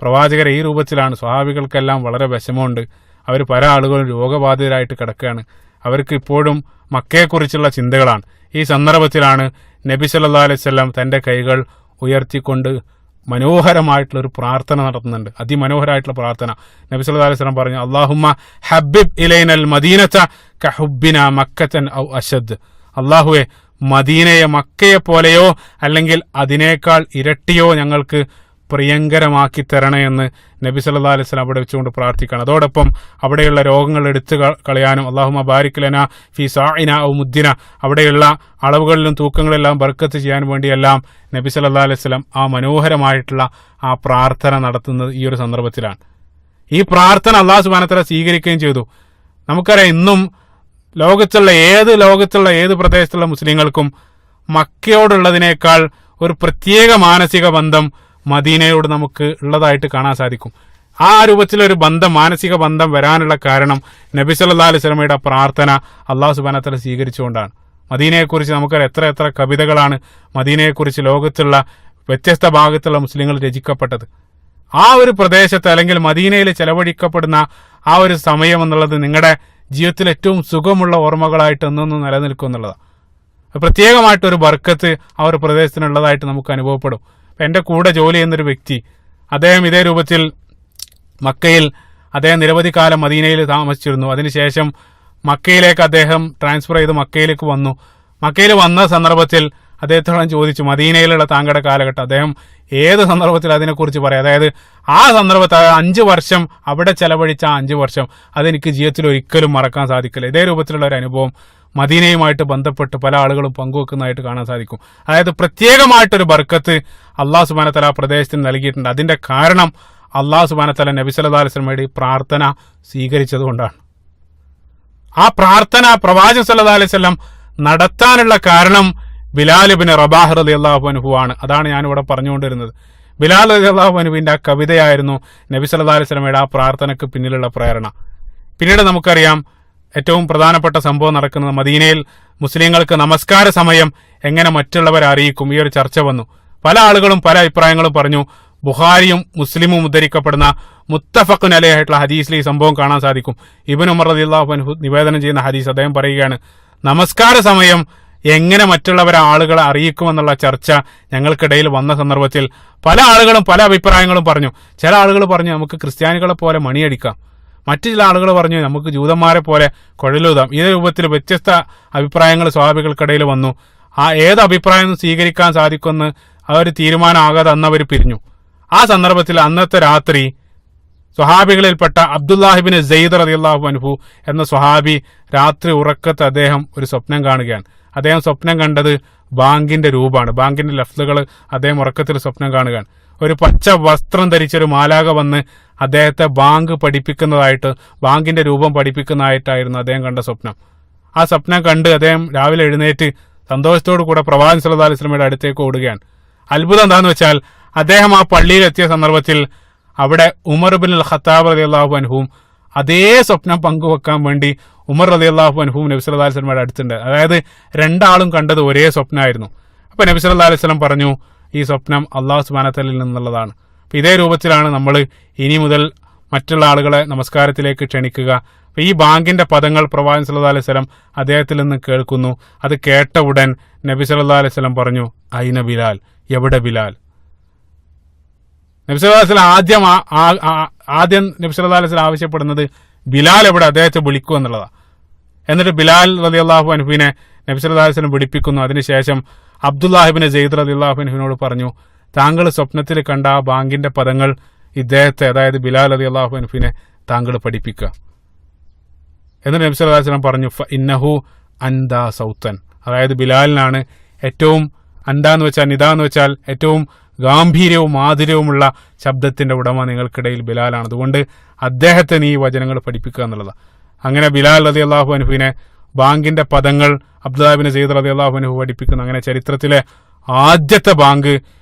പ്രവാചകരെ ഈ രൂപത്തിലാണ്. സ്വഹാബികൾക്കെല്ലാം വളരെ വിഷമമുണ്ട്. അവർ പല ആളുകളും രോഗബാധിതരായിട്ട് കിടക്കുകയാണ്. അവർക്ക് ഇപ്പോഴും മക്കയെക്കുറിച്ചുള്ള ചിന്തകളാണ്. ഈ സന്ദർഭത്തിലാണ് നബി സല്ലല്ലാഹു അലൈഹി വസല്ലം തൻ്റെ കൈകൾ ഉയർത്തിക്കൊണ്ട് മനോഹരമായിട്ടുള്ളൊരു പ്രാർത്ഥന നടത്തുന്നുണ്ട്. അതിമനോഹരമായിട്ടുള്ള പ്രാർത്ഥന. നബി സല്ലല്ലാഹു അലൈഹി വസല്ലം പറഞ്ഞു, അല്ലാഹുമ്മ ഹബ്ബിബ് ഇലൈനൽ മദീനത കഹുബ്ബിന മക്കതൻ ഔ അശദ്. അല്ലാഹുവേ, മദീനയെ മക്കയെ പോലെയോ അല്ലെങ്കിൽ അതിനേക്കാൾ ഇരട്ടിയോ ഞങ്ങൾക്ക് പ്രിയങ്കരമാക്കി തരണേ എന്ന് നബി സല്ലല്ലാഹു അലൈഹി വസല്ലം അവിടെ വെച്ചുകൊണ്ട് പ്രാർത്ഥിക്കണം. അതോടൊപ്പം അവിടെയുള്ള രോഗങ്ങൾ എടുത്തു കളയാനും അല്ലാഹുമ്മ ബാരിക് ലനാ ഫീ സാഇന ഔ മുദ്ദിന, അവിടെയുള്ള അളവുകളിലും തൂക്കങ്ങളെല്ലാം ബർക്കത്ത് ചെയ്യാൻ വേണ്ടിയെല്ലാം നബി സല്ലല്ലാഹു അലൈഹി വസല്ലം ആ മനോഹരമായിട്ടുള്ള ആ പ്രാർത്ഥന നടത്തുന്നത് ഈ ഒരു സന്ദർഭത്തിലാണ്. ഈ പ്രാർത്ഥന അല്ലാഹു സുബ്ഹാനഹു വ തആല സ്വീകരിക്കുകയും ചെയ്തു. നമുക്കറിയാം, ഇന്നും ലോകത്തുള്ള ഏത് പ്രദേശത്തുള്ള മുസ്ലിങ്ങൾക്കും മക്കയോടുള്ളതിനേക്കാൾ ഒരു പ്രത്യേക മാനസിക ബന്ധം മദീനയോട് നമുക്ക് ഉള്ളതായിട്ട് കാണാൻ സാധിക്കും. ആ രൂപത്തിലൊരു ബന്ധം, മാനസിക ബന്ധം വരാനുള്ള കാരണം നബി സല്ലല്ലാഹു അലൈഹി വസല്ലമയുടെ പ്രാർത്ഥന അല്ലാഹു സുബ്ഹാനഹു വ തആല സ്വീകരിച്ചുകൊണ്ടാണ്. മദീനയെക്കുറിച്ച് നമുക്കറിയാം എത്ര കവിതകളാണ് മദീനയെക്കുറിച്ച് ലോകത്തുള്ള വ്യത്യസ്ത ഭാഗത്തുള്ള മുസ്ലിങ്ങൾ രചിക്കപ്പെട്ടത്. ആ ഒരു പ്രദേശത്ത് അല്ലെങ്കിൽ മദീനയിൽ ചെലവഴിക്കപ്പെടുന്ന ആ ഒരു സമയം എന്നുള്ളത് നിങ്ങളുടെ ജീവിതത്തിൽ ഏറ്റവും സുഖമുള്ള ഓർമ്മകളായിട്ട് എന്നൊന്നും നിലനിൽക്കും എന്നുള്ളതാണ്. പ്രത്യേകമായിട്ടൊരു ബർക്കത്ത് ആ ഒരു പ്രദേശത്തിനുള്ളതായിട്ട് നമുക്ക് അനുഭവപ്പെടും. എൻ്റെ കൂടെ ജോലി ചെയ്യുന്നൊരു വ്യക്തി, അദ്ദേഹം ഇതേ രൂപത്തിൽ മക്കയിൽ അദ്ദേഹം നിരവധി കാലം മദീനയിൽ താമസിച്ചിരുന്നു. അതിനുശേഷം മക്കയിലേക്ക് അദ്ദേഹം ട്രാൻസ്ഫർ ചെയ്ത് മക്കയിലേക്ക് വന്നു. മക്കയിൽ വന്ന സന്ദർഭത്തിൽ അദ്ദേഹത്തോട് ചോദിച്ചു, മദീനയിലുള്ള താങ്കളുടെ കാലഘട്ടം, അദ്ദേഹം ഏത് സന്ദർഭത്തിൽ അതിനെക്കുറിച്ച് പറയാം. അതായത് ആ സന്ദർഭത്തിൽ 5 വർഷം അവിടെ ചെലവഴിച്ച 5 വർഷം അതെനിക്ക് ജീവിതത്തിൽ ഒരിക്കലും മറക്കാൻ സാധിക്കില്ല. ഇതേ രൂപത്തിലുള്ള ഒരു അനുഭവം മദീനയുമായിട്ട് ബന്ധപ്പെട്ട് പല ആളുകളും പങ്കുവെക്കുന്നതായിട്ട് കാണാൻ സാധിക്കും. അതായത് പ്രത്യേകമായിട്ടൊരു ബർക്കത്ത് അല്ലാഹു സുബ്ഹാനഹു വ തആല ആ പ്രദേശത്തിന് നൽകിയിട്ടുണ്ട്. അതിന്റെ കാരണം അല്ലാഹു സുബ്ഹാനഹു വ തആല നബി സല്ലല്ലാഹു അലൈഹി വസല്ലമയുടെ പ്രാർത്ഥന സ്വീകരിച്ചതുകൊണ്ടാണ്. ആ പ്രാർത്ഥന പ്രവാചകൻ സല്ലല്ലാഹു അലൈഹി വസല്ലം നടത്താനുള്ള കാരണം ബിലാൽ ഇബ്നു റബാഹ് റളിയല്ലാഹു അൻഹു ആണ്. അതാണ് ഞാനിവിടെ പറഞ്ഞുകൊണ്ടിരുന്നത്. ബിലാൽ റളിയല്ലാഹു അൻഹുവിന്റെ ആ കവിതയായിരുന്നു നബി സല്ലല്ലാഹു അലൈഹി വസല്ലമയുടെ ആ പ്രാർത്ഥനയ്ക്ക് പിന്നിലുള്ള പ്രേരണ. പിന്നീട് നമുക്കറിയാം ഏറ്റവും പ്രധാനപ്പെട്ട സംഭവം നടക്കുന്നത് മദീനയിൽ മുസ്ലിങ്ങൾക്ക് നമസ്കാര സമയം എങ്ങനെ മറ്റുള്ളവരെ അറിയിക്കും, ഈ ഒരു ചർച്ച വന്നു. പല ആളുകളും പല അഭിപ്രായങ്ങളും പറഞ്ഞു. ബുഖാരിയും മുസ്ലിമും ഉദ്ധരിക്കപ്പെടുന്ന മുത്തഫഖുൻ അലൈഹി ആയിട്ടുള്ള ഹദീസിൽ ഈ സംഭവം കാണാൻ സാധിക്കും. ഇബ്നു ഉമർ റളിയല്ലാഹു അൻഹു നിവേദനം ചെയ്യുന്ന ഹദീസ്, അദ്ദേഹം പറയുകയാണ്, നമസ്കാര സമയം എങ്ങനെ മറ്റുള്ളവരെ ആളുകളെ അറിയിക്കുമെന്നുള്ള ചർച്ച ഞങ്ങൾക്കിടയിൽ വന്ന സന്ദർഭത്തിൽ പല ആളുകളും പല അഭിപ്രായങ്ങളും പറഞ്ഞു. ചില ആളുകൾ പറഞ്ഞു നമുക്ക് ക്രിസ്ത്യാനികളെ പോലെ മണിയടിക്കാം, മറ്റു ചില ആളുകൾ പറഞ്ഞു നമുക്ക് ജൂതന്മാരെ പോലെ കുഴലൂതാം. ഈ രൂപത്തിൽ വ്യത്യസ്ത അഭിപ്രായങ്ങൾ സ്വഹാബികൾക്കിടയിൽ വന്നു. ആ ഏത് അഭിപ്രായം സ്വീകരിക്കാൻ സാധിക്കുമെന്ന് ആ ഒരു തീരുമാനമാകാതെ അന്ന് അവർ പിരിഞ്ഞു. ആ സന്ദർഭത്തിൽ അന്നത്തെ രാത്രി സ്വഹാബികളിൽപ്പെട്ട അബ്ദുല്ലാഹിബ്നു സെയ്ദ് റളിയല്ലാഹു അൻഹു എന്ന സ്വഹാബി രാത്രി ഉറക്കത്ത് അദ്ദേഹം ഒരു സ്വപ്നം കാണുകയാണ്. അദ്ദേഹം സ്വപ്നം കണ്ടത് ബാങ്കിന്റെ രൂപമാണ്. ബാങ്കിന്റെ ലഫ്ലുകൾ അദ്ദേഹം ഉറക്കത്തിൽ സ്വപ്നം കാണുകയാണ്. ഒരു പച്ച വസ്ത്രം ധരിച്ചൊരു മാലാക വന്ന് അദ്ദേഹത്തെ ബാങ്ക് പഠിപ്പിക്കുന്നതായിട്ട്, ബാങ്കിന്റെ രൂപം പഠിപ്പിക്കുന്നതായിട്ടായിരുന്നു അദ്ദേഹം കണ്ട സ്വപ്നം. ആ സ്വപ്നം കണ്ട് അദ്ദേഹം രാവിലെ എഴുന്നേറ്റ് സന്തോഷത്തോടു കൂടെ പ്രവാചകൻ സല്ലല്ലാഹു അലൈഹി വസല്ലമയുടെ അടുത്തേക്ക് ഓടുകയാണ്. അത്ഭുതം എന്താണെന്ന് വെച്ചാൽ അദ്ദേഹം ആ പള്ളിയിൽ എത്തിയ സന്ദർഭത്തിൽ അവിടെ ഉമർ ഇബ്നുൽ ഖത്താബ് റളിയല്ലാഹു അൻഹുവും അതേ സ്വപ്നം പങ്കുവെക്കാൻ വേണ്ടി ഉമർ റളിയല്ലാഹു അൻഹുവും നബി സല്ലല്ലാഹു അലൈഹി വസല്ലമയുടെ അടുത്തുണ്ട്. അതായത് രണ്ടാളും കണ്ടത് ഒരേ സ്വപ്നമായിരുന്നു. അപ്പൊ നബി സല്ലല്ലാഹു അലൈഹി വസല്ലം പറഞ്ഞു, ഈ സ്വപ്നം അല്ലാഹു സുബ്ഹാനഹു വ തആലയിൽ നിന്നുള്ളതാണ്. അപ്പൊ ഇതേ രൂപത്തിലാണ് നമ്മൾ ഇനി മുതൽ മറ്റുള്ള ആളുകളെ നമസ്കാരത്തിലേക്ക് ക്ഷണിക്കുക. അപ്പൊ ഈ ബാങ്കിന്റെ പദങ്ങൾ പ്രവാചകൻ സല്ലല്ലാഹു അലൈഹി വസല്ലം അദ്ദേഹത്തിൽ നിന്ന് കേൾക്കുന്നു. അത് കേട്ട ഉടൻ നബി സല്ലല്ലാഹു അലൈഹി വസല്ലം പറഞ്ഞു, ഐന ബിലാൽ, എവിടെ ബിലാൽ? നബി സല്ലല്ലാഹു അലൈഹി വസല്ലം ആദ്യം നബി സല്ലല്ലാഹു അലൈഹി വസല്ലം ആവശ്യപ്പെടുന്നത് ബിലാൽ എവിടെ, അദ്ദേഹത്തെ വിളിക്കൂ എന്നുള്ളതാണ്. എന്നിട്ട് ബിലാൽ റളിയല്ലാഹു അൻഹുവിനെ നബി സല്ലല്ലാഹു അലൈഹി വസല്ലം വിളിപ്പിക്കുന്നു. അതിനുശേഷം അബ്ദുല്ലാഹിബ്നു സെയ്ദ് റളിയല്ലാഹു അൻഹുവിനോട് പറഞ്ഞു, താങ്കൾ സ്വപ്നത്തിൽ കണ്ട ആ ബാങ്കിന്റെ പദങ്ങൾ ഇദ്ദേഹത്തെ, അതായത് ബിലാൽ റളിയല്ലാഹു അൻഹുവിനെ താങ്കൾ പഠിപ്പിക്കുക. എന്നിട്ട് നബി സല്ലല്ലാഹു അലൈഹി വസല്ലം പറഞ്ഞു, ഇന്നഹു അൻദാ സൗത്തൻ, അതായത് ബിലാലിനാണ് ഏറ്റവും, അൻഡാന്ന് വെച്ചാൽ നിദാന്ന് വെച്ചാൽ ഏറ്റവും ഗാംഭീര്യവും മാധുര്യവുമുള്ള ശബ്ദത്തിന്റെ ഉടമ നിങ്ങൾക്കിടയിൽ ബിലാലാണ്. അതുകൊണ്ട് അദ്ദേഹത്തെ നീ വചനങ്ങൾ പഠിപ്പിക്കുക എന്നുള്ളതാണ്. അങ്ങനെ ബിലാൽ റളിയല്ലാഹു അൻഹുവിനെ ബാങ്കിന്റെ പദങ്ങൾ അബ്ദുല്ലാഹിബ്നു സെയ്ദ് റളിയല്ലാഹു അൻഹു പഠിപ്പിക്കുന്നു. അങ്ങനെ ചരിത്രത്തിലെ ആദ്യത്തെ ബാങ്ക്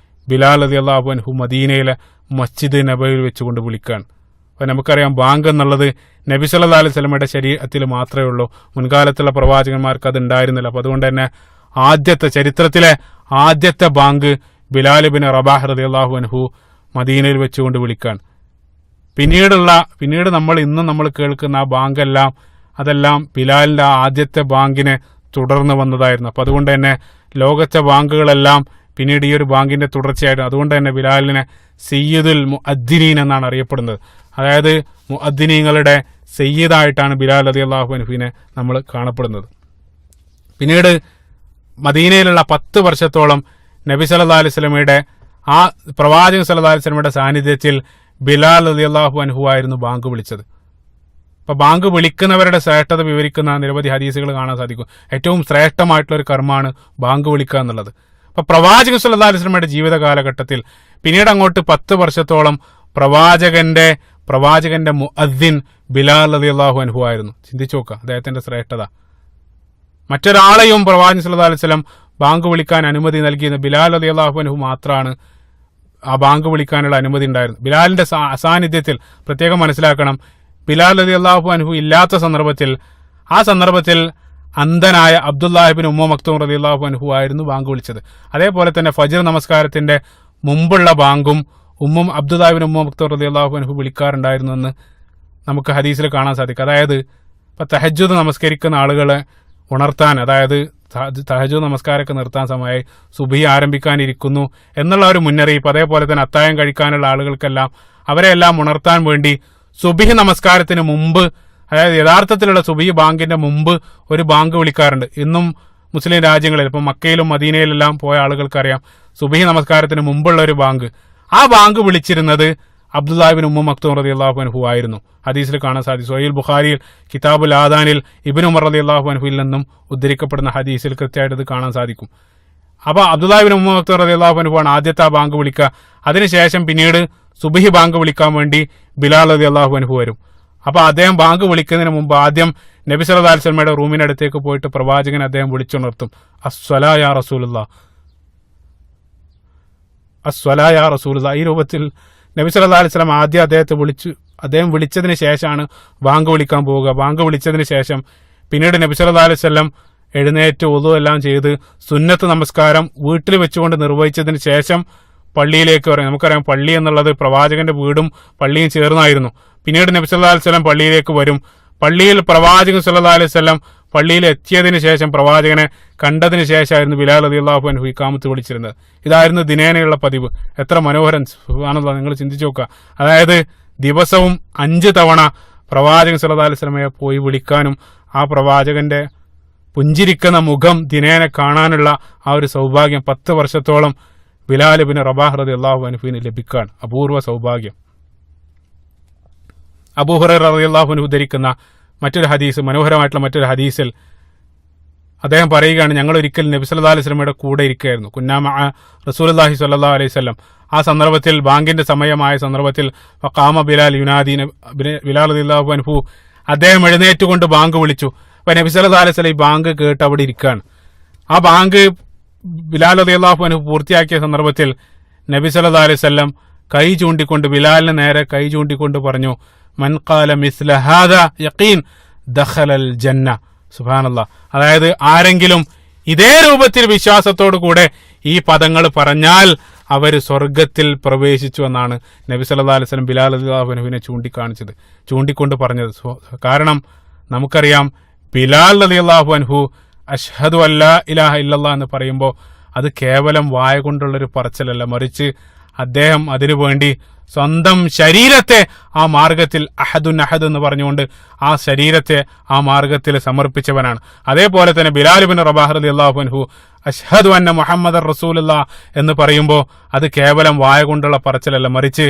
ബിലാൽ റളിയല്ലാഹു അൻഹു മദീനയിലെ മസ്ജിദ് നബവിയിൽ വെച്ചുകൊണ്ട് വിളിക്കുകയാണ്. അപ്പോൾ നമുക്കറിയാം ബാങ്ക് എന്നുള്ളത് നബി സല്ലല്ലാഹു അലൈഹി വസല്ലമയുടെ ശരീഅത്തിൽ മാത്രമേ ഉള്ളൂ. മുൻകാലത്തുള്ള പ്രവാചകന്മാർക്ക് അത് ഉണ്ടായിരുന്നില്ല. അപ്പോൾ അതുകൊണ്ട് തന്നെ ചരിത്രത്തിലെ ആദ്യത്തെ ബാങ്ക് ബിലാൽ ഇബ്നു റബാഹ് റളിയല്ലാഹു അൻഹു മദീനയിൽ വെച്ചുകൊണ്ട് വിളിക്കാൻ. പിന്നീട് നമ്മൾ കേൾക്കുന്ന ആ ബാങ്കെല്ലാം അതെല്ലാം ബിലാലിന്റെ ആദ്യത്തെ ബാങ്കിനെ തുടർന്ന് വന്നതായിരുന്നു. അപ്പൊ അതുകൊണ്ട് തന്നെ ലോകത്തെ ബാങ്കുകളെല്ലാം പിന്നീട് ഈ ഒരു ബാങ്കിന്റെ തുടർച്ചയായിരുന്നു. അതുകൊണ്ട് തന്നെ ബിലാലിനെ സയ്യിദുൽ മുഅദ്ദിനീൻ എന്നാണ് അറിയപ്പെടുന്നത്. അതായത് മുഅദ്ദിനീങ്ങളുടെ സയ്യിദായിട്ടാണ് ബിലാൽ റളിയല്ലാഹു അൻഹുവിനെ നമ്മൾ കാണപ്പെടുന്നത്. പിന്നീട് മദീനയിലുള്ള 10 വർഷത്തോളം നബി സല്ലല്ലാഹു അലൈഹി വസല്ലമയുടെ ആ പ്രവാചകൻ സല്ലല്ലാഹു അലൈഹി വസല്ലമയുടെ സാന്നിധ്യത്തിൽ ബിലാൽ റളിയല്ലാഹു അൻഹു ആയിരുന്നു ബാങ്ക് വിളിച്ചത്. അപ്പൊ ബാങ്ക് വിളിക്കുന്നവരുടെ ശ്രേഷ്ഠത വിവരിക്കുന്ന നിരവധി ഹദീസുകൾ കാണാൻ സാധിക്കും. ഏറ്റവും ശ്രേഷ്ഠമായിട്ടുള്ള ഒരു കർമ്മമാണ് ബാങ്ക് വിളിക്കുക എന്നുള്ളത്. അപ്പൊ പ്രവാചകൻ സല്ലല്ലാഹു അലൈഹി വസല്ലമയുടെ ജീവിത കാലഘട്ടത്തിൽ പിന്നീട് അങ്ങോട്ട് 10 വർഷത്തോളം പ്രവാചകന്റെ മുഅദ്ദിൻ ബിലാൽ റളിയല്ലാഹു അൻഹു ആയിരുന്നു. ചിന്തിച്ചു നോക്കുക അദ്ദേഹത്തിന്റെ ശ്രേഷ്ഠത. മറ്റൊരാളെയും പ്രവാചകൻ സല്ലല്ലാഹു അലൈഹി വസല്ലം ബാങ്ക് വിളിക്കാൻ അനുമതി നൽകിയത് ബിലാൽ റളിയല്ലാഹു അൻഹു മാത്രമാണ്. ആ ബാങ്ക് വിളിക്കാനുള്ള അനുമതി ഉണ്ടായിരുന്നു. ബിലാലിന്റെ അസാന്നിധ്യത്തിൽ പ്രത്യേകം മനസ്സിലാക്കണം, ബിലാൽ റളിയല്ലാഹു അൻഹു ഇല്ലാത്ത സന്ദർഭത്തിൽ അന്ധനായ അബ്ദുല്ലാഹിബ്നു ഉമ്മ മക്തൂം റളിയല്ലാഹു അൻഹു ആയിരുന്നു ബാങ്ക് വിളിച്ചത്. അതേപോലെ തന്നെ ഫജ്ർ നമസ്കാരത്തിന്റെ മുമ്പുള്ള ബാങ്കും അബ്ദുല്ലാഹിബ്നു ഉമ്മ മക്തൂം റളിയല്ലാഹു അൻഹു വിളിക്കാറുണ്ടായിരുന്നു എന്ന് നമുക്ക് ഹദീസിൽ കാണാൻ സാധിക്കും. അതായത് ഇപ്പൊ തഹജ്ജുദ് നമസ്കരിക്കുന്ന ആളുകളെ ഉണർത്താൻ, അതായത് തഹജ്ജുദ് നമസ്കാരമൊക്കെ നിർത്താൻ സമയമായി, സുബഹി ആരംഭിക്കാനിരിക്കുന്നു എന്നുള്ള ഒരു മുന്നറിയിപ്പ്, അതേപോലെ തന്നെ അത്താഴം കഴിക്കാനുള്ള ആളുകൾക്കെല്ലാം അവരെല്ലാം ഉണർത്താൻ വേണ്ടി സുബഹി നമസ്കാരത്തിന് മുമ്പ്, അതായത് യഥാർത്ഥത്തിലുള്ള സുബഹി ബാങ്കിന്റെ മുമ്പ് ഒരു ബാങ്ക് വിളിക്കാറുണ്ട്. ഇന്നും മുസ്ലിം രാജ്യങ്ങളിൽ ഇപ്പം മക്കയിലും മദീനയിലെല്ലാം പോയ ആളുകൾക്കറിയാം സുബഹി നമസ്കാരത്തിന് മുമ്പുള്ള ഒരു ബാങ്ക്. ആ ബാങ്ക് വിളിച്ചിരുന്നത് അബ്ദുല്ലാഹിബ്നു ഉമ്മ മക്തൂം റളിയല്ലാഹു അൻഹു ആയിരുന്നു. ഹദീസിൽ കാണാൻ സാധിക്കും. സ്വഹീഹുൽ ബുഖാരിയിൽ കിതാബുൽ ആദാനിൽ ഇബ്നു ഉമർ റളിയല്ലാഹു അൻഹുവിൽ നിന്നും ഉദ്ധരിക്കപ്പെടുന്ന ഹദീസിൽ കൃത്യമായിട്ട് ഇത് കാണാൻ സാധിക്കും. അപ്പൊ അബ്ദുല്ലാഹിബ്നു ഉമ്മ മക്തൂം റളിയല്ലാഹു അൻഹു ആണ് ആദ്യത്തെ ആ ബാങ്ക് വിളിക്കുക. അതിനുശേഷം പിന്നീട് സുബഹി ബാങ്ക് വിളിക്കാൻ വേണ്ടി ബിലാൽ റളിയല്ലാഹു അൻഹു വരും. അപ്പൊ അദ്ദേഹം ബാങ്ക് വിളിക്കുന്നതിന് മുമ്പ് ആദ്യം നബി സല്ലല്ലാഹു അലൈഹി വസല്ലമയുടെ റൂമിനടുത്തേക്ക് പോയിട്ട് പ്രവാചകൻ അദ്ദേഹം വിളിച്ചുണർത്തും, അസ്സലാ യാ റസൂലുള്ളാഹ്, അസ്സലാ യാ റസൂലുള്ളാഹ്. ഈ രൂപത്തിൽ നബി സല്ലല്ലാഹു അലൈഹി വസല്ലം ആദ്യം അദ്ദേഹം വിളിച്ചതിന് ശേഷമാണ് ബാങ്ക് വിളിക്കാൻ പോവുക. ബാങ്ക് വിളിച്ചതിന് ശേഷം പിന്നീട് നബി സല്ലല്ലാഹു അലൈഹി വസല്ലം എഴുന്നേറ്റ് വുളു എല്ലാം ചെയ്ത് സുന്നത്ത് നമസ്കാരം വീട്ടിൽ വെച്ചുകൊണ്ട് നിർവഹിച്ചതിന് ശേഷം പള്ളിയിലേക്ക് പറയും. നമുക്കറിയാം പള്ളി എന്നുള്ളത് പ്രവാചകന്റെ വീടും പള്ളിയും ചേർന്നായിരുന്നു. പിന്നീട് നബി സല്ലല്ലാഹു അലൈഹി വസല്ലം പള്ളിയിലേക്ക് വരും. പള്ളിയിൽ പ്രവാചകൻ സല്ലല്ലാഹു അലൈഹി വസല്ലം പള്ളിയിൽ എത്തിയതിനു ശേഷം പ്രവാചകനെ കണ്ടതിന് ശേഷമായിരുന്നു ബിലാൽ റളിയല്ലാഹു അൻഹു ഇഖാമത്ത് വിളിച്ചിരുന്നത്. ഇതായിരുന്നു ദിനേനയുള്ള പതിവ്. എത്ര മനോഹരൻ, സുബ്ഹാനല്ലാഹ്, നിങ്ങൾ ചിന്തിച്ചു നോക്കുക. അതായത് ദിവസവും 5 തവണ പ്രവാചകൻ സല്ലല്ലാഹു അലൈഹി വസല്ലമയെ പോയി വിളിക്കാനും ആ പ്രവാചകന്റെ പുഞ്ചിരിക്കുന്ന മുഖം ദിനേന കാണാനുള്ള ആ ഒരു സൗഭാഗ്യം 10 വർഷത്തോളം ബിലാൽ ഇബ്നു റബാഹ് റളിയല്ലാഹു അൻഹുവിന് ലഭിക്കാൻ അപൂർവ സൗഭാഗ്യം. അബൂ ഹുറൈറ റളിയല്ലാഹു അൻഹു ഉദ്ധരിക്കുന്ന മറ്റൊരു ഹദീസ്, മനോഹരമായിട്ടുള്ള മറ്റൊരു ഹദീസിൽ അദ്ദേഹം പറയുകയാണ്, ഞങ്ങൾ ഒരിക്കൽ നബി സല്ലല്ലാഹു അലൈഹി വസല്ലമയുടെ കൂടെ ഇരിക്കുകയായിരുന്നു. കുന്നാ മഅ റസൂലുള്ളാഹി സ്വല്ലല്ലാഹു അലൈഹി വസല്ലം. ആ സന്ദർഭത്തിൽ ബാങ്കിന്റെ സമയമായ സന്ദർഭത്തിൽ ഫഖാമ ബിലാൽ യുനാദി, ബിലാൽ റളിയല്ലാഹു അൻഹു അദ്ദേഹം എഴുന്നേറ്റുകൊണ്ട് ബാങ്ക് വിളിച്ചു. അപ്പൊ നബി സല്ലല്ലാഹു അലൈഹി വസല്ലം ഈ ബാങ്ക് കേട്ട് അവിടെ ഇരിക്കുകയാണ്. ആ ബാങ്ക് ബിലാൽ റളിയല്ലാഹു അൻഹു പൂർത്തിയാക്കിയ സന്ദർഭത്തിൽ നബി സല്ലല്ലാഹു അലൈഹി വസല്ലം കൈ ചൂണ്ടിക്കൊണ്ട് ബിലാലിന് നേരെ കൈ ചൂണ്ടിക്കൊണ്ട് പറഞ്ഞു, മൻ ഖാല മിസ്ല ഹാദാ യഖീൻ ദഖലൽ ജന്ന. സുബ്ഹാനല്ലാഹ്. അതായത് ആരെങ്കിലും ഇതേ രൂപത്തിൽ വിശ്വാസത്തോടു കൂടെ ഈ പദങ്ങൾ പറഞ്ഞാൽ അവർ സ്വർഗത്തിൽ പ്രവേശിച്ചു എന്നാണ് നബി സല്ലല്ലാഹു അലൈഹി വസല്ലം ബിലാൽ റളിയല്ലാഹു അൻഹുവിനെ ചൂണ്ടിക്കൊണ്ട് പറഞ്ഞത്. കാരണം നമുക്കറിയാം ബിലാൽ റളിയല്ലാഹു അൻഹു അഷ്ഹദു അല്ലാ ഇലാഹ ഇല്ലല്ലാഹ് എന്ന് പറയുമ്പോൾ അത് കേവലം വായ കൊണ്ടുള്ളൊരു പറച്ചിലല്ല, മറിച്ച് അദ്ദേഹം അതിനുവേണ്ടി സ്വന്തം ശരീരത്തെ ആ മാർഗത്തിൽ അഹദുൻ അഹദ് എന്ന് പറഞ്ഞുകൊണ്ട് ആ ശരീരത്തെ ആ മാർഗത്തിൽ സമർപ്പിച്ചവനാണ്. അതേപോലെ തന്നെ ബിലാൽ ഇബ്നു റബാഹ് റളിയല്ലാഹു അൻഹു അഷ്ഹദു അന്ന മുഹമ്മദർ റസൂലുള്ളാഹ് എന്ന് പറയുമ്പോൾ അത് കേവലം വായ കൊണ്ടുള്ള പറച്ചിലല്ല, മറിച്ച്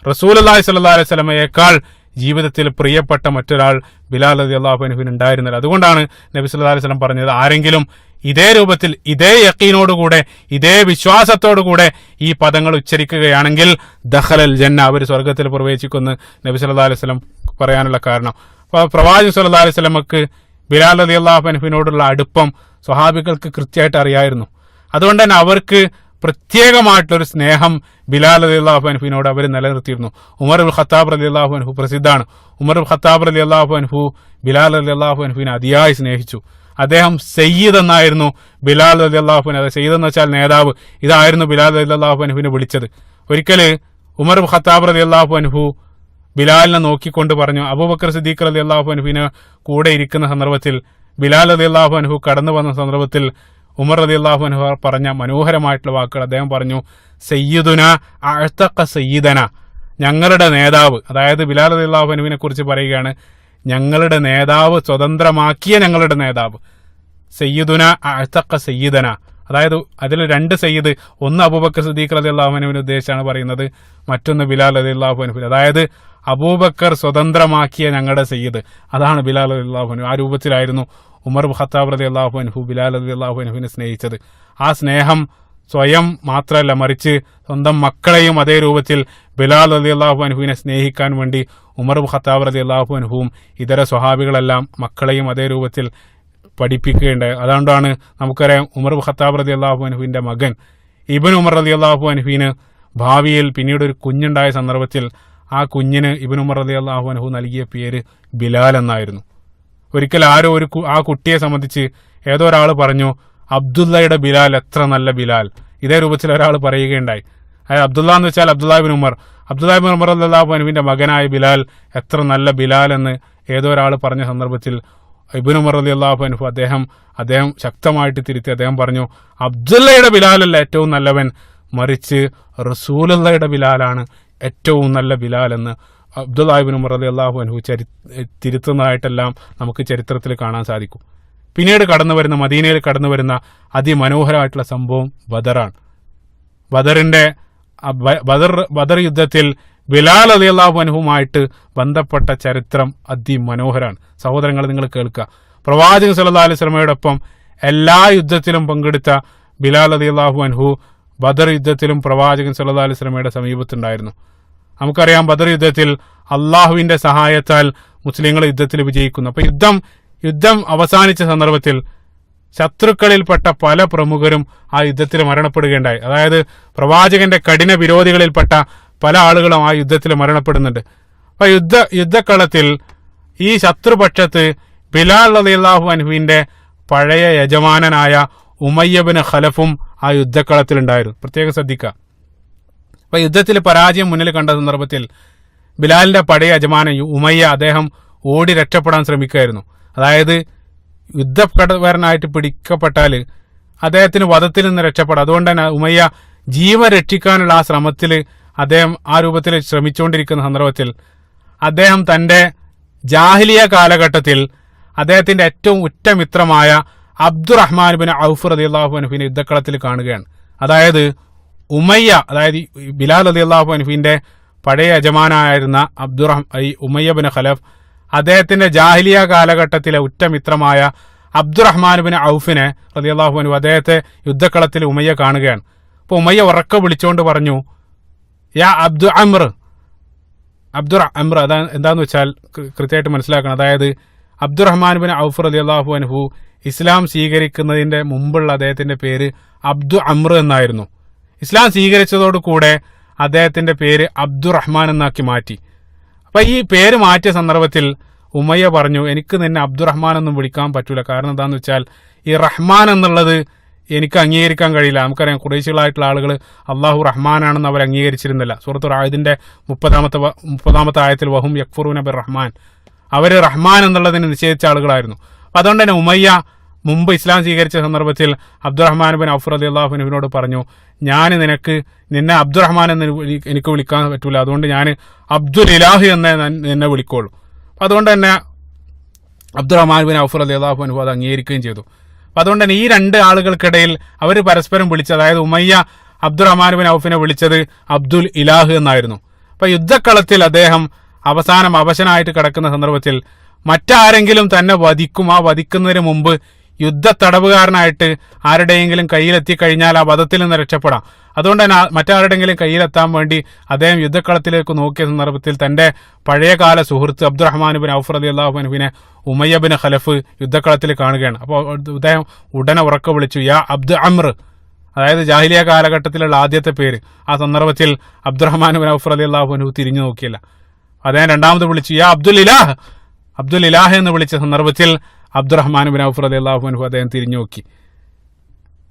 റസൂലുള്ളാഹി സ്വല്ലല്ലാഹു അലൈഹി വസല്ലമയേക്കാൾ ജീവിതത്തിൽ പ്രിയപ്പെട്ട മറ്റൊരാൾ ബിലാൽ റളിയല്ലാഹു അൻഹുവിന് ഉണ്ടായിരുന്നില്ല. അതുകൊണ്ടാണ് നബി സല്ലല്ലാഹു അലൈഹി വസല്ലം പറഞ്ഞത്, ആരെങ്കിലും ഇതേ രൂപത്തിൽ ഇതേ യഖീനോടുകൂടെ ഇതേ വിശ്വാസത്തോടുകൂടെ ഈ പദങ്ങൾ ഉച്ചരിക്കുകയാണെങ്കിൽ ദഖലൽ ജന്ന, അവർ സ്വർഗത്തിൽ പ്രവേശിക്കുമെന്ന് നബി സല്ലല്ലാഹു അലൈഹി വസല്ലം പറയാനുള്ള കാരണം. അപ്പോൾ പ്രവാചകൻ സല്ലല്ലാഹു അലൈഹി വസല്ലമക്ക് ബിലാൽ റളിയല്ലാഹു അൻഹുവിനോടുള്ള അടുപ്പം സ്വഹാബികൾക്ക് കൃത്യമായിട്ട് അറിയായിരുന്നു. അതുകൊണ്ട് തന്നെ അവർക്ക് പ്രത്യേകമായിട്ടൊരു സ്നേഹം ബിലാൽ റളിയല്ലാഹു അൻഹുവിനോട് അവർ നിലനിർത്തിയിരുന്നു. ഉമർ ഇബ്നുൽ ഖത്താബ് റളിയല്ലാഹു അൻഹു പ്രസിദ്ധാണ്. ഉമർ ഇബ്നുൽ ഖത്താബ് റളിയല്ലാഹു അൻഹു ബിലാൽ റളിയല്ലാഹു അൻഹുവിനെ അതിയായി സ്നേഹിച്ചു. അദ്ദേഹം സയ്യിദ് എന്നായിരുന്നു ബിലാൽ റളിയല്ലാഹു അൻഹു, സയ്യിദ് എന്ന് വെച്ചാൽ നേതാവ്, ഇതായിരുന്നു ബിലാൽ റളിയല്ലാഹു അൻഹുവിനെ വിളിച്ചത്. ഒരിക്കൽ ഉമർ ഖത്താബ് റളിയല്ലാഹു അൻഹു ബിലാലിനെ നോക്കിക്കൊണ്ട് പറഞ്ഞു, അബൂബക്കർ സിദ്ദീഖ് റളിയല്ലാഹു അൻഹുവിന് കൂടെ ഇരിക്കുന്ന സന്ദർഭത്തിൽ, ബിലാൽ റളിയല്ലാഹു അൻഹു കടന്നു വന്ന സന്ദർഭത്തിൽ ഉമർ റളിയല്ലാഹു അൻഹു പറഞ്ഞ മനോഹരമായിട്ടുള്ള വാക്കുകൾ അദ്ദേഹം പറഞ്ഞു, സയ്യിദുന അഅ്തഖ സയ്യിദന, ഞങ്ങളുടെ നേതാവ്, അതായത് ബിലാൽ റളിയല്ലാഹു അൻഹുവിനെ കുറിച്ച് പറയുകയാണ്, ഞങ്ങളുടെ നേതാവ് സ്വതന്ത്രമാക്കിയ ഞങ്ങളുടെ നേതാവ്, സയ്യിദുന അഅ്തഖ സയ്യിദന, അതായത് അതിൽ രണ്ട് സയ്യിദ്, ഒന്ന് അബൂബക്കർ സിദ്ദീഖ് റളിയല്ലാഹു അൻഹുവിനെ ഉദ്ദേശിച്ചാണ് പറയുന്നത്, മറ്റൊന്ന് ബിലാൽ റളിയല്ലാഹു അൻഹു, അതായത് അബൂബക്കർ സ്വതന്ത്രമാക്കിയ ഞങ്ങളുടെ സയ്യിദ്, അതാണ് ബിലാൽ റളിയല്ലാഹു അൻഹു. ആ രൂപത്തിലായിരുന്നു ഉമർ ഖത്താബ് റളിയല്ലാഹു അൻഹു ബിലാൽ റളിയല്ലാഹു അൻഹുവിനെ സ്നേഹിച്ചത്. ആ സ്നേഹം സ്വയം മാത്രമല്ല, മറിച്ച് സ്വന്തം മക്കളെയും അതേ രൂപത്തിൽ ബിലാൽ റളിയല്ലാഹു അൻഹുവിനെ സ്നേഹിക്കാൻ വേണ്ടി ഉമർ ഖത്താബ് റളിയല്ലാഹു അൻഹുവും ഇതര സ്വഹാബികളെല്ലാം മക്കളെയും അതേ രൂപത്തിൽ പഠിപ്പിക്കുകയുണ്ടായി. അതുകൊണ്ടാണ് നമുക്കറിയാം ഉമർ ഖത്താബ് റളിയല്ലാഹു അൻഹുവിന്റെ മകൻ ഇബ്നു ഉമർ റളിയല്ലാഹു അൻഹുവിന് ഭാവിയിൽ പിന്നീട് ഒരു കുഞ്ഞുണ്ടായ സന്ദർഭത്തിൽ ആ കുഞ്ഞിന് ഇബ്നു ഉമർ റളിയല്ലാഹു അൻഹു നൽകിയ പേര് ബിലാൽ എന്നായിരുന്നു. ഒരിക്കൽ ആരോ ആ കുട്ടിയെ സംബന്ധിച്ച് ഏതോ ഒരാൾ പറഞ്ഞു, അബ്ദുള്ളയുടെ ബിലാൽ, എത്ര നല്ല ബിലാൽ. ഇതേ രൂപത്തിൽ ഒരാൾ പറയുകയുണ്ടായി. അതായത് അബ്ദുള്ള എന്ന് വെച്ചാൽ അബ്ദുല്ലാഹിബ്നു ഉമർ, അബ്ദുല്ലാഹിബ്നു ഉമർ റളിയല്ലാഹു അൻഹുവിന്റെ മകനായ ബിലാൽ, എത്ര നല്ല ബിലാൽ എന്ന് ഏതോ ഒരാൾ പറഞ്ഞ സന്ദർഭത്തിൽ ഇബ്നു ഉമർ റളിയല്ലാഹു അൻഹു അദ്ദേഹം ശക്തമായിട്ട് തിരുത്തി. അദ്ദേഹം പറഞ്ഞു, അബ്ദുള്ളയുടെ ബിലാലല്ല ഏറ്റവും നല്ലവൻ, മറിച്ച് റസൂലുള്ളയുടെ ബിലാലാണ് ഏറ്റവും നല്ല ബിലാൽ എന്ന് അബ്ദുല്ലാഹിബ്നു ഉമർ റളിയല്ലാഹു അൻഹു തിരുത്തുന്നതായിട്ടെല്ലാം നമുക്ക് ചരിത്രത്തിൽ കാണാൻ സാധിക്കും. പിന്നീട് മദീനയിൽ കടന്നു വരുന്ന അതിമനോഹരമായിട്ടുള്ള സംഭവം ബദറാണ്. ബദർ യുദ്ധത്തിൽ ബിലാൽ റളിയല്ലാഹു അൻഹുമായിട്ട് ബന്ധപ്പെട്ട ചരിത്രം അതിമനോഹരമാണ്. സഹോദരങ്ങൾ, നിങ്ങൾ കേൾക്കുക. പ്രവാചകൻ സല്ലല്ലാഹു അലൈഹി വസല്ലമയോടൊപ്പം എല്ലാ യുദ്ധത്തിലും പങ്കെടുത്ത ബിലാൽ റളിയല്ലാഹു അൻഹു ബദർ യുദ്ധത്തിലും പ്രവാചകൻ സല്ലല്ലാഹു അലൈഹി വസല്ലമയുടെ സമീപത്തുണ്ടായിരുന്നു. നമുക്കറിയാം, ബദർ യുദ്ധത്തിൽ അള്ളാഹുവിന്റെ സഹായത്താൽ മുസ്ലിങ്ങൾ യുദ്ധത്തിൽ വിജയിക്കുന്നു. അപ്പൊ യുദ്ധം അവസാനിച്ച സന്ദർഭത്തിൽ ശത്രുക്കളിൽപ്പെട്ട പല പ്രമുഖരും ആ യുദ്ധത്തിൽ മരണപ്പെടുകയുണ്ടായി. അതായത് പ്രവാചകന്റെ കഠിന വിരോധികളിൽപ്പെട്ട പല ആളുകളും ആ യുദ്ധത്തിൽ മരണപ്പെടുന്നുണ്ട്. അപ്പൊ യുദ്ധക്കളത്തിൽ ഈ ശത്രുപക്ഷത്ത് ബിലാൽ റളിയല്ലാഹു അൻഹുവിന്റെ പഴയ യജമാനനായ ഉമയ്യ ഇബ്നു ഖലഫും ആ യുദ്ധക്കളത്തിലുണ്ടായിരുന്നു. പ്രത്യേകം ശ്രദ്ധിക്കുക. അപ്പൊ യുദ്ധത്തിൽ പരാജയം മുന്നിൽ കണ്ട സന്ദർഭത്തിൽ ബിലാലിന്റെ പഴയ യജമാനൻ ഉമയ്യ, അദ്ദേഹം ഓടി രക്ഷപ്പെടാൻ ശ്രമിക്കുകയായിരുന്നു. അതായത് യുദ്ധക്കാരനായിട്ട് പിടിക്കപ്പെട്ടാൽ അദ്ദേഹത്തിന് വധത്തിൽ നിന്ന് രക്ഷപ്പെടാം. അതുകൊണ്ട് തന്നെ ഉമയ്യ ജീവൻ രക്ഷിക്കാനുള്ള ആ ശ്രമത്തിൽ അദ്ദേഹം ആ രൂപത്തിൽ ശ്രമിച്ചുകൊണ്ടിരിക്കുന്ന സന്ദർഭത്തിൽ അദ്ദേഹം തന്റെ ജാഹിലിയ കാലഘട്ടത്തിൽ അദ്ദേഹത്തിന്റെ ഏറ്റവും ഉറ്റമിത്രമായ അബ്ദുറഹ്മാൻ ഇബ്നു ഔഫ് റളിയല്ലാഹു അൻഹുവിനെ യുദ്ധക്കളത്തിൽ കാണുകയാണ്. അതായത് അതായത് ബിലാൽ റളിയല്ലാഹു അൻഹുവിന്റെ പഴയ യജമാനായിരുന്ന ഉമയ്യ ഇബ്നു ഖലഫ്, അദ്ദേഹത്തിന്റെ ജാഹിലിയ കാലഘട്ടത്തിലെ ഉറ്റമിത്രമായ അബ്ദുറഹ്മാൻ ഇബ്നു ഔഫിനെ റളിയല്ലാഹു അൻഹു അദ്ദേഹത്തെ യുദ്ധക്കളത്തിൽ ഉമയ്യ കാണുകയാണ്. അപ്പൊ ഉമയ്യ ഉറക്കെ വിളിച്ചുകൊണ്ട് പറഞ്ഞു, യാ അബ്ദുർ അമ്ര. അതാ എന്താന്ന് വെച്ചാൽ കൃത്യമായിട്ട് മനസ്സിലാക്കണം. അതായത് അബ്ദുറഹ്മാൻ ഇബ്നു ഔഫ് റളിയല്ലാഹു അൻഹു ഇസ്ലാം സ്വീകരിക്കുന്നതിന്റെ മുമ്പുള്ള അദ്ദേഹത്തിന്റെ പേര് അബ്ദു അമ്ര എന്നായിരുന്നു. ഇസ്ലാം സ്വീകരിച്ചതോടുകൂടെ അദ്ദേഹത്തിന്റെ പേര് അബ്ദുറഹ്മാൻ എന്നാക്കി മാറ്റി. അപ്പൊ ഈ പേര് മാറ്റിയ സന്ദർഭത്തിൽ ഉമയ്യ പറഞ്ഞു, എനിക്ക് നിന്നെ അബ്ദുറഹ്മാൻ ഒന്നും വിളിക്കാൻ പറ്റൂല. കാരണം എന്താന്ന് വെച്ചാൽ ഈ റഹ്മാൻ എന്നുള്ളത് എനിക്ക് അംഗീകരിക്കാൻ കഴിയില്ല. നമുക്കറിയാം, ഖുറൈശികളായിട്ടുള്ള ആളുകൾ അള്ളാഹു റഹ്മാനാണെന്ന് അവർ അംഗീകരിച്ചിരുന്നില്ല. സൂറത്തുൽ റഅദിന്റെ 30-ാമത്തെ ആയത്തിൽ വഹും യക്ഫുറൂന ബിർ റഹ്മാൻ, അവർ റഹ്മാൻ എന്നുള്ളതിന് നിഷേധിച്ച ആളുകളായിരുന്നു. അപ്പൊ അതുകൊണ്ട് തന്നെ ഉമയ്യ മുമ്പ് ഇസ്ലാം സ്വീകരിച്ച സന്ദർഭത്തിൽ അബ്ദുറഹ്മാൻ ഇബ്നു ഔഫ് റളിയല്ലാഹു അൻഹുവിനോട് പറഞ്ഞു, ഞാൻ നിന്നെ അബ്ദുറഹ്മാൻ എന്ന് എനിക്ക് വിളിക്കാൻ പറ്റൂല, അതുകൊണ്ട് ഞാൻ അബ്ദുൽ ഇലാഹ് എന്ന് നിന്നെ വിളിക്കുള്ളൂ. അപ്പൊ അതുകൊണ്ട് തന്നെ അബ്ദുറഹ്മാൻ ഇബ്നു ഔഫ് റളിയല്ലാഹു അൻഹു അത് അംഗീകരിക്കുകയും ചെയ്തു. അപ്പൊ അതുകൊണ്ട് തന്നെ ഈ രണ്ട് ആളുകൾക്കിടയിൽ അവർ പരസ്പരം വിളിച്ചത്, അതായത് ഉമയ്യ അബ്ദുറഹ്മാൻ ഇബ്നു ഔഫിനെ വിളിച്ചത് അബ്ദുൽ ഇലാഹ് എന്നായിരുന്നു. അപ്പൊ യുദ്ധക്കളത്തിൽ അദ്ദേഹം അവസാനം അവശനായിട്ട് കിടക്കുന്ന സന്ദർഭത്തിൽ മറ്റാരെങ്കിലും തന്നെ വധിക്കും. ആ വധിക്കുന്നതിന് മുമ്പ് യുദ്ധത്തടവുകാരനായിട്ട് ആരുടെയെങ്കിലും കയ്യിലെത്തി കഴിഞ്ഞാൽ ആ വധത്തിൽ നിന്ന് രക്ഷപ്പെടാം. അതുകൊണ്ട് തന്നെ മറ്റാരുടെയെങ്കിലും കയ്യിലെത്താൻ വേണ്ടി അദ്ദേഹം യുദ്ധക്കളത്തിലേക്ക് നോക്കിയ സന്ദർഭത്തിൽ തന്റെ പഴയകാല സുഹൃത്ത് അബ്ദുറഹ്മാൻ ഇബ്നു ഔഫ് റളിയല്ലാഹു അൻഹുവിനെ ഉമയ്യ ഇബ്നു ഖലഫ് യുദ്ധക്കളത്തിൽ കാണുകയാണ്. അപ്പോൾ അദ്ദേഹം ഉടനെ ഉറക്കെ വിളിച്ചു, യാ അബ്ദു അമ്ര, അതായത് ജാഹിലിയ കാലഘട്ടത്തിലുള്ള ആദ്യത്തെ പേര്. ആ സന്ദർഭത്തിൽ അബ്ദുറഹ്മാൻ ഇബ്നു ഔഫ് റളിയല്ലാഹു അൻഹു തിരിഞ്ഞു നോക്കിയില്ല. അദ്ദേഹം രണ്ടാമത് വിളിച്ചു, യാ അബ്ദുൽ ഇലാഹ് എന്ന് വിളിച്ച സന്ദർഭത്തിൽ അബ്ദുറഹ്മാൻ ഇബ്നു ഔഫ് റളിയല്ലാഹു അൻഹു അദ്ദേഹം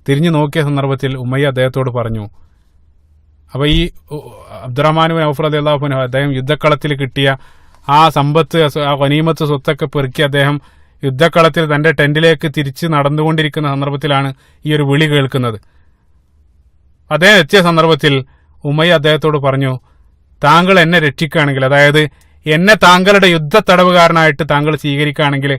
തിരിഞ്ഞു നോക്കിയ സന്ദർഭത്തിൽ ഉമയ്യ അദ്ദേഹത്തോട് പറഞ്ഞു. അപ്പൊ ഈ അബ്ദുറഹ്മാൻ ബിൻ ഔഫ് റളിയല്ലാഹു അൻഹു അദ്ദേഹം യുദ്ധക്കളത്തിൽ കിട്ടിയ ആ സമ്പത്ത്, ആ ഗനീമത്ത് സ്വത്തൊക്കെ പെറുക്കി അദ്ദേഹം യുദ്ധക്കളത്തിൽ തന്റെ ടെന്റിലേക്ക് തിരിച്ച് നടന്നുകൊണ്ടിരിക്കുന്ന സന്ദർഭത്തിലാണ് ഈ ഒരു വിളി കേൾക്കുന്നത്. അദ്ദേഹം എത്തിയ സന്ദർഭത്തിൽ ഉമയ്യ അദ്ദേഹത്തോട് പറഞ്ഞു, താങ്കൾ എന്നെ രക്ഷിക്കുകയാണെങ്കിൽ, അതായത് എന്നെ താങ്കളുടെ യുദ്ധ തടവുകാരനായിട്ട് താങ്കൾ സ്വീകരിക്കുകയാണെങ്കിൽ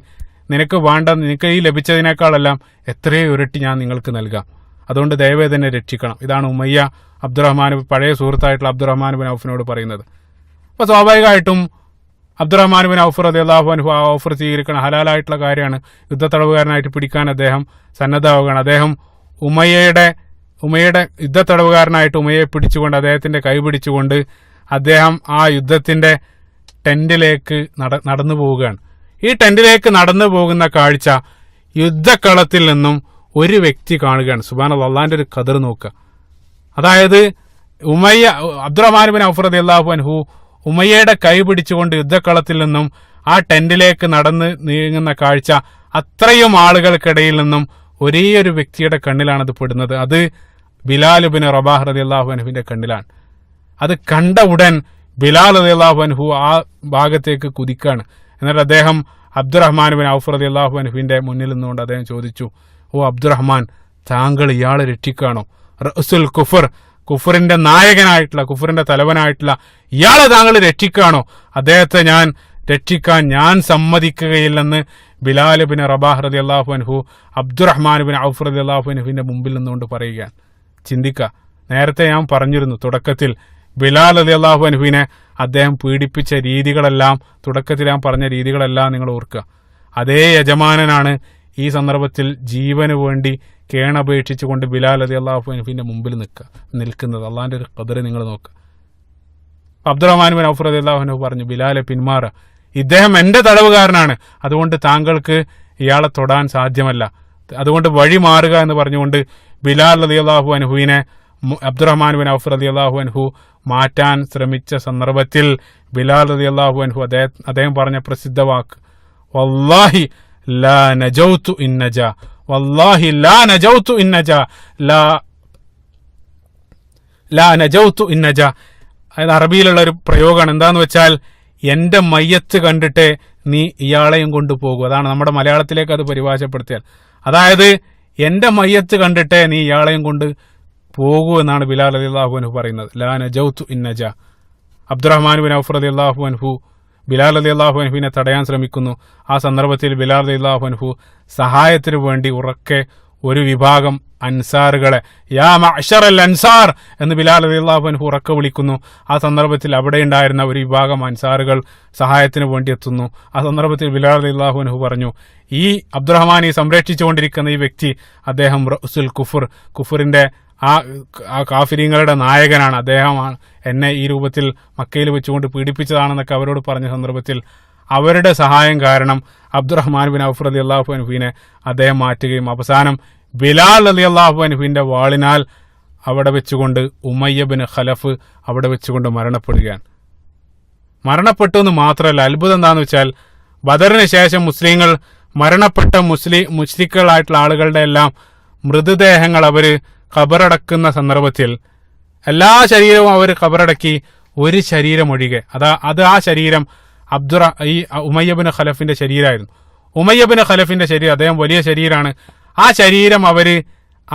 നിനക്ക് ഈ ലഭിച്ചതിനേക്കാളെല്ലാം എത്രയോ ഇരട്ടി ഞാൻ നിങ്ങൾക്ക് നൽകാം. അതുകൊണ്ട് ദയവേദ എന്നെ രക്ഷിക്കണം. ഇതാണ് ഉമയ്യ അബ്ദുറഹ്മാൻ, പഴയ സുഹൃത്തായിട്ടുള്ള അബ്ദുറഹ്മാൻ ബിൻ ഔഫിനോട് പറയുന്നത്. അപ്പോൾ സ്വാഭാവികമായിട്ടും അബ്ദുറഹ്മാൻ ബിൻ ഔഫ് റളിയല്ലാഹു അൻഹു ആ ഓഫർ സ്വീകരിക്കണം. ഹലാലായിട്ടുള്ള കാര്യമാണ്. യുദ്ധ തടവുകാരനായിട്ട് പിടിക്കാൻ അദ്ദേഹം സന്നദ്ധമാവുകയാണ്. അദ്ദേഹം ഉമയ്യയുടെ യുദ്ധ തടവുകാരനായിട്ട് ഉമയ്യയെ പിടിച്ചുകൊണ്ട് അദ്ദേഹത്തിന്റെ കൈ പിടിച്ചുകൊണ്ട് അദ്ദേഹം ആ യുദ്ധത്തിന്റെ ടെന്റിലേക്ക് നടന്നു പോവുകയാണ്. ഈ ടെന്റിലേക്ക് നടന്നു പോകുന്ന കാഴ്ച യുദ്ധക്കളത്തിൽ നിന്നും ഒരു വ്യക്തി കാണുകയാണ്. സുബ്ഹാനല്ലാഹ്, അള്ളാന്റെ ഒരു ഖദർ നോക്കുക. അതായത് അബ്ദുറഹ്മാൻ ബിൻ ഔഫ് റളിയല്ലാഹു അൻഹു ഉമയ്യയുടെ കൈ പിടിച്ചുകൊണ്ട് യുദ്ധക്കളത്തിൽ നിന്നും ആ ടെന്റിലേക്ക് നടന്ന് നീങ്ങുന്ന കാഴ്ച അത്രയും ആളുകൾക്കിടയിൽ നിന്നും ഒരേ ഒരു വ്യക്തിയുടെ കണ്ണിലാണ് അത് പെടുന്നത്. അത് ബിലാൽ ബിൻ റബാഹ് റളിയല്ലാഹു അൻഹുവിന്റെ കണ്ണിലാണ്. അത് കണ്ട ഉടൻ ബിലാൽ റളിയല്ലാഹു അൻഹു ആ ഭാഗത്തേക്ക് കുതിക്കാണ്. എന്നിട്ട് അദ്ദേഹം അബ്ദുറഹ്മാൻ ബിൻ ഔഫ് റളിയല്ലാഹു അൻഹുവിന്റെ മുന്നിൽ നിന്നുകൊണ്ട് അദ്ദേഹം ചോദിച്ചു, ഓ അബ്ദുറഹ്മാൻ, താങ്കൾ ഇയാളെ രക്ഷിക്കാണോ? റഅസുൽ കുഫർ, കുഫറിന്റെ നായകനായിട്ടുള്ള, കുഫറിന്റെ തലവനായിട്ടുള്ള ഇയാളെ താങ്കൾ രക്ഷിക്കാണോ? അദ്ദേഹത്തെ ഞാൻ രക്ഷിക്കാൻ ഞാൻ സമ്മതിക്കുകയില്ലെന്ന് ബിലാൽ ബിൻ റബാഹ് റളിയല്ലാഹു അൻഹു അബ്ദുറഹ്മാൻ ബിൻ ഔഫ് റളിയല്ലാഹു അൻഹുവിന്റെ മുമ്പിൽ നിന്നുകൊണ്ട് പറയുകയാണ്. ചിന്തിക്കുക, നേരത്തെ ഞാൻ പറഞ്ഞിരുന്നു തുടക്കത്തിൽ ബിലാൽ റളിയല്ലാഹു അൻഹുവിനെ അദ്ദേഹം പീഡിപ്പിച്ച രീതികളെല്ലാം, തുടക്കത്തിൽ ഞാൻ പറഞ്ഞ രീതികളെല്ലാം നിങ്ങൾ ഓർക്കുക. അതേ യജമാനനാണ് ഈ സന്ദർഭത്തിൽ ജീവന് വേണ്ടി കേണപേക്ഷിച്ചുകൊണ്ട് ബിലാൽ റളിയല്ലാഹു അൻഹുവിന്റെ മുമ്പിൽ നിൽക്കുന്നത്. അള്ളാന്റെ ഒരു ഖദർ നിങ്ങൾ നോക്കുക. അബ്ദുറഹ്മാൻ ബിൻ ഔഫ് റളിയല്ലാഹു അൻഹു പറഞ്ഞു, ബിലാലെ പിന്മാറുക, ഇദ്ദേഹം എന്റെ തടവുകാരനാണ്, അതുകൊണ്ട് താങ്കൾക്ക് ഇയാളെ തൊടാൻ സാധ്യമല്ല, അതുകൊണ്ട് വഴി മാറുക എന്ന് പറഞ്ഞുകൊണ്ട് ബിലാൽ റളിയല്ലാഹു അൻഹുവിനെ അബ്ദുറഹ്മാൻ ബിൻ ഔഫ് റളിയല്ലാഹു അൻഹു മാറ്റാൻ ശ്രമിച്ച സന്ദർഭത്തിൽ ബിലാൽ റളിയല്ലാഹു അൻഹു അദ്ദേഹം പറഞ്ഞ പ്രസിദ്ധ വാക്ക്, വല്ലാഹി ലാ നജൗതു ഇൻ നജാ, വല്ലാഹി ലാ നജൗതു ഇൻ നജാ, ലാ നജൗതു ഇൻ നജാ. അതായത് അറബിയിലുള്ള ഒരു പ്രയോഗമാണ്. എന്താന്ന് വെച്ചാൽ, എന്റെ മയ്യത്ത് കണ്ടിട്ട് നീ ഇയാളെയും കൊണ്ടുപോകൂ. അതാണ് നമ്മുടെ മലയാളത്തിലേക്ക് അത് പരിഭാഷപ്പെടുത്തിയാൽ. അതായത് എന്റെ മയ്യത്ത് കണ്ടിട്ട് നീ ഇയാളെയും കൊണ്ട് പോകൂ എന്നാണ് ബിലാൽ റളിയല്ലാഹു അൻഹു പറയുന്നത്. ലാ നജൗതു ഇൻ നജാ. അബ്ദുറഹ്മാൻ ബിൻ ഔഫ് റളിയല്ലാഹു അൻഹു ബിലാൽ റളിയല്ലാഹു അൻഹുവിനെ തടയാൻ ശ്രമിക്കുന്നു. ആ സന്ദർഭത്തിൽ ബിലാൽ റളിയല്ലാഹു അൻഹു സഹായത്തിനു വേണ്ടി ഉറക്കെ ഒരു വിഭാഗം അൻസാറുകളെ, യാ മഅ്ശറൽ അൻസാർ എന്ന് ബിലാൽ റളിയല്ലാഹു അൻഹു ഉറക്കെ വിളിക്കുന്നു. ആ സന്ദർഭത്തിൽ അവിടെ ഉണ്ടായിരുന്ന ഒരു വിഭാഗം അൻസാറുകൾ സഹായത്തിന് വേണ്ടി എത്തുന്നു. ആ സന്ദർഭത്തിൽ ബിലാൽ റളിയല്ലാഹു അൻഹു പറഞ്ഞു, ഈ അബ്ദുറഹ്മാനെ സംരക്ഷിച്ചുകൊണ്ടിരിക്കുന്ന ഈ വ്യക്തി അദ്ദേഹം റഅസുൽ കുഫർ, കുഫറിന്റെ ആ കാഫിരീങ്ങളുടെ നായകനാണ്, അദ്ദേഹമാണ് എന്നെ ഈ രൂപത്തിൽ മക്കയിൽ വെച്ചുകൊണ്ട് പീഡിപ്പിച്ചതാണെന്നൊക്കെ അവരോട് പറഞ്ഞ സന്ദർഭത്തിൽ അവരുടെ സഹായം കാരണം അബ്ദുറഹ്മാൻ ബിൻ ഔഫ് റളിയല്ലാഹു അൻഹുവിനെ അദ്ദേഹം മാറ്റുകയും അവസാനം ബിലാൽ റളിയല്ലാഹു അൻഹുവിന്റെ വാളിനാൽ അവിടെ വെച്ചുകൊണ്ട് ഉമയ്യ ബിൻ ഖലഫ് അവിടെ വെച്ചുകൊണ്ട് മരണപ്പെടുകയാണ്. മരണപ്പെട്ടു എന്ന് മാത്രമല്ല, അത്ഭുതം എന്താണെന്ന് വെച്ചാൽ, ബദറിന് ശേഷം മുസ്ലിങ്ങൾ മരണപ്പെട്ട മുശ്രിക്കുകളായിട്ടുള്ള ആളുകളുടെ എല്ലാം മൃതദേഹങ്ങൾ അവര് ഖബറടക്കുന്ന സന്ദർഭത്തിൽ എല്ലാ ശരീരവും അവർ ഖബറടക്കി, ഒരു ശരീരം ഒഴികെ, അത് ആ ശരീരം ഈ ഉമയ്യ ബിൻ ഖലഫിന്റെ ശരീരമായിരുന്നു. ഉമയ്യ ബിൻ ഖലഫിന്റെ ശരീരം, അദ്ദേഹം വലിയ ശരീരമാണ്. ആ ശരീരം അവര്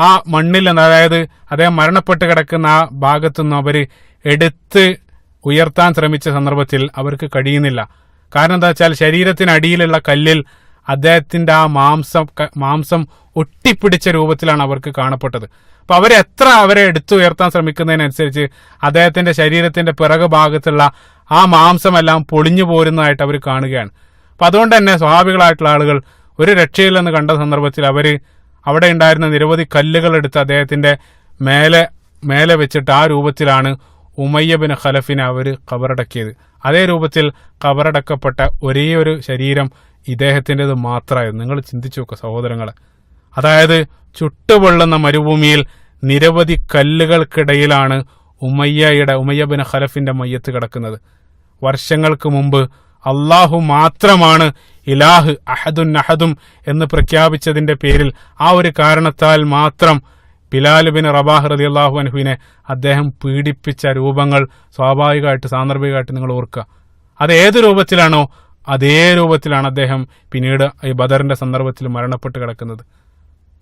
ആ മണ്ണിൽ നിന്ന്, അതായത് അദ്ദേഹം മരണപ്പെട്ട് കിടക്കുന്ന ആ ഭാഗത്തുനിന്ന് അവര് എടുത്ത് ഉയർത്താൻ ശ്രമിച്ച സന്ദർഭത്തിൽ അവർക്ക് കഴിയുന്നില്ല. കാരണം എന്താ വെച്ചാൽ, ശരീരത്തിനടിയിലുള്ള കല്ലിൽ അദ്ദേഹത്തിന്റെ ആ മാംസം ഒട്ടിപ്പിടിച്ച രൂപത്തിലാണ് അവർക്ക് കാണപ്പെട്ടത്. അപ്പൊ അവരെ എടുത്തുയർത്താൻ ശ്രമിക്കുന്നതിനനുസരിച്ച് അദ്ദേഹത്തിന്റെ ശരീരത്തിന്റെ പിറകു ഭാഗത്തുള്ള ആ മാംസമെല്ലാം പൊളിഞ്ഞു പോരുന്നതായിട്ട് അവർ കാണുകയാണ്. അപ്പൊ അതുകൊണ്ട് തന്നെ സ്വഹാബികളായിട്ടുള്ള ആളുകൾ ഒരു രക്ഷയില്ലെന്ന് കണ്ട സന്ദർഭത്തിൽ അവിടെ ഉണ്ടായിരുന്ന നിരവധി കല്ലുകൾ എടുത്ത് അദ്ദേഹത്തിന്റെ മേലെ വെച്ചിട്ട് ആ രൂപത്തിലാണ് ഉമയ്യ ബിൻ ഖലഫിനെ അവർ ഖബറടക്കിയത്. അതേ രൂപത്തിൽ ഖബറടക്കപ്പെട്ട ഒരേ ഒരു ശരീരം ഇദ്ദേഹത്തിൻ്റെത് മാത്രമായിരുന്നു. നിങ്ങൾ ചിന്തിച്ചു നോക്കുക സഹോദരങ്ങളെ. അതായത് ചുട്ടുപൊള്ളുന്ന മരുഭൂമിയിൽ നിരവധി കല്ലുകൾക്കിടയിലാണ് ഉമയ്യ ബിൻ ഖലഫിന്റെ മയ്യത്ത് കിടക്കുന്നത്. വർഷങ്ങൾക്ക് മുമ്പ് അള്ളാഹു മാത്രമാണ് ഇലാഹ്, അഹദുൻ അഹദും എന്ന് പ്രഖ്യാപിച്ചതിന്റെ പേരിൽ, ആ ഒരു കാരണത്താൽ മാത്രം ബിലാൽ ബിൻ റബാഹ് റളിയല്ലാഹു അൻഹുവിനെ അദ്ദേഹം പീഡിപ്പിച്ച രൂപങ്ങൾ സ്വാഭാവികമായിട്ട് സാന്ദർഭികമായിട്ട് നിങ്ങൾ ഓർക്കുക. അത് ഏത് രൂപത്തിലാണോ അതേ രൂപത്തിലാണ് അദ്ദേഹം പിന്നീട് ഈ ബദറിന്റെ സന്ദർഭത്തിൽ മരണപ്പെട്ട് കിടക്കുന്നത്.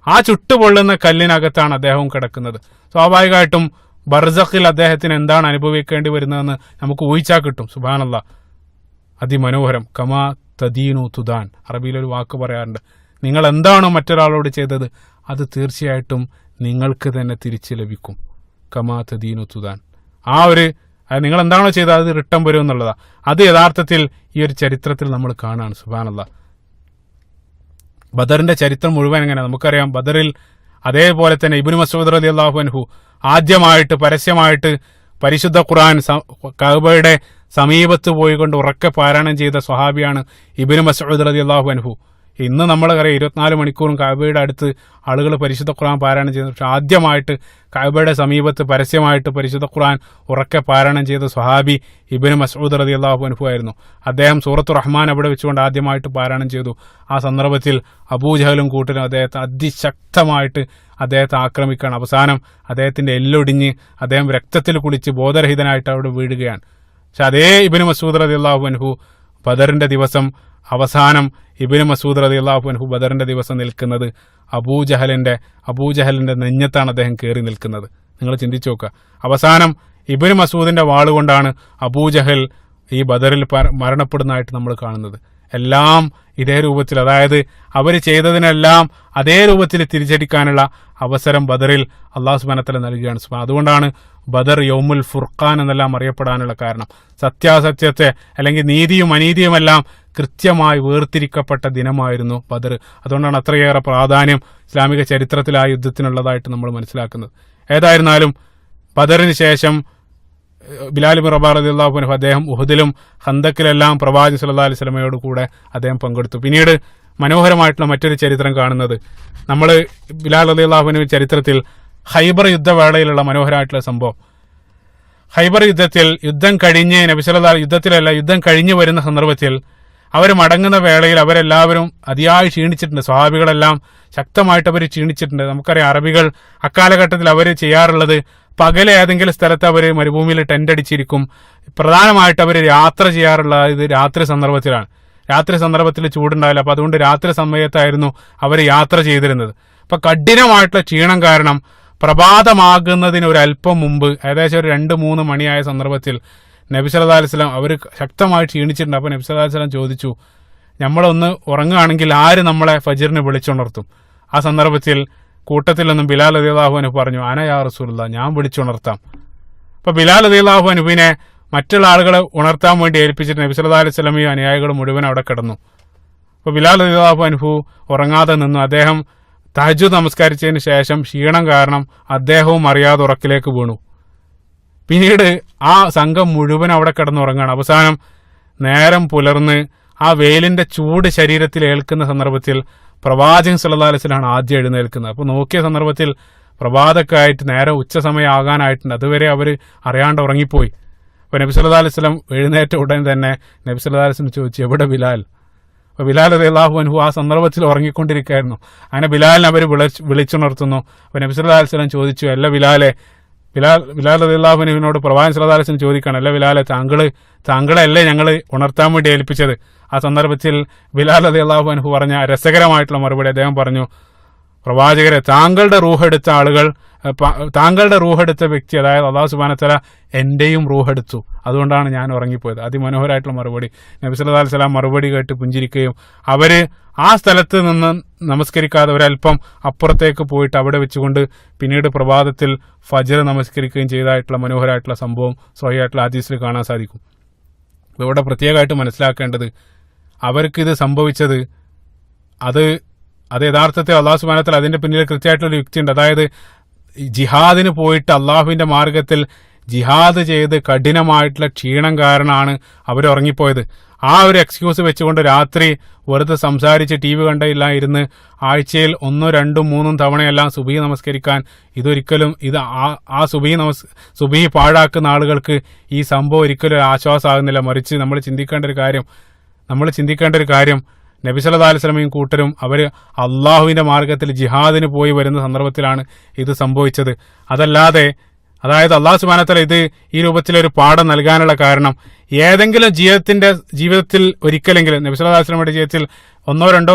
ആ ചുട്ടുപൊള്ളുന്ന കല്ലിനകത്താണ് അദ്ദേഹവും കിടക്കുന്നത്. സ്വാഭാവികമായിട്ടും ബർസഖിൽ അദ്ദേഹത്തിന് എന്താണ് അനുഭവിക്കേണ്ടി വരുന്നതെന്ന് നമുക്ക് ഊഹിച്ചാൽ കിട്ടും. സുബ്ഹാനല്ലാഹ്, അതിമനോഹരം. കമാ തദീനു തുദാൻ, അറബിയിലൊരു വാക്ക് പറയാറുണ്ട്. നിങ്ങൾ എന്താണോ മറ്റൊരാളോട് ചെയ്തത് അത് തീർച്ചയായിട്ടും നിങ്ങൾക്ക് തന്നെ തിരിച്ചു ലഭിക്കും. കമാ തദീനു തുദാൻ, ആ ഒരു നിങ്ങൾ എന്താണോ ചെയ്തത് അത് റിട്ടേൺ വരും എന്നുള്ളതാണ്. അത് യഥാർത്ഥത്തിൽ ഈ ഒരു ചരിത്രത്തിൽ നമ്മൾ കാണാണ്. സുബ്ഹാനല്ലാഹ്, ബദറിന്റെ ചരിത്രം മുഴുവൻ എങ്ങനെ നമുക്കറിയാം. ബദറിൽ അതേപോലെ തന്നെ ഇബ്നു മസ്ഊദ് റളിയല്ലാഹു അൻഹു ആദ്യമായിട്ട് പരസ്യമായിട്ട് പരിശുദ്ധ ഖുർആൻ കഅബയുടെ സമീപത്ത് പോയിക്കൊണ്ട് ഉറക്കെ പാരായണം ചെയ്ത സ്വഹാബിയാണ് ഇബ്നു മസ്ഊദ് റളിയല്ലാഹു അൻഹു. ഇന്ന് നമ്മളറിയാം 24 മണിക്കൂറും കഅബയുടെ അടുത്ത് ആളുകൾ പരിശുദ്ധ ഖുർആൻ പാരായണം ചെയ്യുന്നു. പക്ഷെ ആദ്യമായിട്ട് കഅബയുടെ സമീപത്ത് പരസ്യമായിട്ട് പരിശുദ്ധ ഖുർആൻ ഉറക്കെ പാരായണം ചെയ്ത സ്വഹാബി ഇബ്നു മസ്ഊദ് റളിയല്ലാഹു അൻഹു ആയിരുന്നു. അദ്ദേഹം സൂറത്തു റഹ്മാൻ അവിടെ വെച്ചുകൊണ്ട് ആദ്യമായിട്ട് പാരായണം ചെയ്തു. ആ സന്ദർഭത്തിൽ അബൂജഹലും കൂട്ടരും അദ്ദേഹത്തെ അതിശക്തമായിട്ട് അദ്ദേഹത്തെ ആക്രമിക്കുകയാണ്. അവസാനം അദ്ദേഹത്തിന്റെ എല്ലൊടിഞ്ഞ് അദ്ദേഹം രക്തത്തിൽ കുളിച്ച് ബോധരഹിതനായിട്ട് അവിടെ വീഴുകയാണ്. പക്ഷെ അതേ ഇബ്നു മസ്ഊദ് റളിയല്ലാഹു അൻഹു ബദറിന്റെ ദിവസം അവസാനം ഇബ്നു മസ്ഊദ് റളിയല്ലാഹു അൻഹു ബദറിന്റെ ദിവസം നിൽക്കുന്നത് അബൂജഹലിന്റെ നെഞ്ഞത്താണ് അദ്ദേഹം കയറി നിൽക്കുന്നത്. നിങ്ങൾ ചിന്തിച്ചു നോക്കുക. അവസാനം ഇബ്നു മസ്ഊദിന്റെ വാളുകൊണ്ടാണ് അബൂജഹൽ ഈ ബദറിൽ മരണപ്പെടുന്നതായിട്ട് നമ്മൾ കാണുന്നത്. എല്ലാം ഇതേ രൂപത്തിൽ, അതായത് അവർ ചെയ്തതിനെല്ലാം അതേ രൂപത്തിൽ തിരിച്ചടിക്കാനുള്ള അവസരം ബദറിൽ അല്ലാഹു സുബ്ഹാനഹു വ തആല നൽകുകയാണ്. അതുകൊണ്ടാണ് ബദർ യൗമുൽ ഫുർഖാൻ എന്നെല്ലാം അറിയപ്പെടാനുള്ള കാരണം. സത്യാസത്യത്തെ അല്ലെങ്കിൽ നീതിയും അനീതിയുമെല്ലാം കൃത്യമായി വേർതിരിക്കപ്പെട്ട ദിനമായിരുന്നു ബദർ. അതുകൊണ്ടാണ് അത്രയേറെ പ്രാധാന്യം ഇസ്ലാമിക ചരിത്രത്തിൽ ആ യുദ്ധത്തിനുള്ളതായിട്ട് നമ്മൾ മനസ്സിലാക്കുന്നത്. ഏതായിരുന്നാലും ബദറിന് ശേഷം ബിലാൽ ബിൻ റബാഹ് റളിയല്ലാഹു അൻഹു അദ്ദേഹം ഉഹദിലും ഖന്തക്കിലെല്ലാം പ്രവാചകൻ സല്ലല്ലാഹു അലൈഹി വസല്ലമയോട് കൂടെ അദ്ദേഹം പങ്കെടുത്തു. പിന്നീട് മനോഹരമായിട്ടുള്ള മറ്റൊരു ചരിത്രം കാണുന്നത് നമ്മൾ ബിലാൽ റളിയല്ലാഹു അൻഹു ചരിത്രത്തിൽ ഖൈബർ യുദ്ധവേളയിലുള്ള മനോഹരമായിട്ടുള്ള സംഭവം. ഖൈബർ യുദ്ധത്തിൽ യുദ്ധം കഴിഞ്ഞ് നബി സല്ലല്ലാഹു യുദ്ധം കഴിഞ്ഞു വരുന്ന സന്ദർഭത്തിൽ അവർ മടങ്ങുന്ന വേളയിൽ അവരെല്ലാവരും അതിയായി ക്ഷീണിച്ചിട്ടുണ്ട്. സ്വഹാബികളെല്ലാം ശക്തമായിട്ട് അവർ ക്ഷീണിച്ചിട്ടുണ്ട്. നമുക്കറിയാം അറബികൾ അക്കാലഘട്ടത്തിൽ അവർ ചെയ്യാറുള്ളത് പകൽ ഏതെങ്കിലും സ്ഥലത്ത് അവർ മരുഭൂമിയിൽ ടെന്റ് അടിച്ചിരിക്കും. പ്രധാനമായിട്ട് അവർ യാത്ര ചെയ്യാറുള്ള ഇത് രാത്രി സന്ദർഭത്തിലാണ്. രാത്രി സന്ദർഭത്തിൽ ചൂടുണ്ടാവില്ല. അപ്പൊ അതുകൊണ്ട് രാത്രി സമയത്തായിരുന്നു അവർ യാത്ര ചെയ്തിരുന്നത്. അപ്പൊ കഠിനമായിട്ടുള്ള ക്ഷീണം കാരണം പ്രഭാതമാകുന്നതിന് ഒരു അല്പം മുമ്പ് ഏകദേശം ഒരു 2-3 മണിയായ സന്ദർഭത്തിൽ നബി സല്ലല്ലാഹു അലൈഹി വസല്ലം അവർ ശക്തമായി ക്ഷീണിച്ചിട്ടുണ്ട്. അപ്പോൾ നബി സല്ലല്ലാഹു അലൈഹി വസല്ലം ചോദിച്ചു, നമ്മളൊന്ന് ഉറങ്ങുകയാണെങ്കിൽ ആര് നമ്മളെ ഫജ്റിന് വിളിച്ചുണർത്തും? ആ സന്ദർഭത്തിൽ കൂട്ടത്തിൽ നിന്നും ബിലാൽ റളിയല്ലാഹു അൻഹു പറഞ്ഞു, അന യാ റസൂലുള്ളാഹ്, ഞാൻ വിളിച്ചുണർത്താം. അപ്പൊ ബിലാൽ റളിയല്ലാഹു അൻഹുവിനെ മറ്റുള്ള ആളുകളെ ഉണർത്താൻ വേണ്ടി ഏൽപ്പിച്ചിട്ട് നബി സല്ലല്ലാഹു അലൈഹി വസല്ലമയും അനുയായികൾ മുഴുവൻ അവിടെ കിടന്നു. അപ്പൊ ബിലാൽ റളിയല്ലാഹു അൻഹു ഉറങ്ങാതെ നിന്നു. അദ്ദേഹം തഹജ്ജുദ് നമസ്കരിച്ചതിന് ശേഷം ക്ഷീണം കാരണം അദ്ദേഹവും അറിയാതെ ഉറക്കിലേക്ക് വീണു. പിന്നീട് ആ സംഘം മുഴുവൻ അവിടെ കിടന്നുറങ്ങാണ്. അവസാനം നേരം പുലർന്ന് ആ വെയിലിന്റെ ചൂട് ശരീരത്തിൽ ഏൽക്കുന്ന സന്ദർഭത്തിൽ പ്രവാചകൻ സല്ലല്ലാഹു അലൈഹി വസല്ലം ആദ്യം എഴുന്നേൽക്കുന്നത്. അപ്പോൾ നോക്കിയ സന്ദർഭത്തിൽ പ്രഭാതക്കായിട്ട് നേരെ ഉച്ച സമയം ആകാനായിട്ടുണ്ട്. അതുവരെ അവർ അറിയാണ്ട് ഉറങ്ങിപ്പോയി. അപ്പോൾ നബി സല്ലല്ലാഹു അലൈഹി വസല്ലം എഴുന്നേറ്റ ഉടൻ തന്നെ നബി സല്ലല്ലാഹു അലൈഹി വസല്ലം ചോദിച്ചു, എവിടെ ബിലാൽ? അപ്പോൾ ബിലാൽ റളിയല്ലാഹു അൻഹു ആ സന്ദർഭത്തിൽ ഉറങ്ങിക്കൊണ്ടിരിക്കുകയായിരുന്നു. അങ്ങനെ ബിലാലിനെ അവർ വിളിച്ചുണർത്തുന്നു. അപ്പോൾ നബി സല്ലല്ലാഹു അലൈഹി വസല്ലം ചോദിച്ചു, അല്ല ബിലാലെ, ബിലാൽ റളിയല്ലാഹു അൻഹുവിനോട് പ്രവാചകൻ സല്ലല്ലാഹു അലൈഹി വസല്ലം ചോദിക്കുകയാണ്, അല്ല ബിലാലെ, താങ്കളല്ലേ ഞങ്ങൾ ഉണർത്താൻ വേണ്ടി ഏൽപ്പിച്ചത്? ആ സന്ദർഭത്തിൽ ബിലാൽ റളിയല്ലാഹു അൻഹു പറഞ്ഞ രസകരമായിട്ടുള്ള മറുപടി അദ്ദേഹം പറഞ്ഞു, പ്രവാചകരെ, താങ്കളുടെ റൂഹെടുത്ത ആളുകൾ, താങ്കളുടെ റൂഹെടുത്ത വ്യക്തി, അതായത് അല്ലാഹു സുബ്ഹാനഹു വ തആല എന്റെയും റൂഹെടുത്തു, അതുകൊണ്ടാണ് ഞാൻ ഉറങ്ങിപ്പോയത്. അതിമനോഹരമായിട്ടുള്ള മറുപടി. നബി സല്ലല്ലാഹു അലൈഹി വസല്ലം മറുപടി കേട്ട് പുഞ്ചിരിക്കുകയും അവര് ആ സ്ഥലത്ത് നിന്ന് നമസ്കരിക്കാതെ ഒരല്പം അപ്പുറത്തേക്ക് പോയിട്ട് അവിടെ വെച്ചുകൊണ്ട് പിന്നീട് പ്രഭാതത്തിൽ ഫജ്ർ നമസ്കരിക്കുകയും ചെയ്തതായിട്ടുള്ള മനോഹരമായിട്ടുള്ള സംഭവം സ്വഹീഹായിട്ടുള്ള ഹദീസിൽ കാണാൻ സാധിക്കും. ഇവിടെ പ്രത്യേകമായിട്ട് മനസ്സിലാക്കേണ്ടത്, അവർക്കിത് സംഭവിച്ചത് അത് യഥാർത്ഥത്തിൽ അല്ലാഹു സുബ്ഹാനഹു വ തആല അതിന്റെ പിന്നിൽ കൃത്യമായിട്ടുള്ള യുക്തിയുണ്ട്. അതായത് ജിഹാദിന് പോയിട്ട് അള്ളാഹുവിന്റെ മാർഗത്തിൽ ജിഹാദ് ചെയ്ത് കഠിനമായിട്ടുള്ള ക്ഷീണം കാരണമാണ് അവർ ഉറങ്ങിപ്പോയത്. ആ ഒരു എക്സ്ക്യൂസ് വെച്ചുകൊണ്ട് രാത്രി വെറുതെ സംസാരിച്ച് TV കണ്ടില്ല ഇരുന്ന് ആഴ്ചയിൽ 1, 2, 3 തവണയെല്ലാം സുബഹി നമസ്കരിക്കാൻ ഇതൊരിക്കലും ആ സുബഹി പാഴാക്കുന്ന ആളുകൾക്ക് ഈ സംഭവം ഒരിക്കലും ആശ്വാസമാകുന്നില്ല. മറിച്ച് നമ്മൾ ചിന്തിക്കേണ്ട ഒരു കാര്യം നബി സല്ലല്ലാഹു അലൈഹി വസല്ലമയും കൂട്ടരും അവർ അള്ളാഹുവിന്റെ മാർഗത്തിൽ ജിഹാദിന് പോയി വരുന്ന സന്ദർഭത്തിലാണ് ഇത് സംഭവിച്ചത്. അതല്ലാതെ അതായത് അള്ളാഹു സുബ്ഹാനഹു വ തആല ഇത് ഈ രൂപത്തിലൊരു പാഠം നൽകാനുള്ള കാരണം ഏതെങ്കിലും ജീവിതത്തിൽ ഒരിക്കലെങ്കിലും നബി സല്ലല്ലാഹു അലൈഹി വസല്ലമയുടെ ജീവിതത്തിൽ ഒന്നോ രണ്ടോ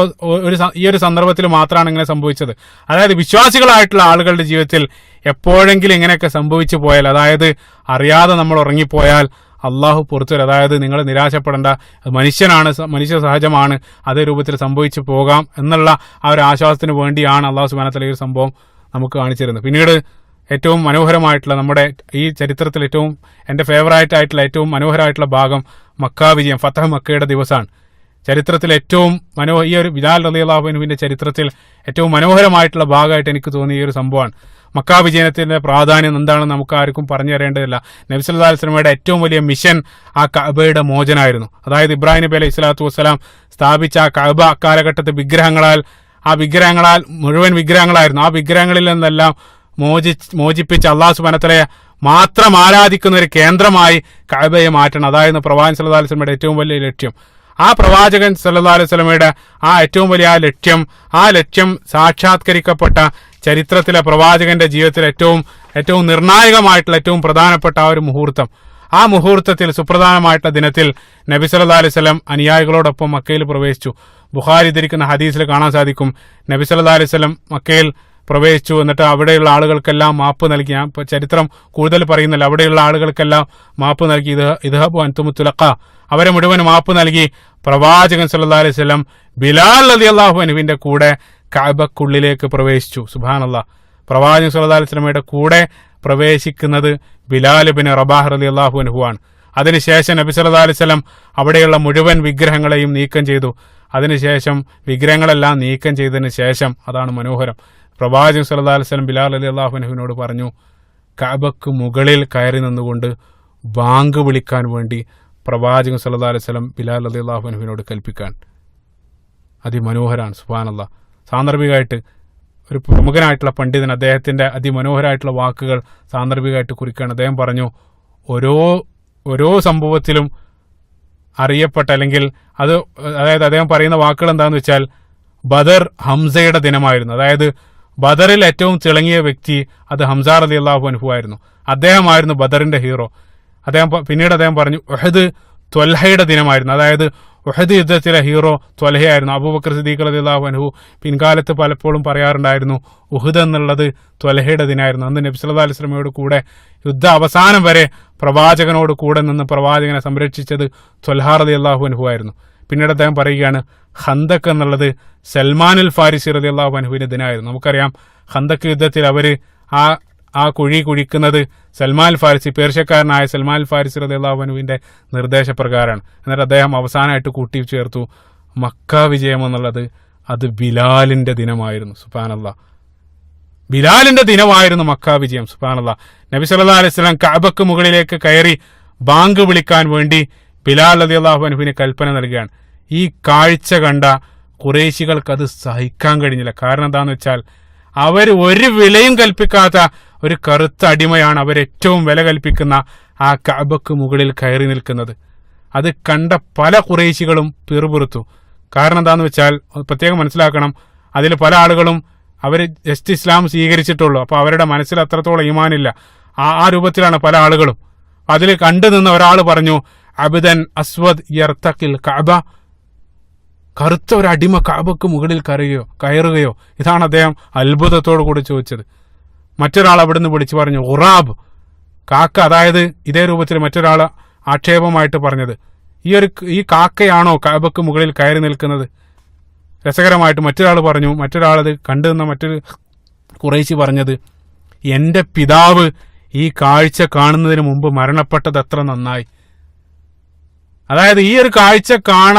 ഈ ഒരു സന്ദർഭത്തിൽ മാത്രമാണ് ഇങ്ങനെ സംഭവിച്ചത്. അതായത് വിശ്വാസികളായിട്ടുള്ള ആളുകളുടെ ജീവിതത്തിൽ എപ്പോഴെങ്കിലും ഇങ്ങനെയൊക്കെ സംഭവിച്ചു പോയാൽ, അതായത് അറിയാതെ നമ്മൾ ഉറങ്ങിപ്പോയാൽ അള്ളാഹു പുറത്തു വരും. അതായത് നിങ്ങൾ നിരാശപ്പെടേണ്ട, മനുഷ്യനാണ്, മനുഷ്യ സഹജമാണ്, അതേ രൂപത്തിൽ സംഭവിച്ചു പോകാം എന്നുള്ള ആ ഒരു ആശ്വാസത്തിന് വേണ്ടിയാണ് അള്ളാഹു സുബ്ഹാനഹു വ തആല ഈ ഒരു സംഭവം നമുക്ക് കാണിച്ചിരുന്നത്. പിന്നീട് ഏറ്റവും മനോഹരമായിട്ടുള്ള നമ്മുടെ ഈ ചരിത്രത്തിൽ എൻ്റെ ഫേവറേറ്റ് ആയിട്ടുള്ള ഏറ്റവും മനോഹരമായിട്ടുള്ള ഭാഗം മക്ക വിജയം, ഫതഹ് മക്കയുടെ ദിവസമാണ്. ചരിത്രത്തിൽ ഏറ്റവും ഈ ഒരു ബിലാൽ റളിയല്ലാഹു അൻഹുവിന്റെ ചരിത്രത്തിൽ ഏറ്റവും മനോഹരമായിട്ടുള്ള ഭാഗമായിട്ട് എനിക്ക് തോന്നിയ ഈ ഒരു സംഭവമാണ്. മക്ക വിജയത്തിന്റെ പ്രാധാന്യം എന്താണെന്ന് നമുക്ക് ആർക്കും പറഞ്ഞു തരേണ്ടതില്ല. നബി സല്ലല്ലാഹു അലൈഹി വസല്ലമയുടെ ഏറ്റവും വലിയ മിഷൻ ആ കഅബയുടെ മോചനായിരുന്നു. അതായത് ഇബ്രാഹിം നബി അലൈഹി സ്വലാത്തു വസ്സലാം സ്ഥാപിച്ച ആ കഅബ അക്കാലഘട്ടത്തെ വിഗ്രഹങ്ങളാൽ മുഴുവൻ വിഗ്രഹങ്ങളായിരുന്നു. ആ വിഗ്രഹങ്ങളിൽ നിന്നെല്ലാം മോചിപ്പിച്ച് അല്ലാഹു സുബ്ഹാനഹു വ തആലയെ മാത്രം ആരാധിക്കുന്ന ഒരു കേന്ദ്രമായി കഅബയെ മാറ്റണം. അതായിരുന്നു പ്രവാചകൻ സല്ലല്ലാഹു അലൈഹി വസല്ലമയുടെ ഏറ്റവും വലിയ ലക്ഷ്യം. ആ പ്രവാചകൻ സല്ലല്ലാഹു അലൈഹി വസല്ലമയുടെ ആ ഏറ്റവും വലിയ ആ ലക്ഷ്യം സാക്ഷാത്കരിക്കപ്പെട്ട ചരിത്രത്തിലെ പ്രവാചകന്റെ ജീവിതത്തിൽ ഏറ്റവും നിർണായകമായിട്ടുള്ള ഏറ്റവും പ്രധാനപ്പെട്ട ആ ഒരു മുഹൂർത്തം, ആ മുഹൂർത്തത്തിൽ സുപ്രധാനമായിട്ടുള്ള ദിനത്തിൽ നബി സല്ലല്ലാഹു അലൈഹി വസല്ലം അനുയായികളോടൊപ്പം മക്കയിൽ പ്രവേശിച്ചു. ബുഖാരി ധരിക്കുന്ന ഹദീസിൽ കാണാൻ സാധിക്കും, നബി സല്ലല്ലാഹു അലൈഹി വസല്ലം മക്കയിൽ പ്രവേശിച്ചു. എന്നിട്ട് അവിടെയുള്ള ആളുകൾക്കെല്ലാം മാപ്പ് നൽകി. ഞാൻ ചരിത്രം കൂടുതൽ പറയുന്നില്ല. അവിടെയുള്ള ആളുകൾക്കെല്ലാം മാപ്പ് നൽകി. ഇദ്ഹബു അൻതും തുലഖാ, അവരെ മുഴുവൻ മാപ്പ് നൽകി. പ്രവാചകൻ സല്ലല്ലാഹു അലൈഹി വസല്ലം ബിലാൽ റളിയല്ലാഹു അൻഹുവിന്റെ കൂടെ കഅബക്കുള്ളിലേക്ക് പ്രവേശിച്ചു. സുബ്ഹാനല്ലാഹ്. പ്രവാചകൻ സല്ലല്ലാഹു അലൈഹി വസല്ലമയുടെ കൂടെ പ്രവേശിക്കുന്നത് ബിലാൽ ഇബ്നു റബാഹ് റളിയല്ലാഹു അൻഹു ആണ്. അതിനുശേഷം നബി സല്ലല്ലാഹു അലൈഹി വസല്ലം അവിടെയുള്ള മുഴുവൻ വിഗ്രഹങ്ങളെയും നീക്കം ചെയ്തു. അതിനുശേഷം വിഗ്രഹങ്ങളെല്ലാം നീക്കം ചെയ്തതിന് ശേഷം, അതാണ് മനോഹരം, പ്രവാചകൻ സല്ലല്ലാഹു അലൈഹി വസല്ലം ബിലാൽ റളിയല്ലാഹു അൻഹുവിനോട് പറഞ്ഞു, കഅബക്ക് മുകളിൽ കയറി നിന്നുകൊണ്ട് ബാങ്ക് വിളിക്കാൻ വേണ്ടി പ്രവാചകൻ സല്ലല്ലാഹു അലൈഹി വസല്ലം ബിലാൽ റളിയല്ലാഹു അൻഹുവിനോട് കൽപ്പിക്കാൻ. അതിമനോഹരാണ്. സുബ്ഹാനല്ലാഹ്. സാന്ദർഭികമായിട്ട് ഒരു പ്രമുഖനായിട്ടുള്ള പണ്ഡിതൻ അദ്ദേഹത്തിന്റെ അതിമനോഹരമായിട്ടുള്ള വാക്കുകൾ സാന്ദർഭികമായിട്ട് കുറിക്കുകയാണ്. അദ്ദേഹം പറഞ്ഞു, ഓരോ സംഭവത്തിലും അറിയപ്പെട്ട, അല്ലെങ്കിൽ അതായത് അദ്ദേഹം പറയുന്ന വാക്കുകൾ എന്താണെന്ന് വെച്ചാൽ, ബദർ ഹംസയുടെ ദിനമായിരുന്നു. അതായത് ബദറിൽ ഏറ്റവും തിളങ്ങിയ വ്യക്തി അത് ഹംസ റളിയല്ലാഹു അൻഹു ആയിരുന്നു. അദ്ദേഹമായിരുന്നു ബദറിന്റെ ഹീറോ. പിന്നീട് അദ്ദേഹം പറഞ്ഞു, ഉഹദ് ത്വൽഹയുടെ ദിനമായിരുന്നു. അതായത് ഉഹദ് യുദ്ധത്തിലെ ഹീറോ ത്വൽഹയായിരുന്നു. അബൂബക്കർ സിദ്ദീഖ് റളിയല്ലാഹു അൻഹു പിൻകാലത്ത് പലപ്പോഴും പറയാറുണ്ടായിരുന്നു, ഉഹദ് എന്നുള്ളത് ത്വൽഹയുടെ ദിനമായിരുന്നു. അന്ന് നബി സല്ലല്ലാഹു അലൈഹി വസല്ലമയോട് കൂടെ യുദ്ധ അവസാനം വരെ പ്രവാചകനോട് കൂടെ നിന്ന് പ്രവാചകനെ സംരക്ഷിച്ചത് ത്വൽഹ റളിയല്ലാഹു അൻഹു ആയിരുന്നു. പിന്നീട് അദ്ദേഹം പറയുകയാണ്, ഖന്തക്ക് എന്നുള്ളത് സൽമാനുൽ ഫാരിസി റളിയല്ലാഹു അൻഹുവിന്റെ ദിനമായിരുന്നു. നമുക്കറിയാം, ഖന്തക്ക് യുദ്ധത്തിൽ അവര് ആ കുഴി കുഴിക്കുന്നത് സൽമാൻ ഫാരിസി, പേർഷ്യക്കാരനായ സൽമാൻ ഫാരിസി റളിയല്ലാഹു അൻഹുവിന്റെ നിർദ്ദേശപ്രകാരമാണ്. എന്നിട്ട് അദ്ദേഹം അവസാനമായിട്ട് കൂട്ടിച്ചേർത്തു, മക്ക വിജയം എന്നുള്ളത് അത് ബിലാലിന്റെ ദിനമായിരുന്നു. സുബ്ഹാനല്ലാഹ്. ബിലാലിന്റെ ദിനമായിരുന്നു മക്ക വിജയം. സുബ്ഹാനല്ലാഹ്. നബി സല്ലല്ലാഹു അലൈഹി വസല്ലം കഅബക്ക് മുകളിലേക്ക് കയറി ബാങ്ക് വിളിക്കാൻ വേണ്ടി ബിലാൽ റളിയല്ലാഹു അൻഹുവിന് കൽപ്പന നൽകുകയാണ്. ഈ കാഴ്ച കണ്ട ഖുറൈശികൾക്ക് അത് സഹിക്കാൻ കഴിഞ്ഞില്ല. കാരണം എന്താണെന്ന് വെച്ചാൽ, അവർ ഒരു വിലയും കൽപ്പിക്കാത്ത ഒരു കറുത്ത അടിമയാണ് അവരേറ്റവും വില കൽപ്പിക്കുന്ന ആ കഅബക്ക് മുകളിൽ കയറി നിൽക്കുന്നത്. അത് കണ്ട പല ഖുറൈശികളും പിറുപിറുത്തു. കാരണം എന്താണെന്ന് വെച്ചാൽ, പ്രത്യേകം മനസ്സിലാക്കണം, അതിൽ പല ആളുകളും അവർ ജസ്റ്റ് ഇസ്ലാം സ്വീകരിച്ചിട്ടുള്ളൂ. അപ്പോൾ അവരുടെ മനസ്സിൽ അത്രത്തോളം ഈമാനില്ല. ആ രൂപത്തിലാണ് പല ആളുകളും. അതിൽ കണ്ടു നിന്ന് ഒരാൾ പറഞ്ഞു, അബ്ദൻ അസ്വദ് യർതഖിൽ കഅബ, കറുത്ത ഒരു അടിമ കഅബക്ക് മുകളിൽ കയറുകയോ? ഇതാണ് അദ്ദേഹം അത്ഭുതത്തോടു കൂടി ചോദിച്ചത്. മറ്റൊരാൾ അവിടുന്ന് വിളിച്ചു പറഞ്ഞു, ഉറാബ്, കാക്ക. അതായത് ഇതേ രൂപത്തിൽ മറ്റൊരാൾ ആക്ഷേപമായിട്ട് പറഞ്ഞത്, ഈ കാക്കയാണോ കഅബക്ക് മുകളിൽ കയറി നിൽക്കുന്നത്? രസകരമായിട്ട് മറ്റൊരാളത് കണ്ടു നിന്ന മറ്റൊരു ഖുറൈശി പറഞ്ഞത്, എൻ്റെ പിതാവ് ഈ കാഴ്ച കാണുന്നതിന് മുമ്പ് മരണപ്പെട്ടത് എത്ര നന്നായി. അതായത് ഈ ഒരു കാഴ്ച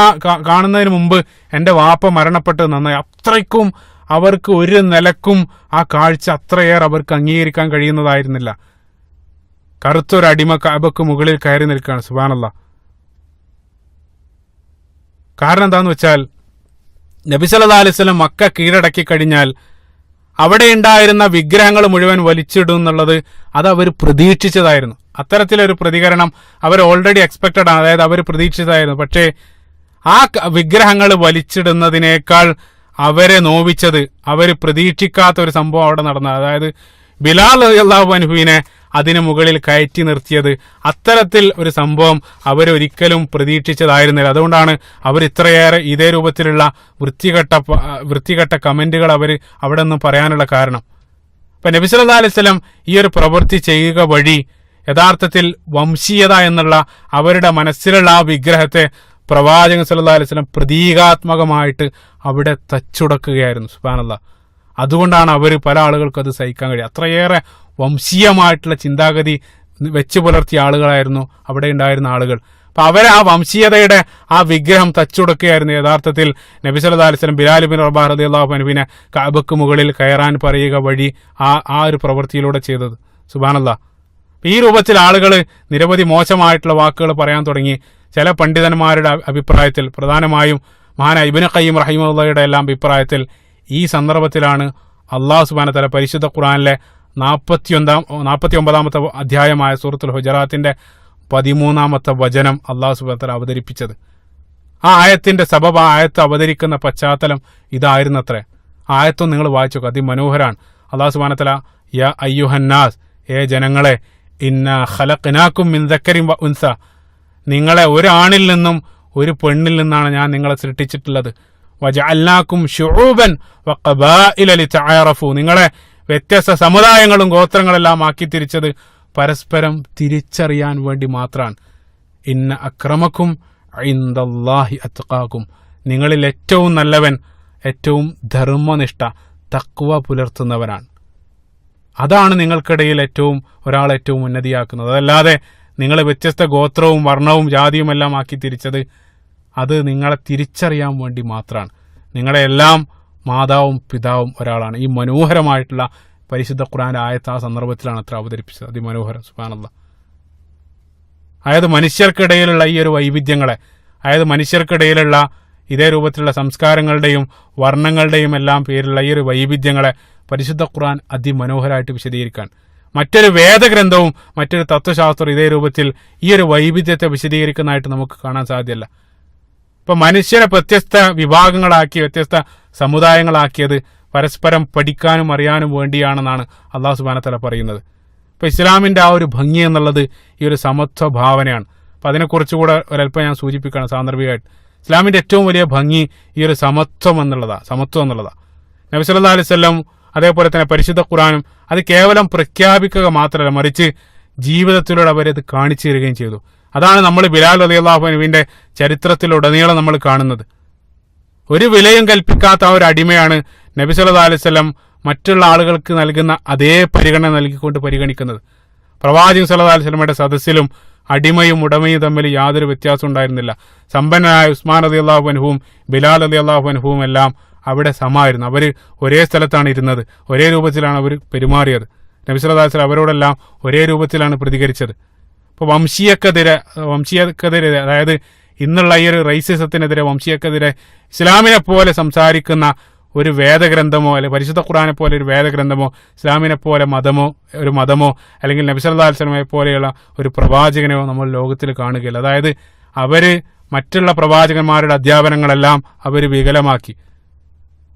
കാണുന്നതിന് മുമ്പ് എൻ്റെ വാപ്പ മരണപ്പെട്ടത് നന്നായി. അത്രയ്ക്കും അവർക്ക് ഒരു നിലക്കും ആ കാഴ്ച അത്രയേറെ അവർക്ക് അംഗീകരിക്കാൻ കഴിയുന്നതായിരുന്നില്ല. കറുത്തൊരു അടിമ കഅബക്ക് മുകളിൽ കയറി നിൽക്കുകയാണ്. സുബ്ഹാനല്ലാഹ്. കാരണം എന്താന്ന് വെച്ചാൽ, നബി സല്ലല്ലാഹു അലൈഹി വസല്ലം മക്ക കീഴടക്കി കഴിഞ്ഞാൽ അവിടെ ഉണ്ടായിരുന്ന വിഗ്രഹങ്ങൾ മുഴുവൻ വലിച്ചിടും എന്നുള്ളത് അത് അവർ പ്രതീക്ഷിച്ചതായിരുന്നു. അത്തരത്തിലൊരു പ്രതികരണം അവർ ഓൾറെഡി എക്സ്പെക്റ്റഡ് ആണ്. അതായത് അവർ പ്രതീക്ഷിച്ചതായിരുന്നു. പക്ഷേ ആ വിഗ്രഹങ്ങൾ വലിച്ചിടുന്നതിനേക്കാൾ അവരെ നോവിച്ചത്, അവർ പ്രതീക്ഷിക്കാത്ത ഒരു സംഭവം അവിടെ നടന്നത്. അതായത് ബിലാൽ റളിയല്ലാഹു അൻഹുവിനെ അതിന് മുകളിൽ കയറ്റി നിർത്തിയത്, അത്തരത്തിൽ ഒരു സംഭവം അവരൊരിക്കലും പ്രതീക്ഷിച്ചതായിരുന്നില്ല. അതുകൊണ്ടാണ് അവർ ഇത്രയേറെ ഇതേ രൂപത്തിലുള്ള വൃത്തികെട്ട കമന്റുകൾ അവർ അവിടെ നിന്നും പറയാനുള്ള കാരണം. ഇപ്പൊ നബി സല്ലല്ലാഹു അലൈഹി വസല്ലം ഈ ഒരു പ്രവൃത്തി ചെയ്യുക വഴി യഥാർത്ഥത്തിൽ വംശീയത എന്നുള്ള അവരുടെ മനസ്സിലുള്ള ആ വിഗ്രഹത്തെ പ്രവാചകൻ സല്ലല്ലാഹു അലൈഹി വസല്ലം പ്രതീകാത്മകമായിട്ട് അവിടെ തച്ചുടക്കുകയായിരുന്നു. സുബ്ഹാനല്ലാഹ്. അതുകൊണ്ടാണ് അവർ പല ആളുകൾക്കും അത് സഹിക്കാൻ കഴിയുക. അത്രയേറെ വംശീയമായിട്ടുള്ള ചിന്താഗതി വെച്ചു പുലർത്തിയ ആളുകളായിരുന്നു അവിടെ ഉണ്ടായിരുന്ന ആളുകൾ. അപ്പൊ അവരെ ആ വംശീയതയുടെ ആ വിഗ്രഹം തച്ചുടക്കുകയായിരുന്നു യഥാർത്ഥത്തിൽ നബി സല്ലല്ലാഹു അലൈഹി വസല്ലം ബിലാൽ ഇബ്നു റബാഹ് റളിയല്ലാഹു അൻഹുവിനെ കഅബക്ക് മുകളിൽ കയറാൻ പറയുക വഴി ആ ഒരു പ്രവൃത്തിയിലൂടെ ചെയ്തത്. സുബ്ഹാനല്ലാഹ്. ഈ രൂപത്തിൽ ആളുകൾ നിരവധി മോശമായിട്ടുള്ള വാക്കുകൾ പറയാൻ തുടങ്ങി. ചില പണ്ഡിതന്മാരുടെ അഭിപ്രായത്തിൽ, പ്രധാനമായും മഹാനായ ഇബ്നു ഖയ്യിം റഹിമഹുള്ളയുടെ എല്ലാം അഭിപ്രായത്തിൽ, ഈ സന്ദർഭത്തിലാണ് അല്ലാഹു സുബ്ഹാനഹു വ തആല പരിശുദ്ധ ഖുർആനിലെ 49-ാമത്തെ അധ്യായമായ സൂറത്തുൽ ഹുജറാത്തിന്റെ 13-ാമത്തെ വചനം അല്ലാഹു സുബ്ഹാനഹു വ തആല അവതരിപ്പിച്ചത്. ആ ആയത്തിന്റെ സബബ്, ആ ആയത്ത് അവതരിക്കുന്ന പശ്ചാത്തലം ഇതായിരുന്നത്രേ. ആ ആയത്തും നിങ്ങൾ വായിച്ചു, അതിമനോഹരാണ്. അല്ലാഹു സുബ്ഹാനഹു വ തആല യാ അയ്യുഹന്നാസ്, ഏ ജനങ്ങളെ, ഇന്നാ ഖലഖ്നാകും മിൻ ദക്കരിൻ വ ഉൻസ, നിങ്ങളെ ഒരു ആണിൽ നിന്നും ഒരു പെണ്ണിൽ നിന്നാണ് ഞാൻ നിങ്ങളെ സൃഷ്ടിച്ചിട്ടുള്ളത്. വജഅൽനാകും ശുഊബൻ വഖബാഇല ലിതഅറഫു, നിങ്ങളെ വ്യത്യസ്ത സമുദായങ്ങളും ഗോത്രങ്ങളെല്ലാം ആക്കി തിരിച്ചത് പരസ്പരം തിരിച്ചറിയാൻ വേണ്ടി മാത്രമാണ്. ഇന്ന അക്രമക്കും ഇൻദല്ലാഹി അത്ഖാകും, നിങ്ങളിൽ ഏറ്റവും നല്ലവൻ ഏറ്റവും ധർമ്മനിഷ്ഠ തഖ്വ പുലർത്തുന്നവനാണ്. അതാണ് നിങ്ങൾക്കിടയിൽ ഒരാൾ ഏറ്റവും ഉന്നതിയാക്കുന്നത്. അതല്ലാതെ നിങ്ങൾ വ്യത്യസ്ത ഗോത്രവും വർണ്ണവും ജാതിയും എല്ലാം ആക്കി തിരിച്ചത് അത് നിങ്ങളെ തിരിച്ചറിയാൻ വേണ്ടി മാത്രമാണ്. നിങ്ങളെ എല്ലാം മാതാവും പിതാവും ഒരാളാണ്. ഈ മനോഹരമായിട്ടുള്ള പരിശുദ്ധ ഖുർആന്റെ ആയത്ത് ആ സന്ദർഭത്തിലാണ് അത്ര അവതരിപ്പിച്ചത്. അതിമനോഹരം. സുബ്ഹാനല്ലാഹ്. അതായത് മനുഷ്യർക്കിടയിലുള്ള ഈ ഒരു വൈവിധ്യങ്ങളെ, അതായത് മനുഷ്യർക്കിടയിലുള്ള ഇതേ രൂപത്തിലുള്ള സംസ്കാരങ്ങളുടെയും വർണ്ണങ്ങളുടെയും എല്ലാം പേരിലുള്ള ഈ ഒരു വൈവിധ്യങ്ങളെ പരിശുദ്ധ ഖുർആൻ അതിമനോഹരമായിട്ട് വിശദീകരിക്കാൻ, മറ്റൊരു വേദഗ്രന്ഥവും മറ്റൊരു തത്വശാസ്ത്രം ഇതേ രൂപത്തിൽ ഈ ഒരു വൈവിധ്യത്തെ വിശദീകരിക്കുന്നതായിട്ട് നമുക്ക് കാണാൻ സാധ്യമല്ല. ഇപ്പൊ മനുഷ്യരെ വ്യത്യസ്ത വിഭാഗങ്ങളാക്കി, വ്യത്യസ്ത സമുദായങ്ങളാക്കിയത് പരസ്പരം പഠിക്കാനും അറിയാനും വേണ്ടിയാണെന്നാണ് അല്ലാഹു സുബ്ഹാനഹു വ തആല പറയുന്നത്. ഇപ്പൊ ഇസ്ലാമിന്റെ ആ ഒരു ഭംഗി എന്നുള്ളത് ഈ ഒരു സമത്വ ഭാവനയാണ്. അപ്പൊ അതിനെക്കുറിച്ചുകൂടെ ഒരല്പം ഞാൻ സൂചിപ്പിക്കണം സാന്ദർഭികമായിട്ട്. ഇസ്ലാമിന്റെ ഏറ്റവും വലിയ ഭംഗി ഈ ഒരു സമത്വം എന്നുള്ളതാ. നബി സല്ലല്ലാഹു അലൈഹി വസല്ലം അതേപോലെ തന്നെ പരിശുദ്ധ ഖുർആനും അത് കേവലം പ്രഖ്യാപിക്കുക മാത്രമല്ല, മറിച്ച് ജീവിതത്തിലൂടെ അവരത് കാണിച്ചു തരികയും ചെയ്തു. അതാണ് നമ്മൾ ബിലാൽ റളിയല്ലാഹു അൻഹുവിന്റെ ചരിത്രത്തിലുടനീളം നമ്മൾ കാണുന്നത്. ഒരു വിലയും കൽപ്പിക്കാത്ത ആ ഒരു അടിമയാണ് നബി സല്ലല്ലാഹു അലൈഹി വസല്ലം മറ്റുള്ള ആളുകൾക്ക് നൽകുന്ന അതേ പരിഗണന നൽകിക്കൊണ്ട് പരിഗണിക്കുന്നത്. പ്രവാചകൻ സല്ലല്ലാഹു അലൈഹി വസല്ലമയുടെ സദസ്സിലും അടിമയും ഉടമയും തമ്മിൽ യാതൊരു വ്യത്യാസം ഉണ്ടായിരുന്നില്ല. സമ്പന്നനായ ഉസ്മാൻ റളിയല്ലാഹു അൻഹുവും ബിലാൽ റളിയല്ലാഹു അൻഹുവും എല്ലാം അവിടെ സമായിരുന്നു. അവർ ഒരേ സ്ഥലത്താണ് ഇരുന്നത്, ഒരേ രൂപത്തിലാണ് അവർ പെരുമാറിയത്. നബി സല്ലല്ലാഹു അലൈഹി വസല്ലം അവരോടെല്ലാം ഒരേ രൂപത്തിലാണ് പ്രതികരിച്ചത്. ഇപ്പോൾ വംശീയക്കെതിരെ, അതായത് ഇന്നുള്ള ഈ ഒരു റൈസിസത്തിനെതിരെ, വംശീയക്കെതിരെ ഇസ്ലാമിനെ പോലെ സംസാരിക്കുന്ന ഒരു വേദഗ്രന്ഥമോ അല്ലെങ്കിൽ പരിശുദ്ധ ഖുർആനെ പോലെ ഒരു വേദഗ്രന്ഥമോ, ഇസ്ലാമിനെ പോലെ ഒരു മതമോ അല്ലെങ്കിൽ നബി സല്ലല്ലാഹു അലൈഹി വസല്ലമയെ പോലെയുള്ള ഒരു പ്രവാചകനെയോ നമ്മൾ ലോകത്തിൽ കാണുകയില്ല. അതായത് അവര് മറ്റുള്ള പ്രവാചകന്മാരുടെ അധ്യാപനങ്ങളെല്ലാം അവർ വികലമാക്കി.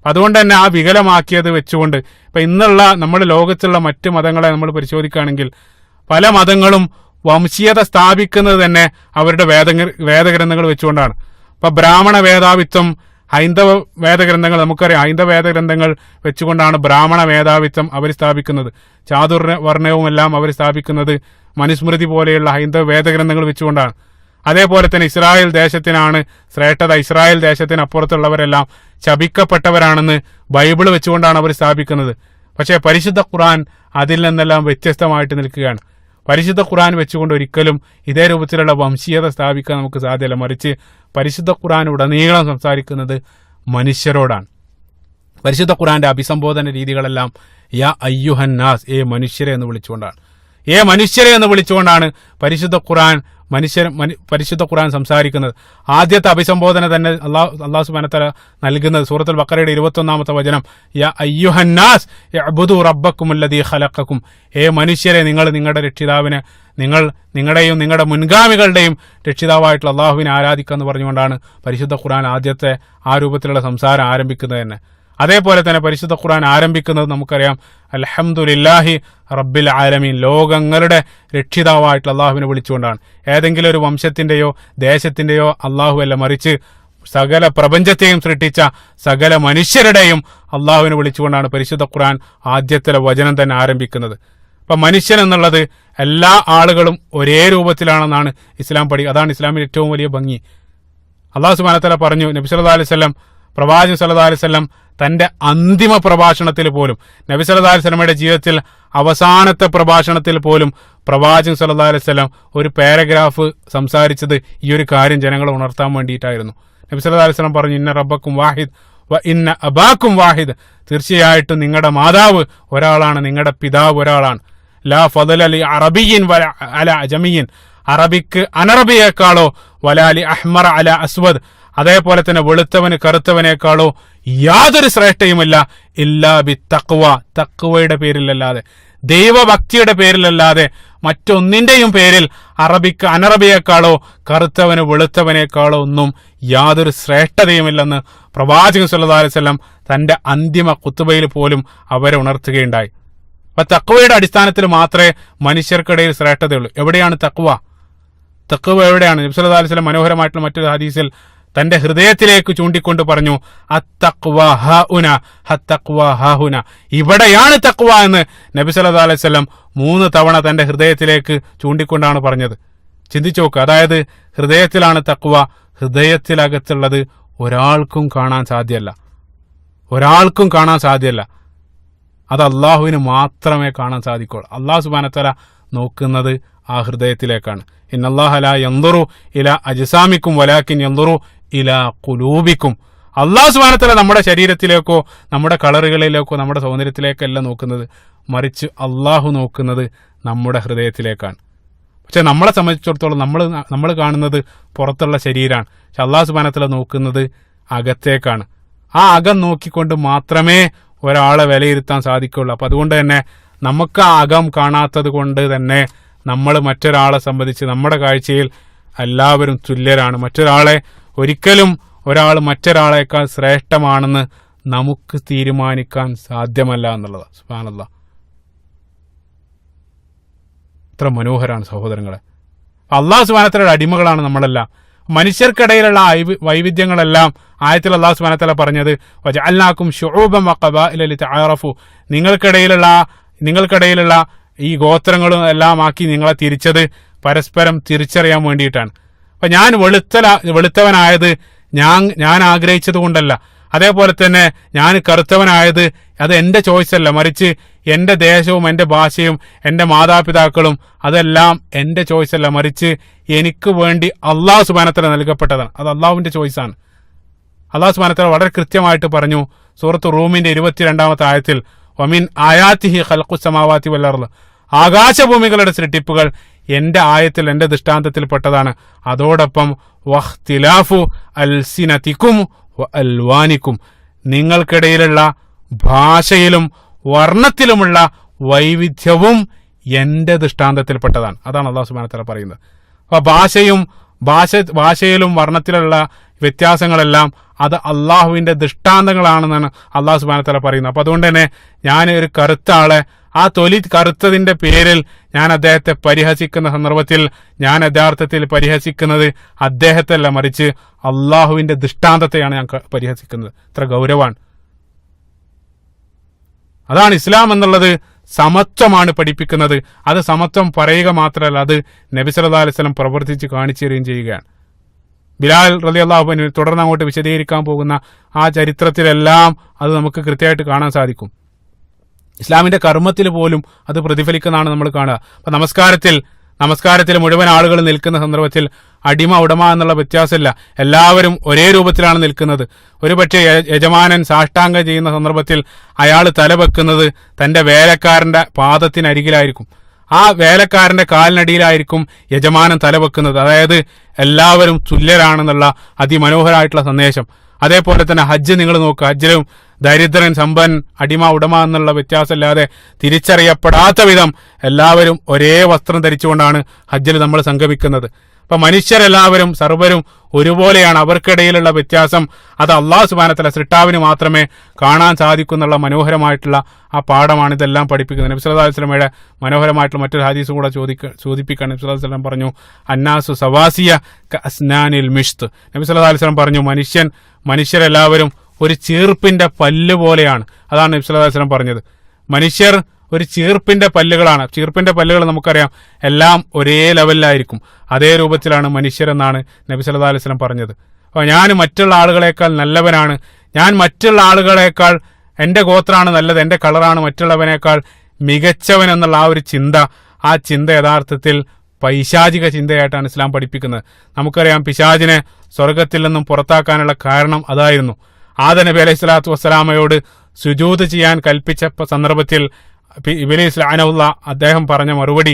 അതുകൊണ്ട് തന്നെ ആ വികലമാക്കിയത് വെച്ചുകൊണ്ട് ഇപ്പൊ ഇന്നുള്ള നമ്മുടെ ലോകത്തുള്ള മറ്റു മതങ്ങളെ നമ്മൾ പരിശോധിക്കുകയാണെങ്കിൽ പല മതങ്ങളും വംശീയത സ്ഥാപിക്കുന്നത് തന്നെ അവരുടെ വേദഗ്രന്ഥങ്ങൾ വെച്ചുകൊണ്ടാണ്. ഇപ്പൊ ബ്രാഹ്മണ വേദാവിത്വം, ഹൈന്ദവ വേദഗ്രന്ഥങ്ങൾ, നമുക്കറിയാം ഹൈന്ദവ വേദഗ്രന്ഥങ്ങൾ വെച്ചുകൊണ്ടാണ് ബ്രാഹ്മണ വേദാവിത്വം അവർ സ്ഥാപിക്കുന്നത്. ചാതുർവർണ്ണയവും എല്ലാം അവർ സ്ഥാപിക്കുന്നത് മനുസ്മൃതി പോലെയുള്ള ഹൈന്ദവ വേദഗ്രന്ഥങ്ങൾ വെച്ചുകൊണ്ടാണ്. അതേപോലെ തന്നെ ഇസ്രായേൽ ദേശത്തിനാണ് ശ്രേഷ്ഠത, ഇസ്രായേൽ ദേശത്തിനപ്പുറത്തുള്ളവരെല്ലാം ശപിക്കപ്പെട്ടവരാണെന്ന് ബൈബിൾ വെച്ചുകൊണ്ടാണ് അവർ സ്ഥാപിക്കുന്നത്. പക്ഷേ പരിശുദ്ധ ഖുർആൻ അതിൽ നിന്നെല്ലാം വ്യത്യസ്തമായിട്ട് നിൽക്കുകയാണ്. പരിശുദ്ധ ഖുർആൻ വെച്ചുകൊണ്ട് ഒരിക്കലും ഇതേ രൂപത്തിലുള്ള വംശീയത സ്ഥാപിക്കാൻ നമുക്ക് സാധ്യമല്ല. മറിച്ച് പരിശുദ്ധ ഖുർആൻ ഉടനീളം സംസാരിക്കുന്നത് മനുഷ്യരോടാണ്. പരിശുദ്ധ ഖുർആന്റെ അഭിസംബോധന രീതികളെല്ലാം യാ അയ്യുഹന്നാസ്, ഏ മനുഷ്യരെ എന്ന് വിളിച്ചുകൊണ്ടാണ്. പരിശുദ്ധ ഖുർആൻ പരിശുദ്ധ ഖുർആൻ സംസാരിക്കുന്നത്. ആദ്യത്തെ അഭിസംബോധന തന്നെ അള്ളാഹു സുബ്ഹാനഹു വ തആല നൽകുന്നത് സൂറത്തുൽ ബഖറയുടെ 21-ാമത്തെ വചനം, യാ അയ്യുഹന്നാസ് ഇഅ്ബുദു റബ്ബക്കുമുല്ലദീ ഖലഖക്കും, മനുഷ്യരെ നിങ്ങൾ നിങ്ങളുടെ രക്ഷിതാവിനെ, നിങ്ങളുടെയും നിങ്ങളുടെ മുൻഗാമികളുടെയും രക്ഷിതാവായിട്ടുള്ള അള്ളാഹുവിനെ ആരാധിക്കുക എന്ന് പറഞ്ഞുകൊണ്ടാണ് പരിശുദ്ധ ഖുർആൻ ആദ്യത്തെ ആ രൂപത്തിലുള്ള സംസാരം ആരംഭിക്കുന്നത് തന്നെ. അതേപോലെ തന്നെ പരിശുദ്ധ ഖുർആൻ ആരംഭിക്കുന്നത് നമുക്കറിയാം, അൽഹംദുലില്ലാഹി റബ്ബിൽ ആലമീൻ, ലോകങ്ങളുടെ രക്ഷിതാവായിട്ടുള്ള അള്ളാഹുവിനെ വിളിച്ചുകൊണ്ടാണ്. ഏതെങ്കിലും ഒരു വംശത്തിന്റെയോ ദേശത്തിന്റെയോ അള്ളാഹു അല്ല, മറിച്ച് സകല പ്രപഞ്ചത്തെയും സൃഷ്ടിച്ച സകല മനുഷ്യരുടെയും അള്ളാഹുവിനെ വിളിച്ചുകൊണ്ടാണ് പരിശുദ്ധ ഖുർആൻ ആദ്യത്തെ വചനം തന്നെ ആരംഭിക്കുന്നത്. അപ്പൊ മനുഷ്യൻ എന്നുള്ളത് എല്ലാ ആളുകളും ഒരേ രൂപത്തിലാണെന്നാണ് ഇസ്ലാം അതാണ് ഇസ്ലാമിന്റെ ഏറ്റവും വലിയ ഭംഗി. അള്ളാഹു സുബ്ഹാനഹു വ തആല പറഞ്ഞു, നബി സല്ലല്ലാഹു അലൈഹി വസല്ലം, പ്രവാചകൻ സല്ലല്ലാഹു അലൈഹി വസല്ലം തന്റെ അന്തിമ പ്രഭാഷണത്തിൽ പോലും, നബി സല്ലല്ലാഹു അലൈഹി വസല്ലമയുടെ ജീവിതത്തിൽ അവസാനത്തെ പ്രഭാഷണത്തിൽ പോലും പ്രവാചകൻ സല്ലല്ലാഹു അലൈഹി വസല്ലം ഒരു പാരഗ്രാഫ് സംസാരിച്ചത് ഈ ഒരു കാര്യം ജനങ്ങളെ ഉണർത്താൻ വേണ്ടിയിട്ടായിരുന്നു. നബി സല്ലല്ലാഹു അലൈഹി വസല്ലം പറഞ്ഞു, ഇന്ന റബ്ബക്കും വാഹിദ് വ ഇന്ന അബാക്കും വാഹിദ്, തീർച്ചയായിട്ടും നിങ്ങളുടെ മാതാവ് ഒരാളാണ്, നിങ്ങളുടെ പിതാവ് ഒരാളാണ്. ലാ ഫദല ലി അറബിയ്യിൻ വല അല അജമിയ്യിൻ, അറബിക്ക് അനറബിയേക്കാളോ വലാലി അഹ്മറ അല അസ്വദ്, അതേപോലെ തന്നെ വെളുത്തവന് കറുത്തവനേക്കാളോ യാതൊരു ശ്രേഷ്ഠയുമില്ല ഇല്ലാ ബി തഖ്വ, തഖ്വയുടെ പേരിലല്ലാതെ, ദൈവഭക്തിയുടെ പേരിലല്ലാതെ മറ്റൊന്നിന്റെയും പേരിൽ അറബിക്ക് അനറബിയേക്കാളോ കറുത്തവന് വെളുത്തവനേക്കാളോ ഒന്നും യാതൊരു ശ്രേഷ്ഠതയുമില്ലെന്ന് പ്രവാചകൻ സല്ലല്ലാഹു അലൈഹി വസല്ലം തന്റെ അന്തിമ ഖുത്ബയിൽ പോലും അവരെ ഉണർത്തുകയുണ്ടായി. അപ്പൊ തഖ്വയുടെ അടിസ്ഥാനത്തിൽ മാത്രമേ മനുഷ്യർക്കിടയിൽ ശ്രേഷ്ഠതയുള്ളൂ. എവിടെയാണ് തഖ്വ? തഖ്വ എവിടെയാണ്? നബി സല്ലല്ലാഹു അലൈഹി വസല്ലം മനോഹരമായിട്ടുള്ള മറ്റൊരു ഹദീസിൽ തന്റെ ഹൃദയത്തിലേക്ക് ചൂണ്ടിക്കൊണ്ട് പറഞ്ഞു, അത്തഖ്വ ഹാഉന ഹത്തഖ്വ ഹാഹുന, ഇവിടെയാണ് തഖ്വ എന്ന് നബി സല്ലല്ലാഹു അലൈഹി വസല്ലം 3 തവണ തന്റെ ഹൃദയത്തിലേക്ക് ചൂണ്ടിക്കൊണ്ടാണ് പറഞ്ഞത്. ചിന്തിച്ചു നോക്കുക. അതായത് ഹൃദയത്തിലാണ് തഖ്വ. ഹൃദയത്തിലകത്തുള്ളത് ഒരാൾക്കും കാണാൻ സാധ്യമല്ല, ഒരാൾക്കും കാണാൻ സാധ്യമല്ല. അത് അള്ളാഹുവിന് മാത്രമേ കാണാൻ സാധിക്കുള്ളൂ. അള്ളാഹു സുബ്ഹാനഹു വ തആല നോക്കുന്നത് ആ ഹൃദയത്തിലേക്കാണ്. ഇന്നല്ലാഹ ലാ യൻദുറു ഇലാ അജ്സാമിക്കും വലാകിൻ യൻദുറു ഇലാ ഖുലൂബിക്കും. അള്ളാഹു സുബ്ഹാനഹു വ തആല നമ്മുടെ ശരീരത്തിലേക്കോ നമ്മുടെ കളറുകളിലേക്കോ നമ്മുടെ സൗന്ദര്യത്തിലേക്കല്ല നോക്കുന്നത്, മറിച്ച് അള്ളാഹു നോക്കുന്നത് നമ്മുടെ ഹൃദയത്തിലേക്കാണ്. പക്ഷെ നമ്മളെ സംബന്ധിച്ചിടത്തോളം നമ്മൾ കാണുന്നത് പുറത്തുള്ള ശരീരമാണ്. പക്ഷെ അള്ളാഹു സുബ്ഹാനഹു വ തആല നോക്കുന്നത് അകത്തേക്കാണ്. ആ അകം നോക്കിക്കൊണ്ട് മാത്രമേ ഒരാളെ വിലയിരുത്താൻ സാധിക്കുള്ളൂ. അപ്പൊ അതുകൊണ്ട് തന്നെ നമുക്ക് ആ അകം കാണാത്തത് കൊണ്ട് തന്നെ നമ്മൾ മറ്റൊരാളെ സംബന്ധിച്ച് നമ്മുടെ കാഴ്ചയിൽ എല്ലാവരും തുല്യരാണ്. ഒരിക്കലും ഒരാൾ മറ്റൊരാളേക്കാൾ ശ്രേഷ്ഠമാണെന്ന് നമുക്ക് തീരുമാനിക്കാൻ സാധ്യമല്ല എന്നുള്ളത്. സുബ്ഹാനല്ലാഹ്, എത്ര മനോഹരമാണ് സഹോദരങ്ങളെ. അള്ളാഹു സുബ്ഹാനഹു വ തആലയുടെ അടിമകളാണ് നമ്മളെല്ലാം. മനുഷ്യർക്കിടയിലുള്ള വൈവിധ്യങ്ങളെല്ലാം ആയത്തിൽ അള്ളാഹു സുബ്ഹാനഹു വ തആല പറഞ്ഞത്, വജഅൽനാകും ശുഊബൻ വഖബാഇല ലിതആറഫു, നിങ്ങൾക്കിടയിലുള്ള ഈ ഗോത്രങ്ങളും എല്ലാം ആക്കി നിങ്ങളെ തിരിച്ചത് പരസ്പരം തിരിച്ചറിയാൻ വേണ്ടിയിട്ടാണ്. അപ്പൊ ഞാൻ വെളുത്തവനായത് ഞാൻ ആഗ്രഹിച്ചത് കൊണ്ടല്ല, അതേപോലെ തന്നെ ഞാൻ കറുത്തവനായത് അത് എന്റെ ചോയ്സ് അല്ല, മറിച്ച് എന്റെ ദേശവും എന്റെ ഭാഷയും എന്റെ മാതാപിതാക്കളും അതെല്ലാം എന്റെ ചോയ്സ് അല്ല, മറിച്ച് എനിക്ക് വേണ്ടി അള്ളാഹു സുബ്ഹാനഹു വ തആല നൽകപ്പെട്ടതാണ്. അത് അള്ളാഹുവിന്റെ ചോയ്സാണ്. അള്ളാഹു സുബ്ഹാനഹു വ തആല വളരെ കൃത്യമായിട്ട് പറഞ്ഞു സൂറത്ത് റൂമിന്റെ 22-ാമത്തെ ആയത്തിൽ, വമിൻ ആയാതിഹി ഖൽഖുസ് സമാവാതി വൽ അർള്, ആകാശഭൂമികളുടെ സൃഷ്ടിപ്പുകൾ എന്റെ ആയത്തിൽ എന്റെ ദൃഷ്ടാന്തത്തിൽപ്പെട്ടതാണ്. അതോടൊപ്പം വഖ്തിലാഫു അൽസിനതികും വ അൽവാനിക്കും, നിങ്ങൾക്കിടയിലുള്ള ഭാഷയിലും വർണ്ണത്തിലുമുള്ള വൈവിധ്യവും എന്റെ ദൃഷ്ടാന്തത്തിൽപ്പെട്ടതാണ്. അതാണ് അല്ലാഹു സുബ്ഹാനഹു വ തആല പറയുന്നത്. അപ്പൊ ഭാഷയിലും വർണ്ണത്തിലുള്ള വ്യത്യാസങ്ങളെല്ലാം അത് അള്ളാഹുവിന്റെ ദൃഷ്ടാന്തങ്ങളാണെന്നാണ് അള്ളാഹു സുബ്ഹാനഹു വ തആല പറയുന്നത്. അപ്പൊ അതുകൊണ്ട് തന്നെ ഞാൻ ഒരു കറുത്ത ആളെ ആ തൊലി കറുത്തതിന്റെ പേരിൽ ഞാൻ അദ്ദേഹത്തെ പരിഹസിക്കുന്ന സന്ദർഭത്തിൽ ഞാൻ യഥാർത്ഥത്തിൽ പരിഹസിക്കുന്നത് അദ്ദേഹത്തല്ല, മറിച്ച് അള്ളാഹുവിന്റെ ദൃഷ്ടാന്തത്തെയാണ് ഞാൻ പരിഹസിക്കുന്നത്. ഇത്ര ഗൗരവമാണ്. അതാണ് ഇസ്ലാം എന്നുള്ളത്. സമത്വമാണ് പഠിപ്പിക്കുന്നത്. അത് സമത്വം പറയുക മാത്രമല്ല, അത് നബി സല്ലല്ലാഹു അലൈഹി വസല്ലം പ്രവർത്തിച്ച് കാണിച്ചു തരികയും ചെയ്യുകയാണ്. ബിലാൽ റളിയല്ലാഹു അൻഹു തുടർന്ന് അങ്ങോട്ട് വിശദീകരിക്കാൻ പോകുന്ന ആ ചരിത്രത്തിലെല്ലാം അത് നമുക്ക് കൃത്യമായിട്ട് കാണാൻ സാധിക്കും. ഇസ്ലാമിന്റെ കർമ്മത്തിൽ പോലും അത് പ്രതിഫലിക്കുന്നതാണ് നമ്മൾ കാണുക. അപ്പൊ നമസ്കാരത്തിൽ മുഴുവൻ ആളുകൾ നിൽക്കുന്ന സന്ദർഭത്തിൽ അടിമ ഉടമ എന്നുള്ള വ്യത്യാസമില്ല, എല്ലാവരും ഒരേ രൂപത്തിലാണ് നിൽക്കുന്നത്. ഒരുപക്ഷെ യജമാനൻ സാഷ്ടാംഗം ചെയ്യുന്ന സന്ദർഭത്തിൽ അയാൾ തലവെക്കുന്നത് തന്റെ വേലക്കാരന്റെ പാദത്തിനരികിലായിരിക്കും. ആ വേലക്കാരന്റെ കാലിനടിയിലായിരിക്കും യജമാനൻ തലവെക്കുന്നത്. അതായത് എല്ലാവരും തുല്യരാണെന്നുള്ള അതിമനോഹരമായിട്ടുള്ള സന്ദേശം. അതേപോലെ തന്നെ ഹജ്ജ് നിങ്ങൾ നോക്കുക, ഹജ്ജിലും ദരിദ്രൻ സമ്പൻ അടിമ ഉടമ എന്നുള്ള വ്യത്യാസമില്ലാതെ തിരിച്ചറിയപ്പെടാത്ത വിധം എല്ലാവരും ഒരേ വസ്ത്രം ധരിച്ചുകൊണ്ടാണ് ഹജ്ജിൽ നമ്മൾ സംഗമിക്കുന്നത്. അപ്പൊ മനുഷ്യരെല്ലാവരും സർവ്വരും ഒരുപോലെയാണ്. അവർക്കിടയിലുള്ള വ്യത്യാസം അത് അള്ളാഹു സുബ്ഹാനഹു വ തആല സൃഷ്ടാവിന് മാത്രമേ കാണാൻ സാധിക്കുന്നുള്ള മനോഹരമായിട്ടുള്ള ആ പാഠമാണ് ഇതെല്ലാം പഠിപ്പിക്കുന്നത്. നബി സല്ലല്ലാഹു അലൈഹി വസല്ലമയുടെ മനോഹരമായിട്ടുള്ള മറ്റൊരു ഹദീസ് കൂടെ ചോദിപ്പിക്കാൻ നബി സല്ലല്ലാഹു അലൈഹി വസല്ലം പറഞ്ഞു, അന്നാസു സവാസിയ കഅസ്നാനിൽ മിഷ്ത്. നബി സല്ലല്ലാഹു അലൈഹി വസല്ലം പറഞ്ഞു, മനുഷ്യരെല്ലാവരും ഒരു ചീർപ്പിന്റെ പല്ല് പോലെയാണ്. അതാണ് നബി സല്ലല്ലാഹു അലൈഹി വസല്ലം പറഞ്ഞത്. മനുഷ്യർ ഒരു ചീർപ്പിന്റെ പല്ലുകളാണ്. ചീർപ്പിന്റെ പല്ലുകൾ നമുക്കറിയാം എല്ലാം ഒരേ ലെവലിലായിരിക്കും. അതേ രൂപത്തിലാണ് മനുഷ്യരെന്നാണ് നബി സല്ലല്ലാഹു അലൈഹി വസല്ലം പറഞ്ഞത്. അപ്പോൾ ഞാൻ മറ്റുള്ള ആളുകളെക്കാൾ നല്ലവനാണ്, ഞാൻ മറ്റുള്ള ആളുകളെക്കാൾ എൻ്റെ ഗോത്രമാണ് നല്ലത്, എൻ്റെ കളറാണ് മറ്റുള്ളവനേക്കാൾ മികച്ചവൻ എന്നുള്ള ആ ഒരു ചിന്ത, ആ ചിന്ത യഥാർത്ഥത്തിൽ പൈശാചിക ചിന്തയായിട്ടാണ് ഇസ്ലാം പഠിപ്പിക്കുന്നത്. നമുക്കറിയാം പിശാചിനെ സ്വർഗത്തിൽ നിന്നും പുറത്താക്കാനുള്ള കാരണം അതായിരുന്നു. ആദം നബി അലൈഹി സ്വലാത്തു വസ്സലാമയോട് സുജൂദ് ചെയ്യാൻ കൽപ്പിച്ച സന്ദർഭത്തിൽ ഇബ്ലീസ് ലഅനഹുല്ലാ അദ്ദേഹം പറഞ്ഞ മറുപടി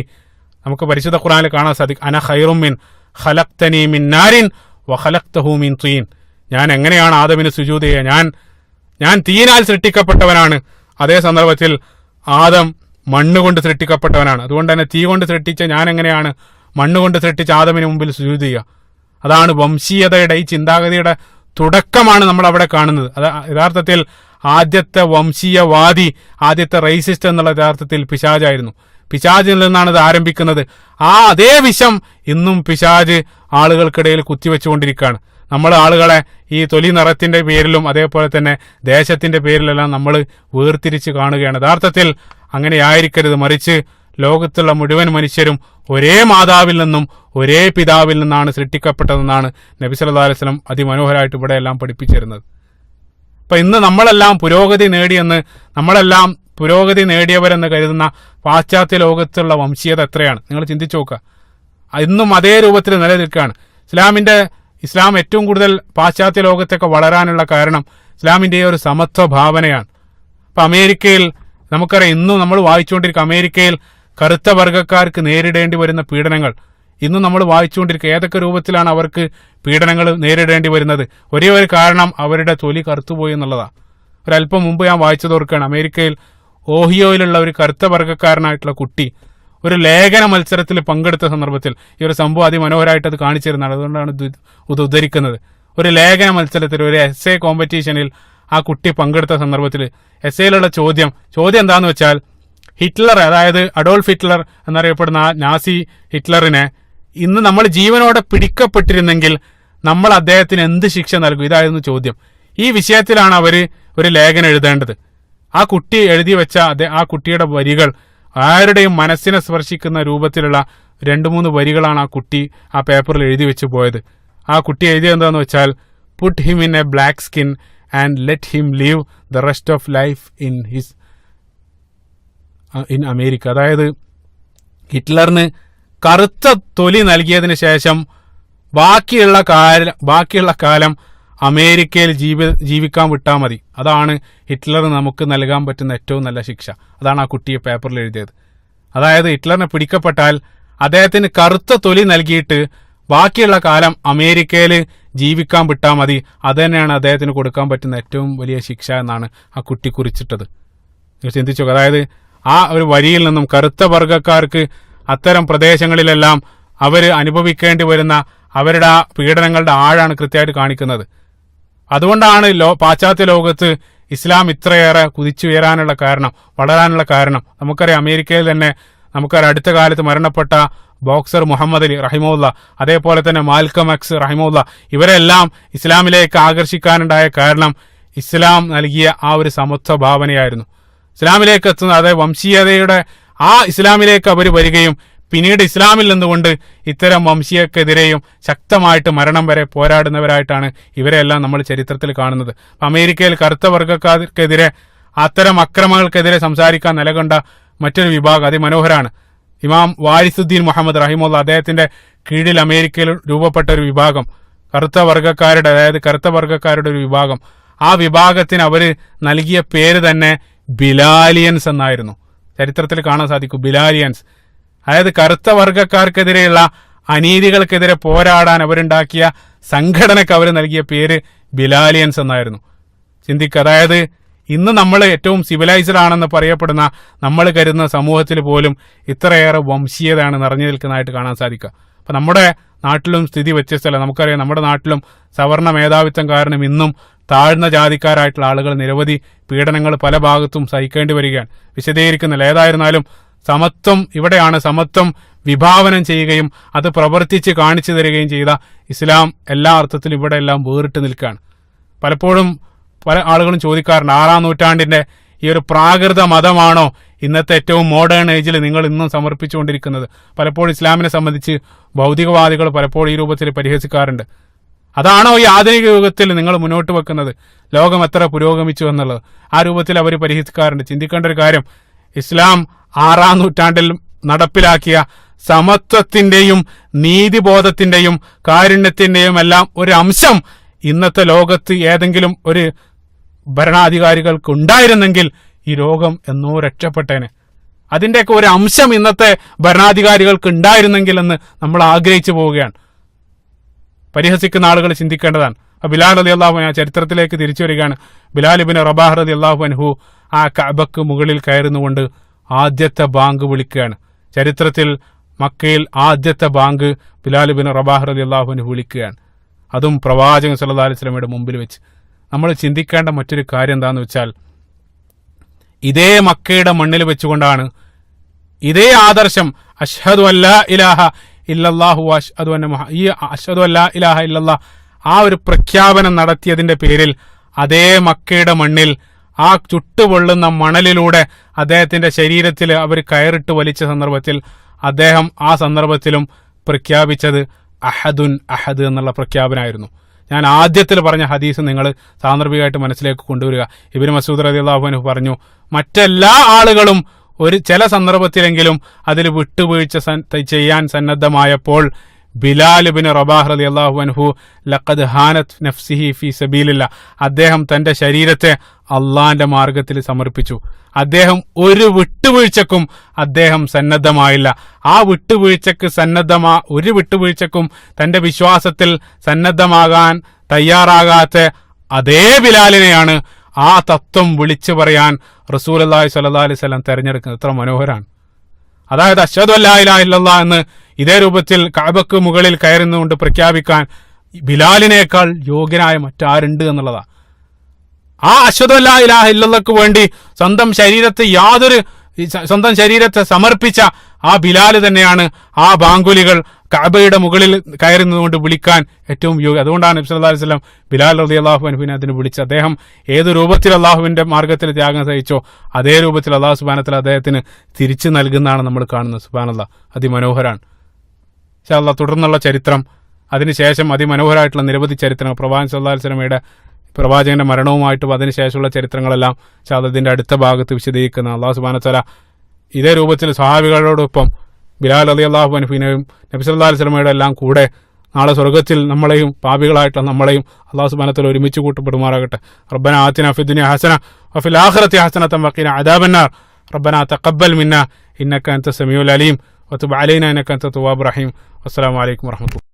നമുക്ക് പരിശുദ്ധ ഖുർആനിൽ കാണാൻ സാധിക്കും. അന ഖൈറും മിൻ ഖലഖ്തനി മിൻ നാരിൻ വ ഖലഖ്തഹു മിൻ തീൻ. ഞാൻ എങ്ങനെയാണ് ആദമിന് സുജൂദ് ചെയ്യുക? ഞാൻ തീനാൽ സൃഷ്ടിക്കപ്പെട്ടവനാണ്, അതേ സന്ദർഭത്തിൽ ആദം മണ്ണുകൊണ്ട് സൃഷ്ടിക്കപ്പെട്ടവനാണ്. അതുകൊണ്ട് തന്നെ തീ കൊണ്ട് സൃഷ്ടിച്ച ഞാൻ എങ്ങനെയാണ് മണ്ണുകൊണ്ട് സൃഷ്ടിച്ച ആദമിന് മുമ്പിൽ സുജൂദ് ചെയ്യുക? അതാണ് വംശീയതയുടെ ഈ ചിന്താഗതിയുടെ തുടക്കമാണ് നമ്മൾ അവിടെ കാണുന്നത്. അത് യഥാർത്ഥത്തിൽ ആദ്യത്തെ വംശീയവാദി, ആദ്യത്തെ റേസിസ്റ്റ് എന്നുള്ള യഥാർത്ഥത്തിൽ പിശാചായിരുന്നു. പിശാചിൽ നിന്നാണ് ഇത് ആരംഭിക്കുന്നത്. ആ അതേ വിഷം ഇന്നും പിശാച് ആളുകൾക്കിടയിൽ കുത്തിവെച്ചുകൊണ്ടിരിക്കുകയാണ്. നമ്മൾ ആളുകളെ ഈ തൊലി നിറത്തിന്റെ പേരിലും അതേപോലെ തന്നെ ദേശത്തിന്റെ പേരിലെല്ലാം നമ്മൾ വേർതിരിച്ച് കാണുകയാണ്. യഥാർത്ഥത്തിൽ അങ്ങനെ ആയിരിക്കരുത്. മറിച്ച് ലോകത്തുള്ള മുഴുവൻ മനുഷ്യരും ഒരേ മാതാവിൽ നിന്നും ഒരേ പിതാവിൽ നിന്നാണ് സൃഷ്ടിക്കപ്പെട്ടതെന്നാണ് നബി സല്ലല്ലാഹു അലൈഹി വസല്ലം അതിമനോഹരമായിട്ട് ഇവിടെ എല്ലാം പഠിപ്പിച്ചിരുന്നത്. അപ്പൊ ഇന്ന് നമ്മളെല്ലാം പുരോഗതി നേടിയവരെന്ന് കരുതുന്ന പാശ്ചാത്യ ലോകത്തുള്ള വംശീയത എത്രയാണ് നിങ്ങൾ ചിന്തിച്ചു നോക്കുക. ഇന്നും അതേ രൂപത്തിൽ നിലനിൽക്കുകയാണ്. ഇസ്ലാം ഏറ്റവും കൂടുതൽ പാശ്ചാത്യ ലോകത്തൊക്കെ വളരാനുള്ള കാരണം ഇസ്ലാമിന്റെ ഒരു സമത്വ ഭാവനയാണ്. അപ്പൊ അമേരിക്കയിൽ നമുക്കറിയാം, ഇന്നും നമ്മൾ വായിച്ചുകൊണ്ടിരിക്കുക, അമേരിക്കയിൽ കറുത്ത വർഗ്ഗക്കാർക്ക് നേരിടേണ്ടി വരുന്ന പീഡനങ്ങൾ ഇന്നും നമ്മൾ വായിച്ചുകൊണ്ടിരിക്കുക. ഏതൊക്കെ രൂപത്തിലാണ് അവർക്ക് പീഡനങ്ങൾ നേരിടേണ്ടി വരുന്നത്? ഒരേ ഒരു കാരണം അവരുടെ തൊലി കറുത്തുപോയി എന്നുള്ളതാണ്. ഒരല്പം മുമ്പ് ഞാൻ വായിച്ചതോർക്കുകയാണ്, അമേരിക്കയിൽ ഓഹിയോയിലുള്ള ഒരു കറുത്ത വർഗ്ഗക്കാരനായിട്ടുള്ള കുട്ടി ഒരു ലേഖന മത്സരത്തിൽ പങ്കെടുത്ത സന്ദർഭത്തിൽ ഈ ഒരു സംഭവം അതിമനോഹരമായിട്ട് അത് കാണിച്ചിരുന്നതാണ്. അതുകൊണ്ടാണ് ഇത് ഉദ്ധരിക്കുന്നത്. ഒരു ലേഖന മത്സരത്തിൽ, ഒരു എസ്സേ കോമ്പറ്റീഷനിൽ ആ കുട്ടി പങ്കെടുത്ത സന്ദർഭത്തിൽ എസ്സേയിലുള്ള ചോദ്യം എന്താന്ന് വെച്ചാൽ, ഹിറ്റ്ലർ, അതായത് അഡോൾഫ് ഹിറ്റ്ലർ എന്നറിയപ്പെടുന്ന നാസി ഹിറ്റ്ലറിനെ ഇന്ന് നമ്മൾ ജീവനോടെ പിടിക്കപ്പെട്ടിരുന്നെങ്കിൽ നമ്മൾ അദ്ദേഹത്തിന് എന്ത് ശിക്ഷ നൽകും? ഇതായിരുന്നു ചോദ്യം. ഈ വിഷയത്തിലാണ് അവര് ഒരു ലേഖനം എഴുതേണ്ടത്. ആ കുട്ടി എഴുതി വെച്ച ആ കുട്ടിയുടെ വരികൾ ആരുടെയും മനസ്സിനെ സ്പർശിക്കുന്ന രൂപത്തിലുള്ള 2-3 വരികളാണ് ആ കുട്ടി ആ പേപ്പറിൽ എഴുതി വെച്ച് പോയത്. ആ കുട്ടി എഴുതിയത് എന്താന്ന് വെച്ചാൽ, put him in A black skin and let him leave the rest of life in America. അതായത് ഹിറ്റ്ലറിന് കറുത്ത തൊലി നൽകിയതിന് ശേഷം ബാക്കിയുള്ള കാലം അമേരിക്കയിൽ ജീവിക്കാൻ വിട്ടാൽ മതി. അതാണ് ഹിറ്റ്ലറിന് നമുക്ക് നൽകാൻ പറ്റുന്ന ഏറ്റവും നല്ല ശിക്ഷ. അതാണ് ആ കുട്ടിയെ പേപ്പറിൽ എഴുതിയത്. അതായത് ഹിറ്റ്ലറിനെ പിടിക്കപ്പെട്ടാൽ അദ്ദേഹത്തിന് കറുത്ത തൊലി നൽകിയിട്ട് ബാക്കിയുള്ള കാലം അമേരിക്കയിൽ ജീവിക്കാൻ വിട്ടാൽ മതി. അത് തന്നെയാണ് അദ്ദേഹത്തിന് കൊടുക്കാൻ പറ്റുന്ന ഏറ്റവും വലിയ ശിക്ഷ എന്നാണ് ആ കുട്ടി കുറിച്ചിട്ടത്. ചിന്തിച്ചു. അതായത് ആ ഒരു വരിയിൽ നിന്നും കറുത്ത വർഗ്ഗക്കാർക്ക് അത്തരം പ്രദേശങ്ങളിലെല്ലാം അവർ അനുഭവിക്കേണ്ടി വരുന്ന അവരുടെ ആ പീഡനങ്ങളുടെ ആഴാണ് കൃത്യമായിട്ട് കാണിക്കുന്നത്. അതുകൊണ്ടാണ് പാശ്ചാത്യ ലോകത്ത് ഇസ്ലാം ഇത്രയേറെ കുതിച്ചുയരാനുള്ള കാരണം, വളരാനുള്ള കാരണം. നമുക്കറിയാം, അമേരിക്കയിൽ തന്നെ നമുക്കറിയാം അടുത്ത കാലത്ത് മരണപ്പെട്ട ബോക്സർ മുഹമ്മദ് അലി റഹിമുല്ല, അതേപോലെ തന്നെ മാൽക്കം എക്സ് റഹിമുല്ല, ഇവരെല്ലാം ഇസ്ലാമിലേക്ക് ആകർഷിക്കാനുണ്ടായ കാരണം ഇസ്ലാം നൽകിയ ആ ഒരു സമത്വ ഭാവനയായിരുന്നു. ഇസ്ലാമിലേക്ക് എത്തുന്ന, അതായത് വംശീയതയുടെ ആ ഇസ്ലാമിലേക്ക് അവർ വരികയും പിന്നീട് ഇസ്ലാമിൽ നിന്നുകൊണ്ട് ഇത്തരം വംശീയക്കെതിരെയും ശക്തമായിട്ട് മരണം വരെ പോരാടുന്നവരായിട്ടാണ് ഇവരെല്ലാം നമ്മൾ ചരിത്രത്തിൽ കാണുന്നത്. അമേരിക്കയിൽ കറുത്ത വർഗ്ഗക്കാർക്കെതിരെ അത്തരം അക്രമങ്ങൾക്കെതിരെ സംസാരിക്കാൻ നിലകൊണ്ട മറ്റൊരു വിഭാഗം അതിമനോഹരാണ്. ഇമാം വാരിസുദ്ദീൻ മുഹമ്മദ് റഹിമുള്ള, അദ്ദേഹത്തിന്റെ കീഴിൽ അമേരിക്കയിൽ രൂപപ്പെട്ട ഒരു വിഭാഗം കറുത്ത വർഗ്ഗക്കാരുടെ ഒരു വിഭാഗം. ആ വിഭാഗത്തിന് അവർ നൽകിയ പേര് തന്നെ ബിലാലിയൻസ് എന്നായിരുന്നു. ചരിത്രത്തിൽ കാണാൻ സാധിക്കും, ബിലാലിയൻസ്. അതായത് കറുത്ത വർഗക്കാർക്കെതിരെയുള്ള അനീതികൾക്കെതിരെ പോരാടാൻ അവരുണ്ടാക്കിയ സംഘടനയ്ക്ക് അവർ നൽകിയ പേര് ബിലാലിയൻസ് എന്നായിരുന്നു. ചിന്തിക്കുക, അതായത് ഇന്ന് നമ്മൾ ഏറ്റവും സിവിലൈസ്ഡ് ആണെന്ന് പറയപ്പെടുന്ന നമ്മൾ കരുതുന്ന സമൂഹത്തിൽ പോലും ഇത്രയേറെ വംശീയതയാണ് നിറഞ്ഞു നിൽക്കുന്നതായിട്ട് കാണാൻ സാധിക്കുക. അപ്പൊ നമ്മുടെ നാട്ടിലും സ്ഥിതി വ്യത്യസ്തമല്ല. നമുക്കറിയാം, നമ്മുടെ നാട്ടിലും സവർണ മേധാവിത്വം കാരണം ഇന്നും താഴ്ന്ന ജാതിക്കാരായിട്ടുള്ള ആളുകൾ നിരവധി പീഡനങ്ങൾ പല ഭാഗത്തും സഹിക്കേണ്ടി വരികയാണ്. വിശദീകരിക്കുന്നില്ല. ഏതായിരുന്നാലും സമത്വം ഇവിടെയാണ്. സമത്വം വിഭാവനം ചെയ്യുകയും അത് പ്രവർത്തിച്ച് കാണിച്ചു തരികയും ചെയ്ത ഇസ്ലാം എല്ലാ അർത്ഥത്തിലും ഇവിടെ എല്ലാം വേറിട്ട് നിൽക്കുകയാണ്. പലപ്പോഴും പല ആളുകളും ചോദിക്കാറുണ്ട്, 6-ാം നൂറ്റാണ്ടിന്റെ ഈ ഒരു പ്രാകൃത മതമാണോ ഇന്നത്തെ ഏറ്റവും മോഡേൺ ഏജിൽ നിങ്ങൾ ഇന്നും സമർപ്പിച്ചുകൊണ്ടിരിക്കുന്നത്? പലപ്പോഴും ഇസ്ലാമിനെ സംബന്ധിച്ച് ഭൗതികവാദികൾ പലപ്പോഴും ഈ രൂപത്തിൽ പരിഹസിക്കാറുണ്ട്. അതാണോ ഈ ആധുനിക യുഗത്തിൽ നിങ്ങൾ മുന്നോട്ട് വെക്കുന്നത്? ലോകം എത്ര പുരോഗമിച്ചു എന്നുള്ളത് ആ രൂപത്തിൽ അവർ പരിഹസിക്കാറുണ്ട്. ചിന്തിക്കേണ്ട ഒരു കാര്യം, ഇസ്ലാം 6-ാം നൂറ്റാണ്ടിൽ നടപ്പിലാക്കിയ സമത്വത്തിന്റെയും നീതിബോധത്തിന്റെയും കാരുണ്യത്തിന്റെയും എല്ലാം ഒരു അംശം ഇന്നത്തെ ലോകത്ത് ഏതെങ്കിലും ഒരു ഭരണാധികാരികൾക്ക് ഉണ്ടായിരുന്നെങ്കിൽ ഈ ലോകം എന്നോ രക്ഷപ്പെട്ടേനെ. അതിന്റെയൊക്കെ ഒരു അംശം ഇന്നത്തെ ഭരണാധികാരികൾക്ക് ഉണ്ടായിരുന്നെങ്കിൽ എന്ന് നമ്മൾ ആഗ്രഹിച്ചു പോവുകയാണ്. പരിഹസിക്കുന്ന ആളുകൾ ചിന്തിക്കേണ്ടതാണ്. ബിലാൽ റളിയല്ലാഹു അൻഹു ചരിത്രത്തിലേക്ക് തിരിച്ചു വരികയാണ്. ബിലാൽ ഇബ്നു റബാഹ് റളിയല്ലാഹു അൻഹു ആ കഅബക്ക് മുകളിൽ കയറുന്നുകൊണ്ട് ആദ്യത്തെ ബാങ്ക് വിളിക്കുകയാണ്. ചരിത്രത്തിൽ മക്കയിൽ ആദ്യത്തെ ബാങ്ക് ബിലാൽ ഇബ്നു റബാഹ് റളിയല്ലാഹു അൻഹു വിളിക്കുകയാണ്. അതും പ്രവാചകൻ സല്ലല്ലാഹു അലൈഹി വസല്ലമയുടെ മുമ്പിൽ വെച്ച്. നമ്മൾ ചിന്തിക്കേണ്ട മറ്റൊരു കാര്യം എന്താണെന്ന് വെച്ചാൽ, ഇതേ മക്കയുടെ മണ്ണിൽ വെച്ചുകൊണ്ടാണ് ഇതേ ആദർശം അഷ്ഹദു അല്ലാ ഇലാഹ ഇല്ലല്ലാഹു അഷ്ഹദു അന്ന ഈ അഷ്ഹദു അല്ലാ ഇലാഹ ഇല്ലല്ലാഹ് ആ ഒരു പ്രഖ്യാപനം നടത്തിയതിന്റെ പേരിൽ അതേ മക്കയുടെ മണ്ണിൽ ആ ചുട്ടുപൊള്ളുന്ന മണലിലൂടെ അദ്ദേഹത്തിന്റെ ശരീരത്തിൽ അവർ കയറിട്ട് വലിച്ച സന്ദർഭത്തിൽ അദ്ദേഹം ആ സന്ദർഭത്തിലും പ്രഖ്യാപിച്ചത് അഹദുൻ അഹദ് എന്നുള്ള പ്രഖ്യാപനമായിരുന്നു. ഞാൻ ആദ്യത്തിൽ പറഞ്ഞ ഹദീസ് നിങ്ങൾ സാന്ദർഭികമായിട്ട് മനസ്സിലേക്ക് കൊണ്ടുവരിക. ഇബ്നു മസ്ഊദ് റളിയല്ലാഹു അൻഹു പറഞ്ഞു, മറ്റെല്ലാ ആളുകളും ഒരു ചില സന്ദർഭത്തിലെങ്കിലും അതിൽ വിട്ടുവീഴ്ച ചെയ്യാൻ സന്നദ്ധമായപ്പോൾ ബിലാൽ ഇബ്നു റബാഹ് റളിയല്ലാഹു അൻഹു ലഖദ് ഹാനത് നഫ്സിഹി ഫീ സബീലില്ലാഹ്, അദ്ദേഹം തന്റെ ശരീരത്തെ അള്ളാന്റെ മാർഗത്തിൽ സമർപ്പിച്ചു. അദ്ദേഹം ഒരു വിട്ടുവീഴ്ചക്കും അദ്ദേഹം സന്നദ്ധമായില്ല. ആ ഒരു വിട്ടുവീഴ്ചക്കും തന്റെ വിശ്വാസത്തിൽ സന്നദ്ധമാകാൻ തയ്യാറാകാത്ത അതേ ബിലാലിനെയാണ് ആ തത്വം വിളിച്ചു പറയാൻ റസൂലുള്ളാഹി സ്വല്ലല്ലാഹു അലൈഹി വസല്ലം തെരഞ്ഞെടുക്കുന്നത്. എത്ര മനോഹരാണ്! അതായത് അഷ്ഹദു അല്ലാ ഇലാഹ ഇല്ലല്ലാഹ് എന്ന് ഇതേ രൂപത്തിൽ കഅബക്ക് മുകളിൽ കയറുന്നുകൊണ്ട് പ്രഖ്യാപിക്കാൻ ബിലാലിനേക്കാൾ യോഗ്യനായ മറ്റാരുണ്ട് എന്നുള്ളതാ. ആ അഷ്ഹദു അല്ലാ ഇലാഹ ഇല്ലല്ലാഹ്ക്ക് വേണ്ടി സ്വന്തം ശരീരത്തെ സമർപ്പിച്ച ആ ബിലാൽ തന്നെയാണ് ആ ബാങ്കുലികൾ കഅബയുടെ മുകളിൽ കയറുന്നതുകൊണ്ട് വിളിക്കാൻ ഏറ്റവും യോഗ്യ. അതുകൊണ്ടാണ് നബി സല്ലല്ലാഹു അലൈഹി വസല്ലം ബിലാൽ റളിയല്ലാഹു അൻഹുവിനെ അതിന് വിളിച്ചത്. അദ്ദേഹം ഏത് രൂപത്തിൽ അള്ളാഹുവിന്റെ മാർഗത്തിൽ ത്യാഗം സഹിച്ചോ അതേ രൂപത്തിൽ അള്ളാഹു സുബ്ഹാനഹു വ തആല അദ്ദേഹത്തിന് തിരിച്ചു നൽകുന്നതാണ് നമ്മൾ കാണുന്നത്. സുബ്ഹാനല്ലാഹ്, അതിമനോഹരാണ്. ഇൻഷാ അല്ലാഹ് തുടർന്നുള്ള ചരിത്രം, അതിനുശേഷം അതിമനോഹരമായിട്ടുള്ള നിരവധി ചരിത്രങ്ങൾ, പ്രവാചകൻ സല്ലല്ലാഹു അലൈഹി വസല്ലമയുടെ പ്രവാചകന്റെ മരണവുമായിട്ടും അതിനുശേഷമുള്ള ചരിത്രങ്ങളെല്ലാം ഇൻഷാ അല്ലാഹ് ഇതിന്റെ അടുത്ത ഭാഗത്ത് വിശദീകരിക്കുന്ന അള്ളാഹു സുബ്ഹാനഹു വ തആല ഇതേ രൂപത്തിൽ സ്വഹാബികളോടൊപ്പം ബിലാൽ റളിയല്ലാഹു അൻഹുവിനെയും നബി സല്ലല്ലാഹു അലൈഹി വസല്ലമയുടെ എല്ലാം കൂടെ നാളെ സ്വർഗ്ഗത്തിൽ നമ്മളെയും പാപികളായിട്ടുള്ള നമ്മളെയും അള്ളാഹു സുബ്ഹാനഹു വ തആല ഒരുമിച്ച് കൂട്ടപ്പെടുമാറാകട്ടെ. റബ്ബനാ ആതിനാ ഫിദ്ദുനിയ ഹസന വഫിൽ ആഖിറതി ഹസനതൻ വഖിനാ അദാബന്നാർ. റബ്ബനാ തഖബ്ബൽ മിന്നാ ഇന്നക അൻത സമീഉൽ അലീം വതുബ് അലൈനാ ഇന്നക അൻത തവ്വാബുർ റഹീം. അസ്സലാമു അലൈക്കും വറഹ്മത്തുള്ളാഹി.